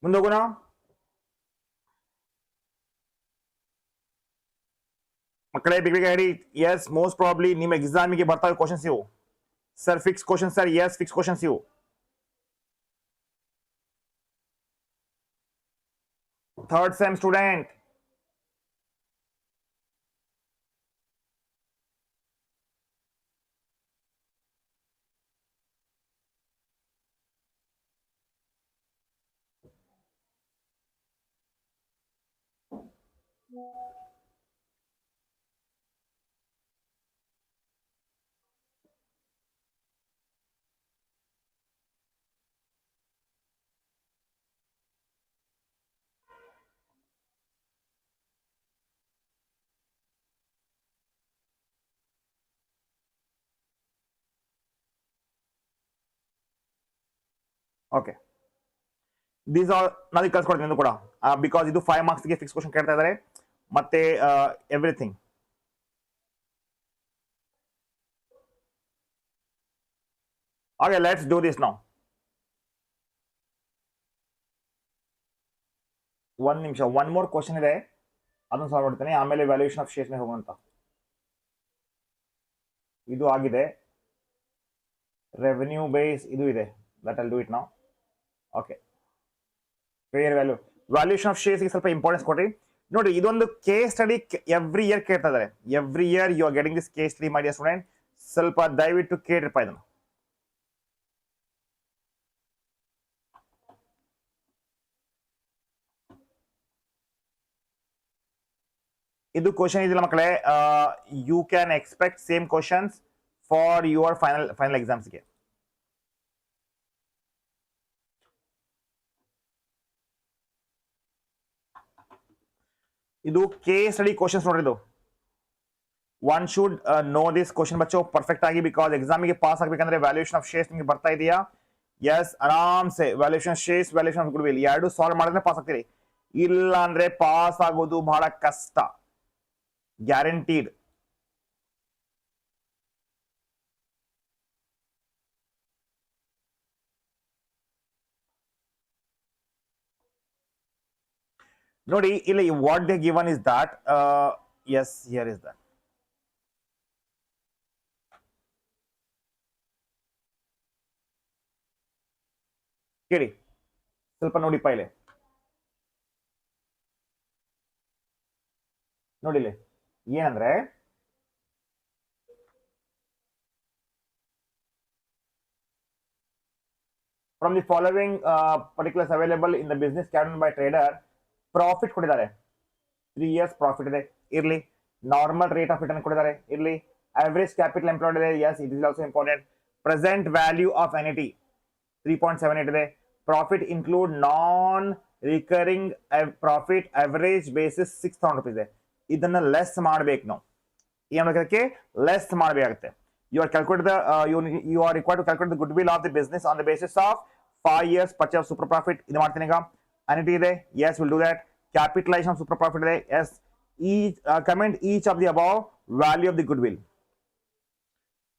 ಮುಂದೆ ಹೋಗೋಣ ಮಕ್ಕಳೇ ಬೇಗ ಬೇಗ ಹೇಳಿ ಎಸ್ ಮೋಸ್ಟ್ ಪ್ರಾಬ್ಲಿ ನಿಮ್ಮ ಎಕ್ಸಾಮಿಗೆ ಬರ್ತಾ ಇರೋ ಕ್ವಶನ್ಸ್ ಇವು sir fix question sir yes fix questions ಇವು third sem student okay these are ನಾನು ಕಳ್ಸ್ಕೊಡ್ತೀನಿ ಕೂಡ ಬಿಕಾಸ್ ಇದು 5 ಮಾರ್ಕ್ಸ್ಗೆ ಫಿಕ್ಸ್ ಕ್ವಶನ್ ಕೇಳ್ತಾ ಇದ್ದಾರೆ ಮತ್ತೆ everything okay let's do this now ಒಂದ್ ನಿಮಿಷ ಒನ್ ಮೋರ್ ಕ್ವಶನ್ ಇದೆ ಅದನ್ನು ಸಾಲ್ವ್ ಮಾಡ್ತೇನೆ ಆಮೇಲೆ ವ್ಯಾಲ್ಯೂಯೇಷನ್ ಆಫ್ ಶೇರ್ಸ್ ಮೇಲೆ ಹೋಗೋಣ ಇದು ಆಗಿದೆ ರೆವೆನ್ಯೂ ಬೇಸ್ ಇದು ಇದೆ that I'll do it now okay fair valuation of shares ಗೆ ಸ್ವಲ್ಪ ಇಂಪಾರ್ಟೆನ್ಸ್ ಕೊಡ್ರಿ ನೋಡಿ ಇದೊಂದು ಕೇಸ್ ಸ್ಟಡಿ ಎವ್ರಿ ಇಯರ್ ಕೇಳ್ತಾ ಇದ್ದಾರೆ every year you are getting this case study my dear student ಸ್ವಲ್ಪ ದಯವಿಟ್ಟು ಕೇಳ್ರಿಪ್ಪ ಇದನ್ನು ಇದು ಕ್ವಶನ್ ಇದಿಲ್ಲ ಮಕ್ಕಳೇ you can expect same questions for your final ಎಕ್ಸಾಮ್ಸ್ಗೆ ಇದು ಕೇಸ್ ಸ್ಟಡಿ ಕ್ವಶನ್ಸ್ ನೋಡ್ರಿ ಇದು one should know this question ಬಚ್ಚೋ ಪರ್ಫೆಕ್ಟ್ ಆಗಿ ಬಿಕಾಸ್ ಎಕ್ಸಾಮಿಗೆ ಪಾಸ್ ಆಗಬೇಕಂದ್ರೆ ವ್ಯಾಲ್ಯೂಯೇಷನ್ ಆಫ್ ಶೇರ್ಸ್ ನಿಮಗೆ ಬರ್ತಾ ಇದೆಯಾ ಎಸ್ ಆರಾಮ್ಸೆ valuation shares valuation of goodwill ಎರಡು ಸಾಲ್ವ್ ಮಾಡಿದ್ರೆ ಪಾಸ್ ಆಗ್ತೀರಿ ಇಲ್ಲ ಅಂದ್ರೆ ಪಾಸ್ ಆಗೋದು ಬಹಳ ಕಷ್ಟ ಗ್ಯಾರಂಟೀಡ್ ನೋಡಿ ಇಲ್ಲಿ what they given is that yes here is that ಕೇಳಿ ಸ್ವಲ್ಪ ನೋಡಿಪ್ಪ ಇಲ್ಲಿ ನೋಡಿಲಿ ಏನಂದ್ರೆ from the following particulars available in the business calculated by trader profit ಕೊಟ್ಟಿದ್ದಾರೆ 3 years ಪ್ರಾಫಿಟ್ ಇದೆ ಇರ್ಲಿ ನಾರ್ಮಲ್ ರೇಟ್ ಆಫ್ ರಿಟರ್ನ್ ಕೊಟ್ಟಿದ್ದಾರೆ ಇರ್ಲಿ ಆವರೇಜ್ ಕ್ಯಾಪಿಟಲ್ ಎಂಪ್ಲಾಯ್ಡ್ ಇದೆ yes it is also important present value of annuity 3.78 ಇದೆ profit include non recurring profit average basis 6,000 rupees ಇದೆ ಇದನ್ನ less ಮಾಡ್ಬೇಕು ನಾವು ಏನ್ ಮಾಡೋದಕ್ಕೆ ಲೆಸ್ ಮಾಡಬೇಕಾಗುತ್ತೆ you are calculate you are required to calculate the goodwill of the business on the basis of 5 years purchase super profit ಇದು ಮಾಡ್ತೀನಿ ಈಗ ಅನಿಟಿ ಇದೆ yes will do that capitalisation of super profit ಇದೆ yes each comment each of the above value of the goodwill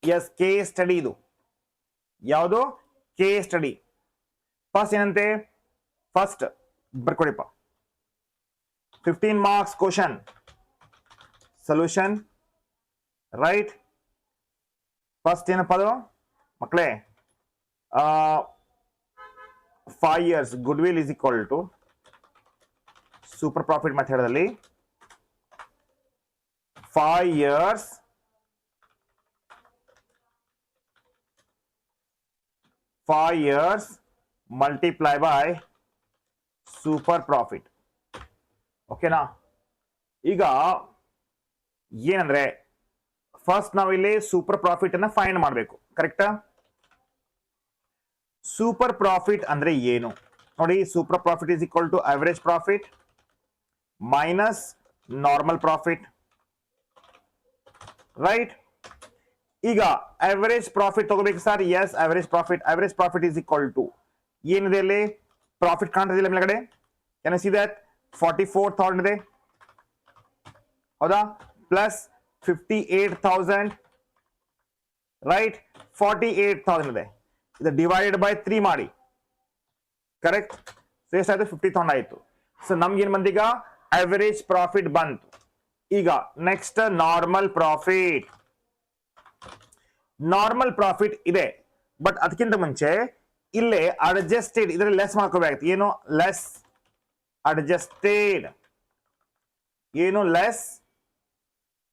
yes case study ಇದು ಯಾವುದು case study first ಏನಂತೆ first ಬರ್ಕೊಡಿಪ್ಪ 15 marks question solution right first ಏನಪ್ಪ ಅದು ಮಕ್ಕಳೇ 5 years goodwill is equal to super profit ಮೆಥಡಲ್ಲಿ 5 years multiply by super profit ಓಕೆನಾ. ಈಗ ಏನಂದ್ರೆ ಫಸ್ಟ್ ನಾವಿಲ್ಲಿ ಸೂಪರ್ ಪ್ರಾಫಿಟ್ ಅನ್ನ ಫೈಂಡ್ ಮಾಡಬೇಕು, ಕರೆಕ್ಟಾ. ಸೂಪರ್ ಪ್ರಾಫಿಟ್ ಅಂದ್ರೆ ಏನು ನೋಡಿ. Super profit is equal to average profit minus normal profit, right. ಈಗ ಅವರೇಜ್ ಪ್ರಾಫಿಟ್ ತಗೋಬೇಕು sir. Yes, average profit is equal to ಏನಿದೆ ಇಲ್ಲಿ ಪ್ರಾಫಿಟ್ ಕಾಣ್ತದಿಲ್ಲ ಮೇಲ್ಗಡೆ. ಕ್ಯಾನ್ ಯು ಸಿ ದಟ್ 44,000 ಇದೆ, ಹೌದಾ, ಪ್ಲಸ್ 58,000, ರೈಟ್. 48,000 ಇದೆ. ಇದು ಡಿವೈಡೆಡ್ ಬೈ 3 ಮಾಡಿ, ಕರೆಕ್ಟ್. ಸೊ ಎಷ್ಟಾಯ್ತು? 50,000 ಆಯ್ತು. ಸೊ ನಮ್ಗೇನ್ ಬಂದೀಗ ಅವರೇಜ್ ಪ್ರಾಫಿಟ್ ಬಂತು. ಈಗ ನೆಕ್ಸ್ಟ್ ನಾರ್ಮಲ್ ಪ್ರಾಫಿಟ್ ಇದೆ. ಬಟ್ ಅದಕ್ಕಿಂತ ಮುಂಚೆ ಇಲ್ಲೇ ಅಡ್ಜಸ್ಟೆಡ್ ಇದರಲ್ಲಿ ಲೆಸ್ ಮಾಡ್ಕೋಬೇಕಾಗುತ್ತೆ. ಏನು ಲೆಸ್ ಅಡ್ಜಸ್ಟೆಡ್, ಏನು less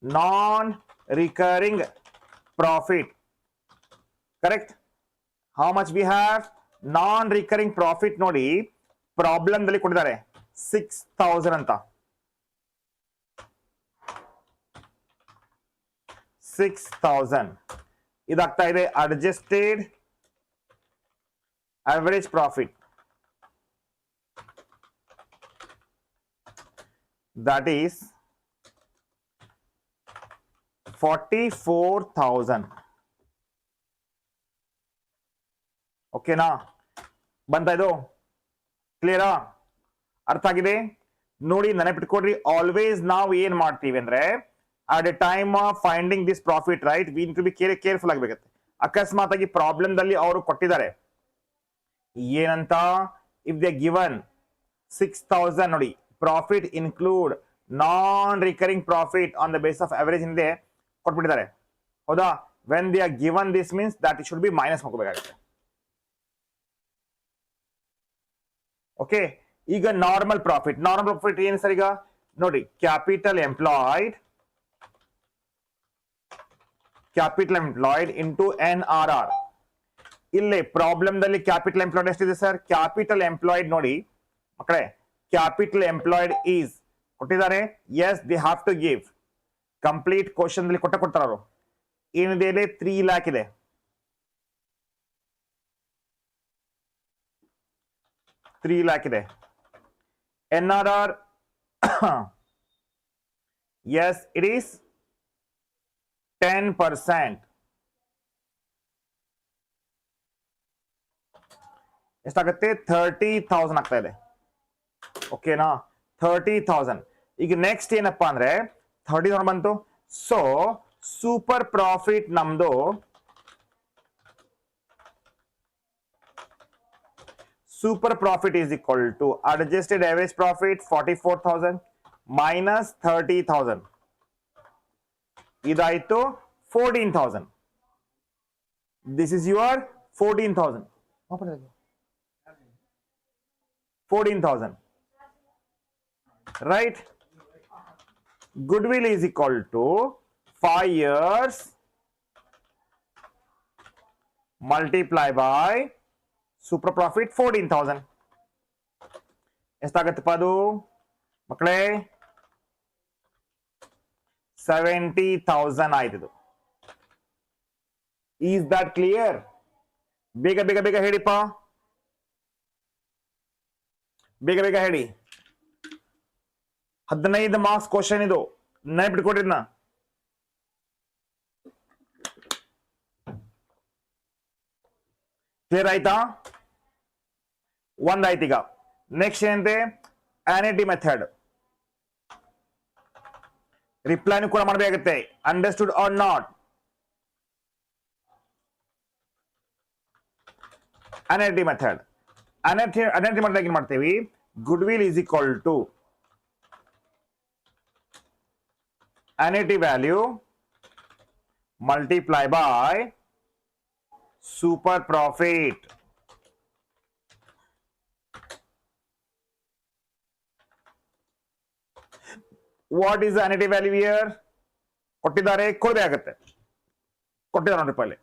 non recurring profit, correct. How much we have? Non recurring profit ನೋಡಿ ಪ್ರಾಬ್ಲಮ್ ದಲ್ಲಿ ಕೊಟ್ಟಿದ್ದಾರೆ 6,000 ಅಂತ. 6,000 ಇದಾಗ್ತಾ ಇದೆ adjusted average profit, that is 44,000. ಓಕೆನಾ, ಬಂತ ಇದು? ಕ್ಲಿಯರಾ? ಅರ್ಥ ಆಗಿದೆ ನೋಡಿ. ನೆನಪಿಟ್ಕೊಡ್ರಿ, ಆಲ್ವೇಸ್ ನಾವು ಏನ್ ಮಾಡ್ತೀವಿ ಅಂದ್ರೆ at a time of finding this profit, right, we need to be careful ಆಗಬೇಕತ್ತೆ. ಅಕಸ್ಮಾತ್ ಆಗಿ ಪ್ರಾಬ್ಲಮ್ ದಲ್ಲಿ ಅವರು ಕೊಟ್ಟಿದ್ದಾರೆ ಏನಂತ, ಇಫ್ ದೇ ಗಿವನ್ 6,000 ನೋಡಿ, profit include non recurring profit on the base of average ಹಿಂದೆ ಕೊಟ್ಬಿಟ್ಟಿದ್ದಾರೆ, ಹೌದಾ. When they are given this means that it should be minus ಮಾಡ್ಕೋಬೇಕಾಗುತ್ತೆ. ಓಕೆ, ಈಗ ನಾರ್ಮಲ್ ಪ್ರಾಫಿಟ್ ಏನು ಸರ್? ಈಗ ನೋಡಿ, ಕ್ಯಾಪಿಟಲ್ ಎಂಪ್ಲಾಯ್ಡ್ ಇಂಟು NRR. ಇಲ್ಲಿ ಪ್ರಾಬ್ಲಮ್ ದಲ್ಲಿ ಕ್ಯಾಪಿಟಲ್ ಎಂಪ್ಲಾಯ್ಡ್ ಎಷ್ಟಿದೆ ಸರ್? ಕ್ಯಾಪಿಟಲ್ ಎಂಪ್ಲಾಯ್ಡ್ ನೋಡಿ ಮಕ್ಕಳೇ, ಕ್ಯಾಪಿಟಲ್ ಎಂಪ್ಲಾಯ್ಡ್ ಈಸ್ ಕೊಟ್ಟಿದ್ದಾರೆ. Yes, they have to give complete question ದಲ್ಲಿ ಕೊಡ್ತಾರ ಅವರು. ಏನಿದೆ ಇಲ್ಲಿ 3 lakh ಇದೆ. 3 lakh ಇದೆ. NRR yes, it is 10%. ಎಷ್ಟಾಗುತ್ತೆ? 30,000 ಆಗ್ತಾ ಇದೆ. ಓಕೆನಾ, 30,000. ಈಗ ನೆಕ್ಸ್ಟ್ ಏನಪ್ಪಾ ಅಂದ್ರೆ 30,000 ಬಂತು. ಸೊ ಸೂಪರ್ ಪ್ರಾಫಿಟ್ ನಮ್ದು super profit is equal to adjusted average profit 44,000 minus 30,000. ಇದಾಯ್ತು 14,000. This is your 14,000. 14,000, right. Goodwill is equal to 5 years multiply by super profit 14,000. ಎಷ್ಟಾಗತ್ತಪ್ಪ ಅದು ಮಕ್ಕಳೇ? 70,000 ಆಯ್ತು. Is that clear? ಬೇಗ ಬೇಗ ಬೇಗ ಹೇಳಿಪ್ಪ, ಬೇಗ ಬೇಗ ಹೇಳಿ. 15 ಮಾರ್ಕ್ಸ್ ಕ್ವಶನ್ ಇದು, ನೆನಪಿಟ್ಕೊಡ್ರಿದ್ನ. ಕ್ಲಿಯರ್ ಆಯ್ತಾ? ಒಂದಾಯ್ತು. ಈಗ ನೆಕ್ಸ್ಟ್ ಏನಂತೆ? ಆನಿಟಿ ಮೆಥಡ್. ರಿಪ್ಲೈನು ಕೂಡ ಮಾಡಬೇಕಾಗುತ್ತೆ. Understood or not? Annuity method. ಅನಂತಿ ಮಾಡಿದಾಗ ಏನ್ ಮಾಡ್ತೇವಿ? Goodwill is equal to annuity value multiply by super profit. What is annuity value year? ಕೊಟ್ಟಿದ್ದಾರೆ, ಕೊಡಬೇಕಾಗತ್ತೆ. ಕೊಟ್ಟಿದ್ದಾರೆ ನೋಡ್ರಿ ಪಲ್ಲಿ.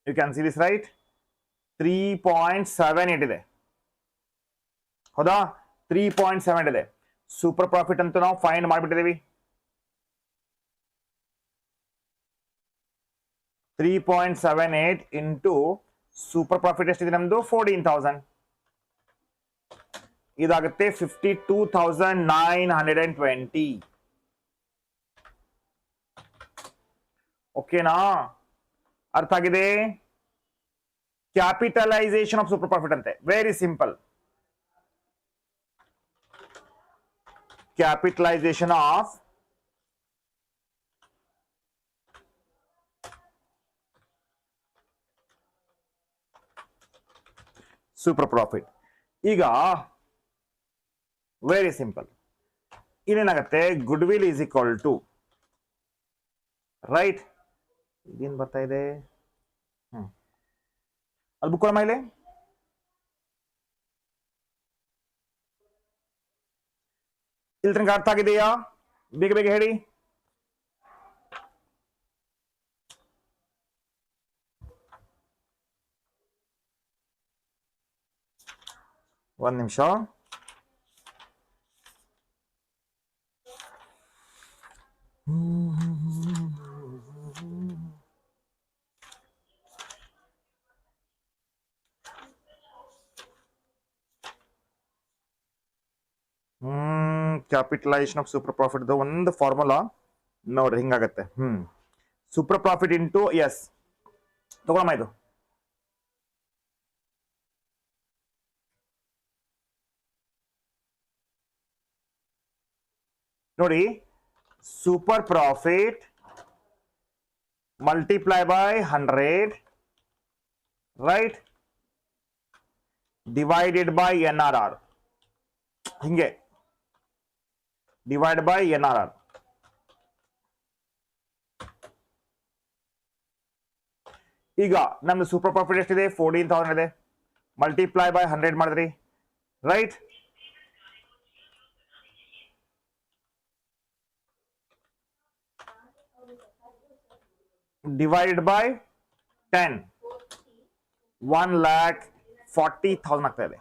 You can see this, right. 3.78 ಇದೆ, ಹೌದಾ? 3.7 ಇದೆ. ಸೂಪರ್ ಪ್ರಾಫಿಟ್ ಅಂತ ನಾವು ಫೈಂಡ್ ಮಾಡಿಬಿಟ್ಟಿದ್ದೀವಿ. 3.78 ಇಂಟು ಸೂಪರ್ ಪ್ರಾಫಿಟ್ ಎಷ್ಟಿದೆ ನಮ್ದು 14,000. ಇದಾಗುತ್ತೆ 52,920. ಓಕೆನಾ? ಅರ್ಥ ಆಗಿದೆ? ಕ್ಯಾಪಿಟಲೈಸೇಷನ್ ಆಫ್ ಸೂಪರ್ ಪ್ರಾಫಿಟ್ ಅಂತೆ. Very simple. Capitalisation of super profit. ಈಗ ವೆರಿ ಸಿಂಪಲ್. ಇನ್ನೇನಾಗತ್ತೆ? Goodwill is equal to right. ಇದೇನು ಬರ್ತಾ ಇದೆ? ಅಲ್ಲಿ ಬುಕ್ ಮೇಲೆ ಇಲ್ಲಿ ತನಕ ಅರ್ಥ ಆಗಿದೆಯಾ? ಬೇಗ ಬೇಗ ಹೇಳಿ. ಒಂದು ನಿಮಿಷ. ಕ್ಯಾಪಿಟಲೈಸೇಷನ್ ಆಫ್ ಸೂಪರ್ ಪ್ರಾಫಿಟ್ ಒಂದು ಫಾರ್ಮುಲಾ ನೋಡ್ರಿ ಹಿಂಗಾಗತ್ತೆ. ಸೂಪರ್ ಪ್ರಾಫಿಟ್ ಇಂಟು ಎಸ್ ತಗೊಳಮ್ಮ. ಇದು ನೋಡಿ, super profit multiply by 100 right divided by NRR. ಹಿಂಗೆ ಡಿವೈಡ್ ಬೈ NRR. ಈಗ ನಮ್ದು ಸೂಪರ್ ಪ್ರಾಫಿಟ್ ಎಷ್ಟಿದೆ? 14,000 ಇದೆ. ಮಲ್ಟಿಪ್ಲೈ ಬೈ 100 ಮಾಡಿದ್ರಿ ರೈಟ್. ಡಿವೈಡೆಡ್ ಬೈ 10 1,40,000 ಆಗ್ತಾ ಇದೆ.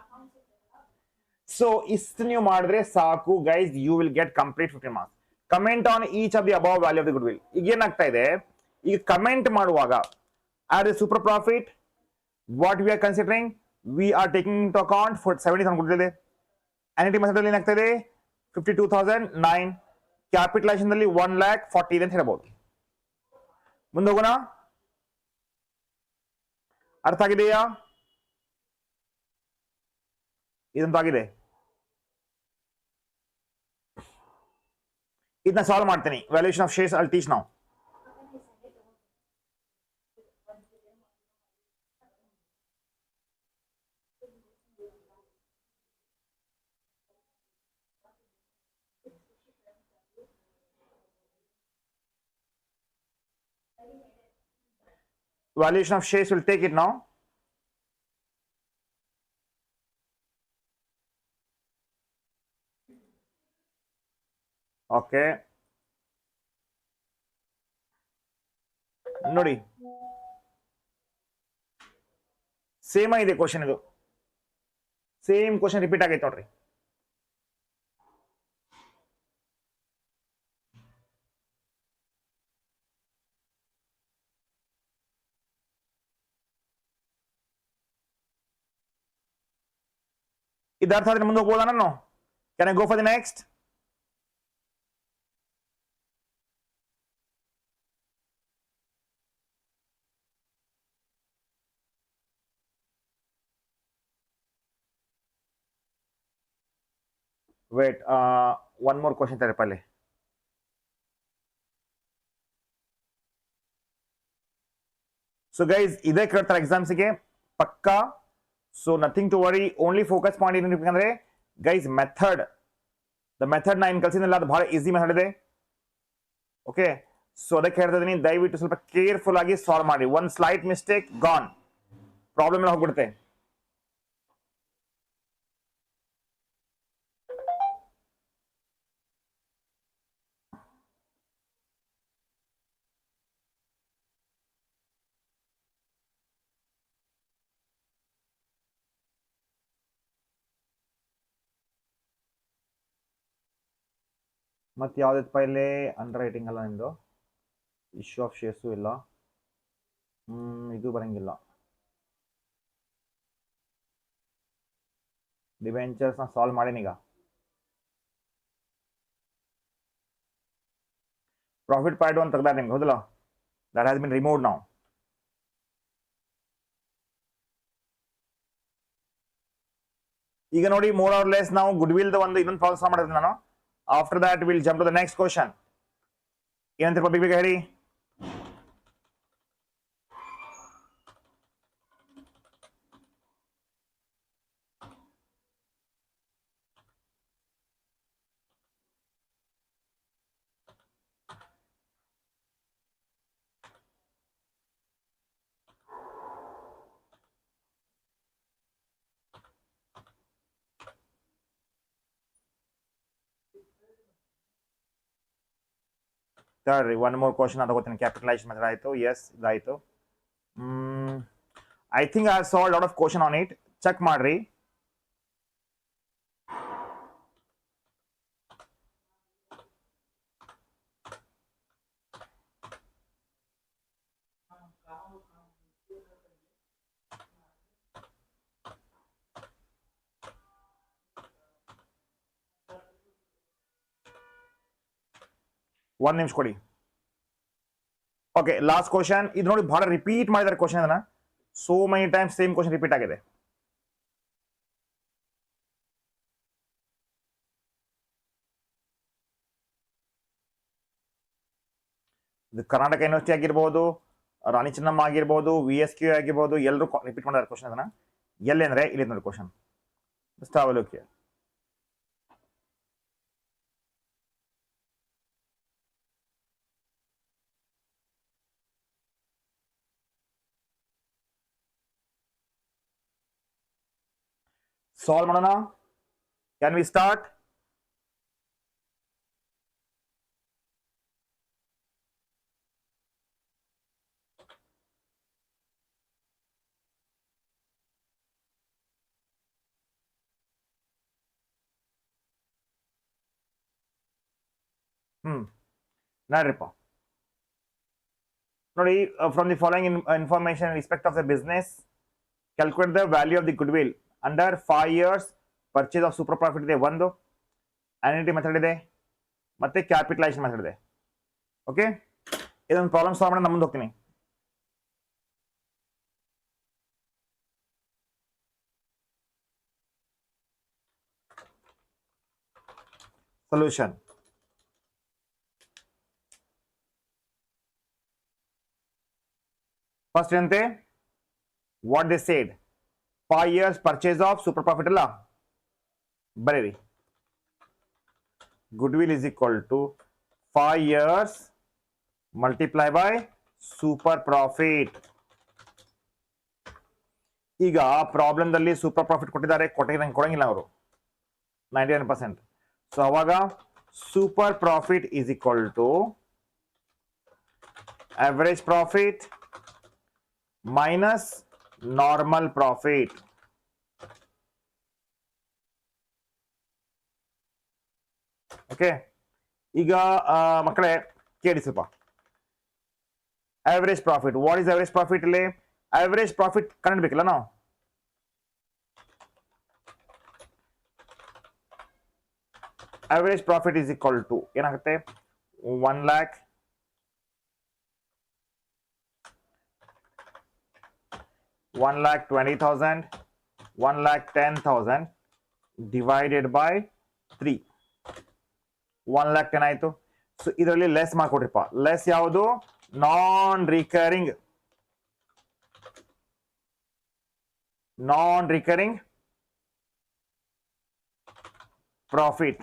ಸೊ ಇಷ್ಟು ನೀವು ಮಾಡಿದ್ರೆ ಸಾಕು guys, you will get complete 15 marks. Comment on each of the above value of the goodwill. ಈಗ ಏನಾಗ್ತಾ ಇದೆ, ಈಗ ಕಮೆಂಟ್ ಮಾಡುವಾಗ are the super profit what we are considering, we are taking into account 70,000 goodwill ಇದೆ. Annuity method ಅಲ್ಲಿ ಏನಾಗ್ತಾ ಇದೆ 52,009. Capitalisation ಅಲ್ಲಿ 1,40,000 ಇದೆ ಅಂತ ಹೇಳ್ಬೋದು. ಮುಂದೆ ಹೋಗೋಣ. ಅರ್ಥ ಆಗಿದೆಯಾ? ಇದಂತೂ ಆಗಿದೆ. ಇದನ್ನ ಸಾಲ್ವ್ ಮಾಡ್ತೀನಿ. Valuation of shares I'll teach now. Valuation of shares will take it now. Okay. ನೋಡಿ, ಸೇಮ್ ಇದೆ ಕ್ವಶನ್. ಇದು ಸೇಮ್ ಕ್ವಶನ್ ರಿಪೀಟ್ ಆಗೈತೆ ನೋಡ್ರಿ. ಇದು ಅರ್ಥ ಆದ್ರೆ ಮುಂದೆ ಹೋಗ್ಬೋದಾ ನಾನು? Can I go for the next? Wait, one more question ತಾರೆ ಪಹಲೆ. ಸೊ ಗೈಸ್, ಇದೇ ಕೇಳ್ತಾರೆ ಎಕ್ಸಾಮ್ಸ್ಗೆ ಪಕ್ಕಾ. So nothing to worry. Only focus point ಏನಿರ್ಬೇಕಂದ್ರೆ ಗೈಸ್ ಮೆಥಡ್, ದ ಮೆಥಡ್ ನಾ ಏನು ಕಲ್ಸಿದ್ನಲ್ಲ ಅದು ಬಹಳ ಈಸಿ ಮೆಥಡ್ ಇದೆ. ಓಕೆ, ಸೊ ಅದಕ್ಕೆ ಹೇಳ್ತಾ ಇದೀನಿ, ದಯವಿಟ್ಟು ಸ್ವಲ್ಪ ಕೇರ್ಫುಲ್ ಆಗಿ ಸಾಲ್ವ್ ಮಾಡಿ. One slight mistake gone, problem ಎಲ್ಲ ಹೋಗ್ಬಿಡುತ್ತೆ. ಮತ್ತೆ ಯಾವ್ದಪ್ಪ ಇಲ್ಲಿ ಅಂಡರ್ ರೈಟಿಂಗ್ ಅಲ್ಲ ನಿಮ್ದು, ಇಶ್ಯೂ ಆಫ್ ಶೇರ್ಸು ಇಲ್ಲ, ಇದು ಬರಂಗಿಲ್ಲ. ಡಿಬೆಂಚರ್ಸ್ನ ಸಾಲ್ವ್ ಮಾಡೀನೀಗ. ಪ್ರಾಫಿಟ್ ಪಾರ್ಟ್ ಒಂದು ತೆಗ್ದಾರ ನಿಮ್ಗೆ, ಹೌದಲ್ಲ? ದಟ್ ಹ್ಯಾಸ್ ಬಿನ್ ರಿಮೂವ್ಡ್ ನಾವು. ಈಗ ನೋಡಿ, ಮೋರ್ ಆರ್ ಲೆಸ್ ನಾವು ಗುಡ್ ವಿಲ್ ಒಂದು ಇನ್ನೊಂದು ಪ್ರಾಬ್ಲಮ್ ಸಾಲ್ವ್ ಮಾಡಿದ್ರೆ ನಾನು. After that will jump to the next question. ಏನಂತ ಬೇಗ ಹೇಳಿ. ಸರಿ, ಒನ್ ಮೋರ್ ಕ್ವಶನ್ ತಗೋತೀನಿ. ಕ್ಯಾಪಿಟಲೈಸೇಷನ್ ಮೆಥಡ್ ಆಯಿತು, ಎಸ್ ಇದಾಯಿತು. I think I solve lot of question on it. Check ಮಾಡ್ರಿ. ಒಂದು ನಿಮಿಷ ಕೊಡಿ. ಓಕೆ, ಲಾಸ್ಟ್ ಕ್ವಶನ್. ಇದು ನೋಡಿ, ಬಹಳ ರಿಪೀಟ್ ಮಾಡಿದ್ದಾರೆ ಕ್ವಶನ್. ಅದನ್ನ so many times same question repeat ಆಗಿದೆ. ಇದು ಕರ್ನಾಟಕ ಯೂನಿವರ್ಸಿಟಿ ಆಗಿರ್ಬೋದು, ರಾಣಿ ಚೆನ್ನಮ್ಮ ಆಗಿರ್ಬೋದು, VSQ ಆಗಿರ್ಬೋದು, ಎಲ್ಲರೂ ರಿಪೀಟ್ ಮಾಡಿದ್ದಾರೆ ಕ್ವಶನ್. ಅದನ್ನ ಎಲ್ಲಿ ಅಂದ್ರೆ ಇಲ್ಲಿ ನೋಡಿ question. stavalokia. Solve Manana. Can we start? Nadripa. From the following information in respect of the business, calculate the value of the goodwill under 5 years purchase of super profit ಇದೆ ಒಂದು, annuity method ಇದೆ, ಮತ್ತೆ capitalization method ಇದೆ. Okay, ಇದೊಂದು problem solve ಮಾಡಿ ಮುಂದೆ ಹೋಗ್ತೀನಿ. Solution. First ಏನಂತೆ, what they said, 5 years purchase of super profit ಅಲ್ಲ, ಬರೀರಿ. Goodwill is equal to 5 years multiply by super profit. ಈಗ ಪ್ರಾಬ್ಲಮ್ದಲ್ಲಿ ಸೂಪರ್ ಪ್ರಾಫಿಟ್ ಕೊಟ್ಟಿದ್ದಾರೆ, ಕೊಡಂಗಿಲ್ಲ ಅವರು 99%. ಸೊ ಅವಾಗ super profit is equal to average profit minus normal profit. Okay, ಈಗ ಮಕ್ಕಳೇ ಕೇಳಿ ಸ್ವಲ್ಪ. average profit, what is average profit? ಇಲ್ಲಿ average profit ಕಂಡುಹಿಡಿಯಬೇಕಲ್ಲ ನಾವು. average profit is equal to ಏನಾಗುತ್ತೆ, 1 lakh $1,20,000, 1,10,000 divided by 3, 1,10,000 ಆಯ್ತು. ಸೊ ಇದರಲ್ಲಿ ಲೆಸ್ ಮಾಡ್ಕೊಡ್ರಿಪ್ಪ. ಲೆಸ್ ಯಾವುದು? ನಾನ್ recurring profit.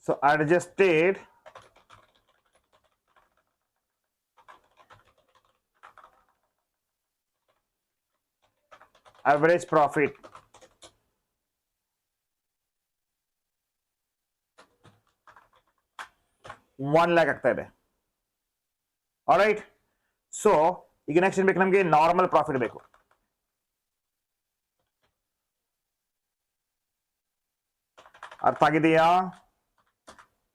So adjusted average profit $1 lakh ಆಗ್ತಾ ಇದೆ. ಆಲ್ರೈಟ್. ಸೊ ಈಗ ನೆಕ್ಸ್ಟ್ ಏನ್ ಬೇಕು ನಮಗೆ? ನಾರ್ಮಲ್ ಪ್ರಾಫಿಟ್ ಬೇಕು. ಅರ್ಥ ಆಗಿದೆಯಾ?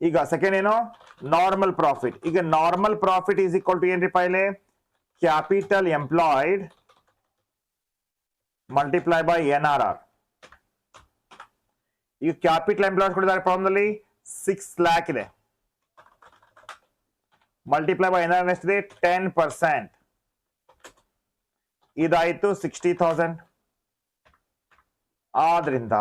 ಈಗ ಸೆಕೆಂಡ್ ಏನು? Normal profit. ಈಗ normal profit is equal to ಏನ್ರಿ ಪೈಲೆ? Capital employed multiply by NRR. ಈಗ ಕ್ಯಾಪಿಟಲ್ ಎಂಪ್ಲಾಯ್ಡ್ ಕೊಟ್ಟಿದ್ದಾರೆ ಪ್ರಾಬ್ಲಮ್ ಅಲ್ಲಿ 6 lakh ಇದೆ. ಮಲ್ಟಿಪ್ಲೈ ಬೈ NRR ಎಷ್ಟಿದೆ? 10%. ಇದಾಯ್ತು 60,000. ಆದ್ರಿಂದ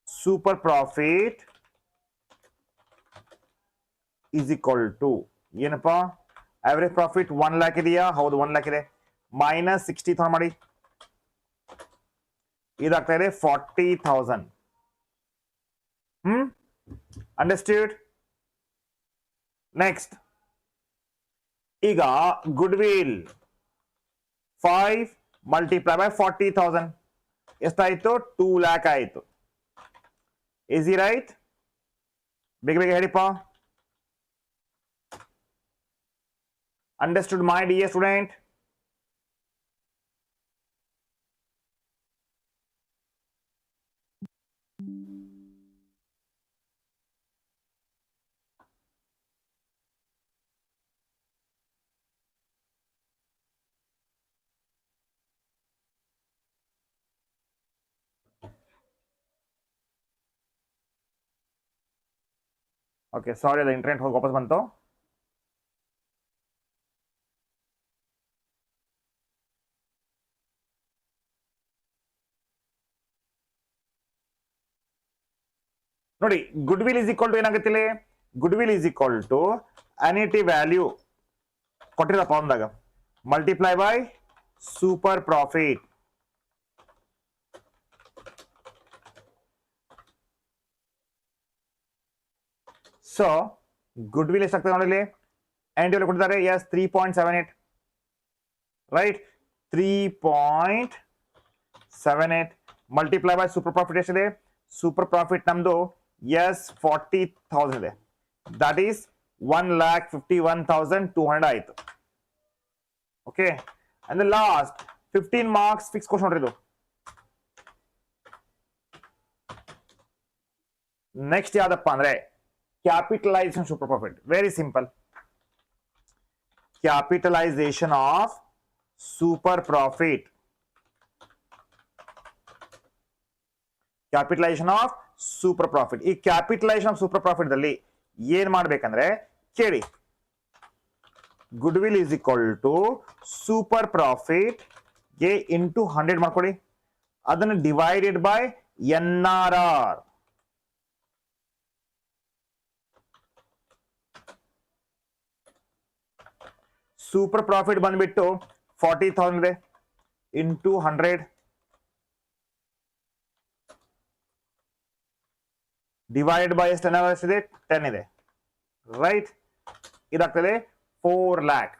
super profit is equal to ಏನಪ್ಪಾ? ಆವರೇಜ್ ಪ್ರಾಫಿಟ್ 1 lakh ಇದೆಯಾ? ಹೌದು 1 lakh ಇದೆ. ಮೈನಸ್ 60,000 ಮಾಡಿ, ಇದಾಗ್ತಾ ಇದೆ 40,000. ಅಂಡರ್ಸ್ಟ್ಯಾಂಡ್? ನೆಕ್ಸ್ಟ್ ಈಗ ಗುಡ್ವಿಲ್ 5 ಮಲ್ಟಿಪ್ಲೈ ಬೈ 40,000 ಎಷ್ಟಾಯ್ತು? 2 lakh ಆಯ್ತು. Easy right? ಬೇಗ ಬೇಗ ಹೇಳಿಪ್ಪ. Understood my dear student? Okay, sorry, ಅದು ಇಂಟರ್ನೆಟ್ ಹೋಗಿ ವಾಪಸ್ ಬಂತು. ನೋಡಿ, ಗುಡ್ವಿಲ್ ಈಸ್ ಈಕ್ವಲ್ ಟು ಏನಾಗುತ್ತಿಲ್ಲ? Goodwill is equal to annuity value ಕೊಟ್ಟಿರೋ ಫಾರ್ಮ್ದಾಗ multiply by super profit. So goodwill ಎಷ್ಟಾಗ್ತದೆ ನೋಡಿ ಇಲ್ಲಿ? ಆ್ಯಂಡ್ ಕೊಟ್ಟಿದ್ದಾರೆ as 3.78, right? 3.78 multiply by super profit ಎಷ್ಟಿದೆ? ಸೂಪರ್ ಪ್ರಾಫಿಟ್ ನಮ್ದು ಎಸ್ 40,000 ಇದೆ. ದಟ್ ಈಸ್ 1,51,200 ಆಯ್ತು. Okay, and last 15 marks fix question ನೋಡ್ರಿ ಇದು. ನೆಕ್ಸ್ಟ್ ಯಾವ್ದಪ್ಪ ಅಂದ್ರೆ capitalisation super profit. Very simple. Capitalisation of super profit. Capitalisation of super profit. ಈ capitalisation of super profit ಅಲ್ಲಿ ಏನ್ ಮಾಡ್ಬೇಕಂದ್ರೆ ಕೇಳಿ, goodwill is equal to super profit ಗೆ ಇಂಟು 100 ಮಾಡ್ಕೊಳ್ಳಿ, ಅದನ್ನು divided by NRR. Super profit ಬಂದ್ಬಿಟ್ಟು 40,000 ಇದೆ, ಇಂಟು 100 ಡಿವೈಡ್ ಬೈ ಎಷ್ಟು? NRR ಇದೆ 10 ಇದೆ, ರೈಟ್? ಇದಾಗ್ತದೆ 4 lakh.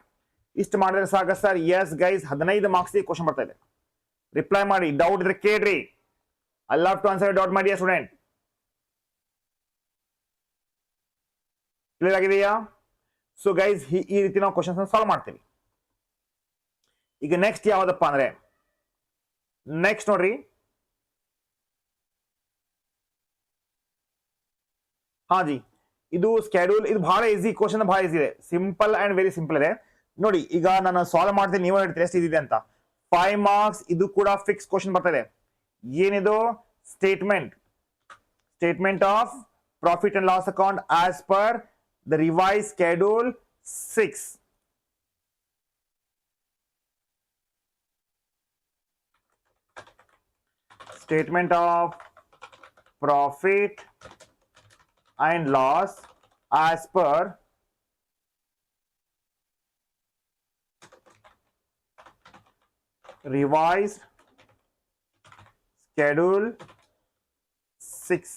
ಇಷ್ಟು ಮಾಡಿದ್ರೆ ಸಾಕ sir? Yes guys, 15 marks question ಬರ್ತಾ ಇದೆ. ರಿಪ್ಲೈ ಮಾಡಿ, ಡೌಟ್ ಇದ್ರೆ ಕೇಳ್ರಿ. I love to answer doubt ಮಾಡಿ ಸ್ಟೂಡೆಂಟ್. ಕ್ಲಿಯರ್ ಆಗಿದೆಯಾ? ಸೊ ಗೈಸ್, ಈ ರೀತಿ ನಾವು ಕ್ವಶನ್ಸ್ ಸಾಲ್ವ್ ಮಾಡ್ತೀವಿ. ಈಗ ನೆಕ್ಸ್ಟ್ ಯಾವ್ದಪ್ಪ ಅಂದ್ರೆ, ನೆಕ್ಸ್ಟ್ ನೋಡ್ರಿ, ಹಾಜಿ ಇದು ಸ್ಕೆಡ್ಯೂಲ್. ಇದು ಬಹಳ ಈಸಿ ಕ್ವಶನ್, ಬಹಳ ಈಸಿ ಇದೆ. ಸಿಂಪಲ್ ಅಂಡ್ ವೆರಿ ಸಿಂಪಲ್ ಇದೆ. ನೋಡಿ, ಈಗ ನಾನು ಸಾಲ್ವ್ ಮಾಡ್ತೀನಿ, ನೀವು ಹೇಳ್ತೀರಿ ಎಷ್ಟು ಇದೆ ಅಂತ. 5 ಮಾರ್ಕ್ಸ್. ಇದು ಕೂಡ ಫಿಕ್ಸ್ ಕ್ವಶನ್ ಬರ್ತದೆ. ಏನಿದು? Statement of profit and loss account as per the revise schedule 6. Statement of profit and loss as per revised schedule 6.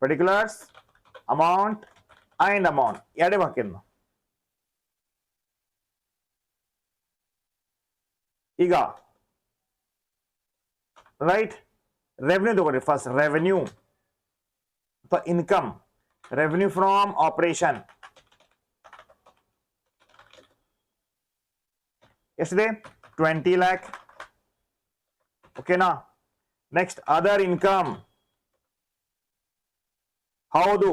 Particulars, amount and amount ಎರಡೇ ಹಾಕಿದ್ನು. ಈಗ ರೈಟ್, ರೆವೆನ್ಯೂ ತಗೊಳ್ರಿ ಫಸ್ಟ್. ರೆವೆನ್ಯೂ ಅಥವಾ income, revenue from operation ಎಷ್ಟಿದೆ? 20 lakh. ಓಕೆನಾ? Next other income. ಹೌದು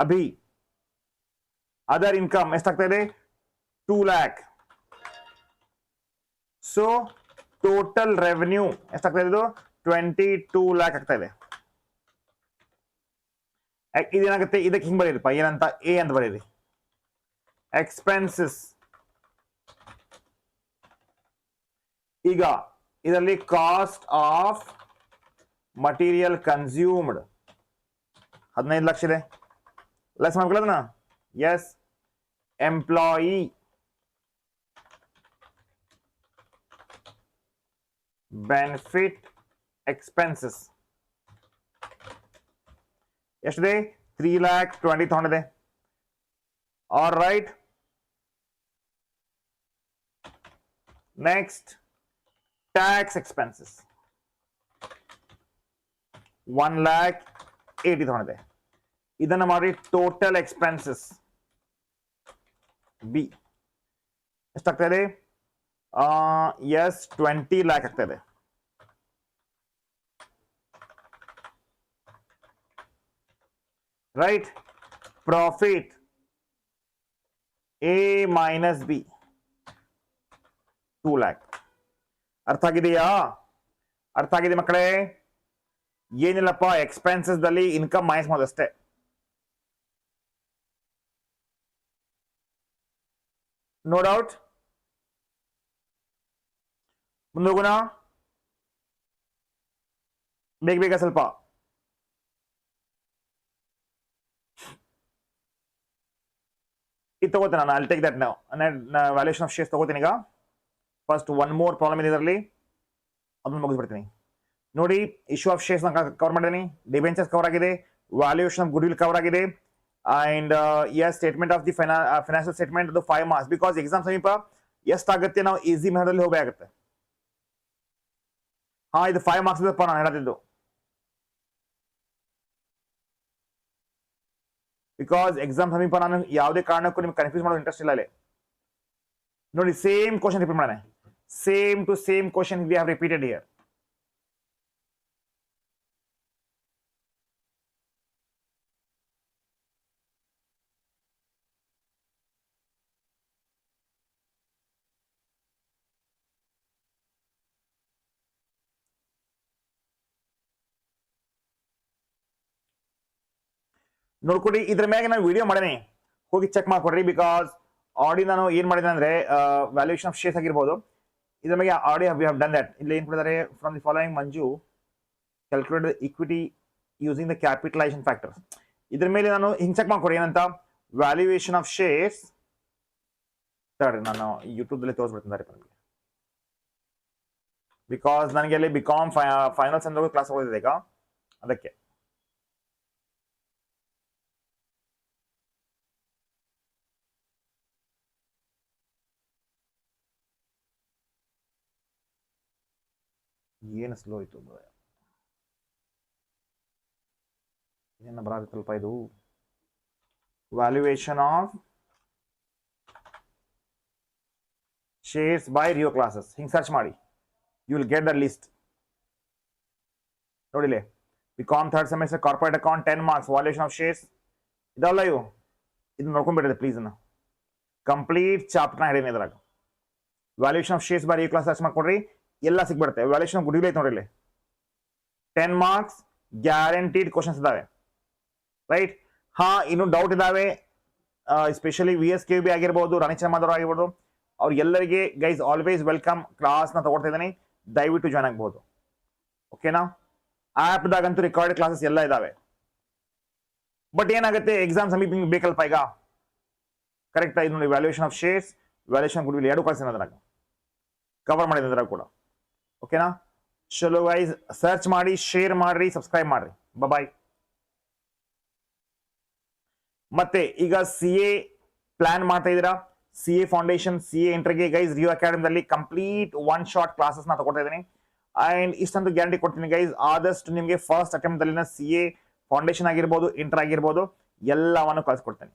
Abhi, other income ಎಷ್ಟಾಗ್ತಾ ಇದೆ? 2 lakh. So total revenue ಎಷ್ಟಾಗ್ತಾ ಇದೆ? 22 lakh ಆಗ್ತಾ ಇದೆ. ಇದೇನಾಗುತ್ತೆ? ಇದಕ್ಕೆ ಹಿಂಗ್ ಬರೀರಿಪ್ಪ, ಏನಂತ? ಎ ಅಂತ ಬರೀರಿ. ಎಕ್ಸ್ಪೆನ್ಸಸ್. ಈಗ ಇದರಲ್ಲಿ ಕಾಸ್ಟ್ ಆಫ್ ಮಟೀರಿಯಲ್ ಕನ್ಸ್ಯೂಮ್ಡ್ 15 ಲಕ್ಷ ಇದೆ. ಲೆಸ್ ಮಾಡ್ಕೊಳ್ಳೋದನ್ನ. ಎಸ್. ಎಂಪ್ಲಾಯಿ ಬೆನಿಫಿಟ್ ಎಕ್ಸ್ಪೆನ್ಸಸ್ ಎಷ್ಟಿದೆ? 3,20,000 ತಗೊಂಡಿದೆ. All right. Next tax expenses 1,80,000 ತಗೊಂಡಿದೆ. ಇದನ್ನ ಮಾಡಿ ಟೋಟಲ್ ಎಕ್ಸ್ಪೆನ್ಸಸ್ ಬಿ ಎಷ್ಟಾಗ್ತಾ ಇದೆ? ಎಸ್ 20 lakh ಆಗ್ತಾ ಇದೆ. Right. Profit A minus B 2 lakh. ಅರ್ಥ ಆಗಿದೆಯಾ? ಅರ್ಥ ಆಗಿದೆ ಮಕ್ಕಳೇ? ಏನಿಲ್ಲಪ್ಪ, ಎಕ್ಸ್ಪೆನ್ಸಸ್ ದಲ್ಲಿ ಇನ್ಕಮ್ ಮೈನಸ್ ಮಾಡೋದಷ್ಟೇ. No doubt. ಮುಂದೋಗೋಣ ಬೇಗ ಬೇಗ ಸ್ವಲ್ಪ. ಇದು ತಗೋತೀನಿ ನಾನು. I'll take that now. Valuation of shares ತಗೋತೀನಿ ಈಗ. ಫಸ್ಟ್ ಒನ್ ಮೋರ್ ಪ್ರಾಬ್ಲಮ್ ಇದೆ ಇದರಲ್ಲಿ, ಅದನ್ನು ಮುಗಿಸ್ಬಿಡ್ತೀನಿ. ನೋಡಿ, ಇಶ್ಯೂ ಆಫ್ ಶೇರ್ಸ್ ಕವರ್ ಮಾಡಿದ್ದೀನಿ, ಡಿಬೆಂಚರ್ಸ್ ಕವರ್ ಆಗಿದೆ, ವ್ಯಾಲ್ಯೂಯೇಷನ್ ಆಫ್ ಗುಡ್ವಿಲ್ ಕವರ್ ಆಗಿದೆ, and as statement of the financial statement ಅದು 5 marks. ಬಿಕಾಸ್ ಎಕ್ಸಾಮ್ ಸಮೀಪ ಎಷ್ಟಾಗುತ್ತೆ ನಾವು ಈಸಿ ಮೆಥಡಲ್ಲಿ ಹೋಗಬೇಕಾಗುತ್ತೆ. ಹಾ, ಇದು 5 marks ಇದಪ್ಪ ನಾನು ಹೇಳತ್ತಿದ್ದು. ಬಿಕಾಸ್ ಎಕ್ಸಾಮ್ ಸಮೀಪ ನಾನು ಯಾವುದೇ ಕಾರಣಕ್ಕೂ ನಿಮ್ಗೆ ಕನ್ಫ್ಯೂಸ್ ಮಾಡೋ ಇಂಟ್ರೆಸ್ಟ್ ಇಲ್ಲ ಅಲ್ಲಿ. ನೋಡಿ, ಸೇಮ್ ಕ್ವಶನ್ ರಿಪೀಟ್ ಮಾಡೋಣ. Same to same question we have repeated here. ನೋಡ್ಕೊಡಿ, ಇದ್ರ ಮ್ಯಾಗೆ ನಾನು ವಿಡಿಯೋ ಮಾಡೇನಿ, ಹೋಗಿ ಚೆಕ್ ಮಾಡ್ಕೊಡ್ರಿ. ಬಿಕಾಸ್ ಆಡಿ ನಾನು ಏನ್ ಮಾಡಿದೆ ಅಂದ್ರೆ ವ್ಯಾಲ್ಯೂಯೇಷನ್ ಆಫ್ ಶೇರ್ಸ್ ಆಗಿರ್ಬೋದು, ಇದ್ರ ಮೇಲೆ ಆಡಿ ವಿ ಹ್ಯಾವ್ ಡನ್ ದಟ್. ಇಲ್ಲಿ ಏನ್ ಕೊಟ್ಟಿದ್ದಾರೆ? From the following Manju calculate equity using the capitalisation factors. ಇದ್ರ ಮೇಲೆ ನಾನು ಹಿಂಗ್ ಚೆಕ್ ಮಾಡ್ಕೊಡಿ ಏನಂತ. ವ್ಯಾಲ್ಯೂಯೇಷನ್ ಆಫ್ ಶೇರ್ಸ್ ಸರಿ, ನಾನು ಯೂಟ್ಯೂಬ್ ಅಲ್ಲಿ ತೋರಿಸ್ಬಿಡ್ತೀನಿ ನನಗೆ. ಬಿಕಾಸ್ ನನಗೆ ಅಲ್ಲಿ ಬಿಕಾಮ್ ಫೈನಲ್ಸ್ ಅಂತ ಕ್ಲಾಸ್ ಹೋಗಿದೆ ಈಗ, ಅದಕ್ಕೆ. ಏನು ಸ್ಲೋ ಇತ್ತು, ಏನು ಬರಾಗುತ್ತಲ್ಪ ಇದು. Valuation of shares by Rio classes ಹಿಂಗೆ ಸರ್ಚ್ ಮಾಡಿ, you will get the list. ನೋಡಿಲೆ, BCom third semester corporate account 10 marks, valuation of shares ಇದಲ್ಲ ಇವು. ಇದು ನೋಡ್ಕೊಂಡ್ಬಿಟ್ಟಿದೆ ಪ್ಲೀಸ್. ಕಂಪ್ಲೀಟ್ ಚಾಪ್ಟರ್ನ ಹಿಡಿಯೋಣ ಇದ್ರಾಗ. Valuation of shares by Rio class search ಮಾಡ್ಕೊಡ್ರಿ, ಎಲ್ಲ ಸಿಗ್ಬಿಡುತ್ತೆ. ವ್ಯಾಲ್ಯೂಯೇಷನ್ ಆಫ್ ಗುಡ್ವಿಲ್ ಐತೆ ನೋಡ್ರಿ, 10 marks ಗ್ಯಾರಂಟಿಡ್ ಕ್ವಶನ್ಸ್ ಇದಾವೆ. ರೈಟ್. ಹಾ, ಇನ್ನು ಡೌಟ್ ಇದಾವೆ, ಎಸ್ಪೆಷಲಿ VSKB ಆಗಿರ್ಬೋದು, ರಾಣಿ ಚೆನ್ನಮ್ಮದವರು ಆಗಿರ್ಬೋದು, ಅವ್ರು ಎಲ್ಲರಿಗೆ ಗೈಸ್ ಆಲ್ವೇಸ್ ವೆಲ್ಕಮ್. ಕ್ಲಾಸ್ನ ತಗೊಳ್ತಾ ಇದ್ದೀನಿ, ದಯವಿಟ್ಟು ಜಾಯ್ನ್ ಆಗ್ಬೋದು. ಓಕೆನಾ? ಆ್ಯಪ್ದಾಗಂತೂ ರೆಕಾರ್ಡೆಡ್ ಕ್ಲಾಸಸ್ ಎಲ್ಲ ಇದಾವೆ. ಬಟ್ ಏನಾಗುತ್ತೆ, ಎಕ್ಸಾಮ್ ಸಮೀಪ ಬೇಕಲ್ಪ ಈಗ. ಕರೆಕ್ಟ್ ಆಗಿ ನೋಡಿ, valuation of shares, valuation of goodwill 2 ಕಳ್ಸಿನ ಅದ್ರಾಗ ಕವರ್ ಮಾಡಿದ ಅದ್ರಾಗ ಕೂಡ. ಓಕೆನಾ? ಚಲೋ ಗೈಸ್, ಸರ್ಚ್ ಮಾಡಿ, ಶೇರ್ ಮಾಡ್ರಿ, ಸಬ್ಸ್ಕ್ರೈಬ್ ಮಾಡ್ರಿ. ಬಾಯ್. ಮತ್ತೆ ಈಗ CA ಪ್ಲಾನ್ ಮಾಡ್ತಾ ಇದ್ದೀರಾ? CA ಫೌಂಡೇಶನ್, CA ಇಂಟರ್ಗೆ ಗೈಸ್ ರಿಯೋ ಅಕಾಡೆಮಿದಲ್ಲಿ ಕಂಪ್ಲೀಟ್ 1 shot ಕ್ಲಾಸಸ್ ನ ತಗೊಳ್ತಾ ಇದ್ದೀನಿ. ಅಂಡ್ ಇಷ್ಟೊಂದು ಗ್ಯಾರಂಟಿ ಕೊಡ್ತೀನಿ ಗೈಸ್, ಆದಷ್ಟು ನಿಮಗೆ ಫಸ್ಟ್ ಅಟೆಂಪ್ಟ್ ಅಲ್ಲಿನ CA ಫೌಂಡೇಶನ್ ಆಗಿರ್ಬೋದು, ಇಂಟರ್ ಆಗಿರ್ಬೋದು, ಎಲ್ಲವನ್ನು ಕಳ್ಸಿಕೊಡ್ತೇನೆ.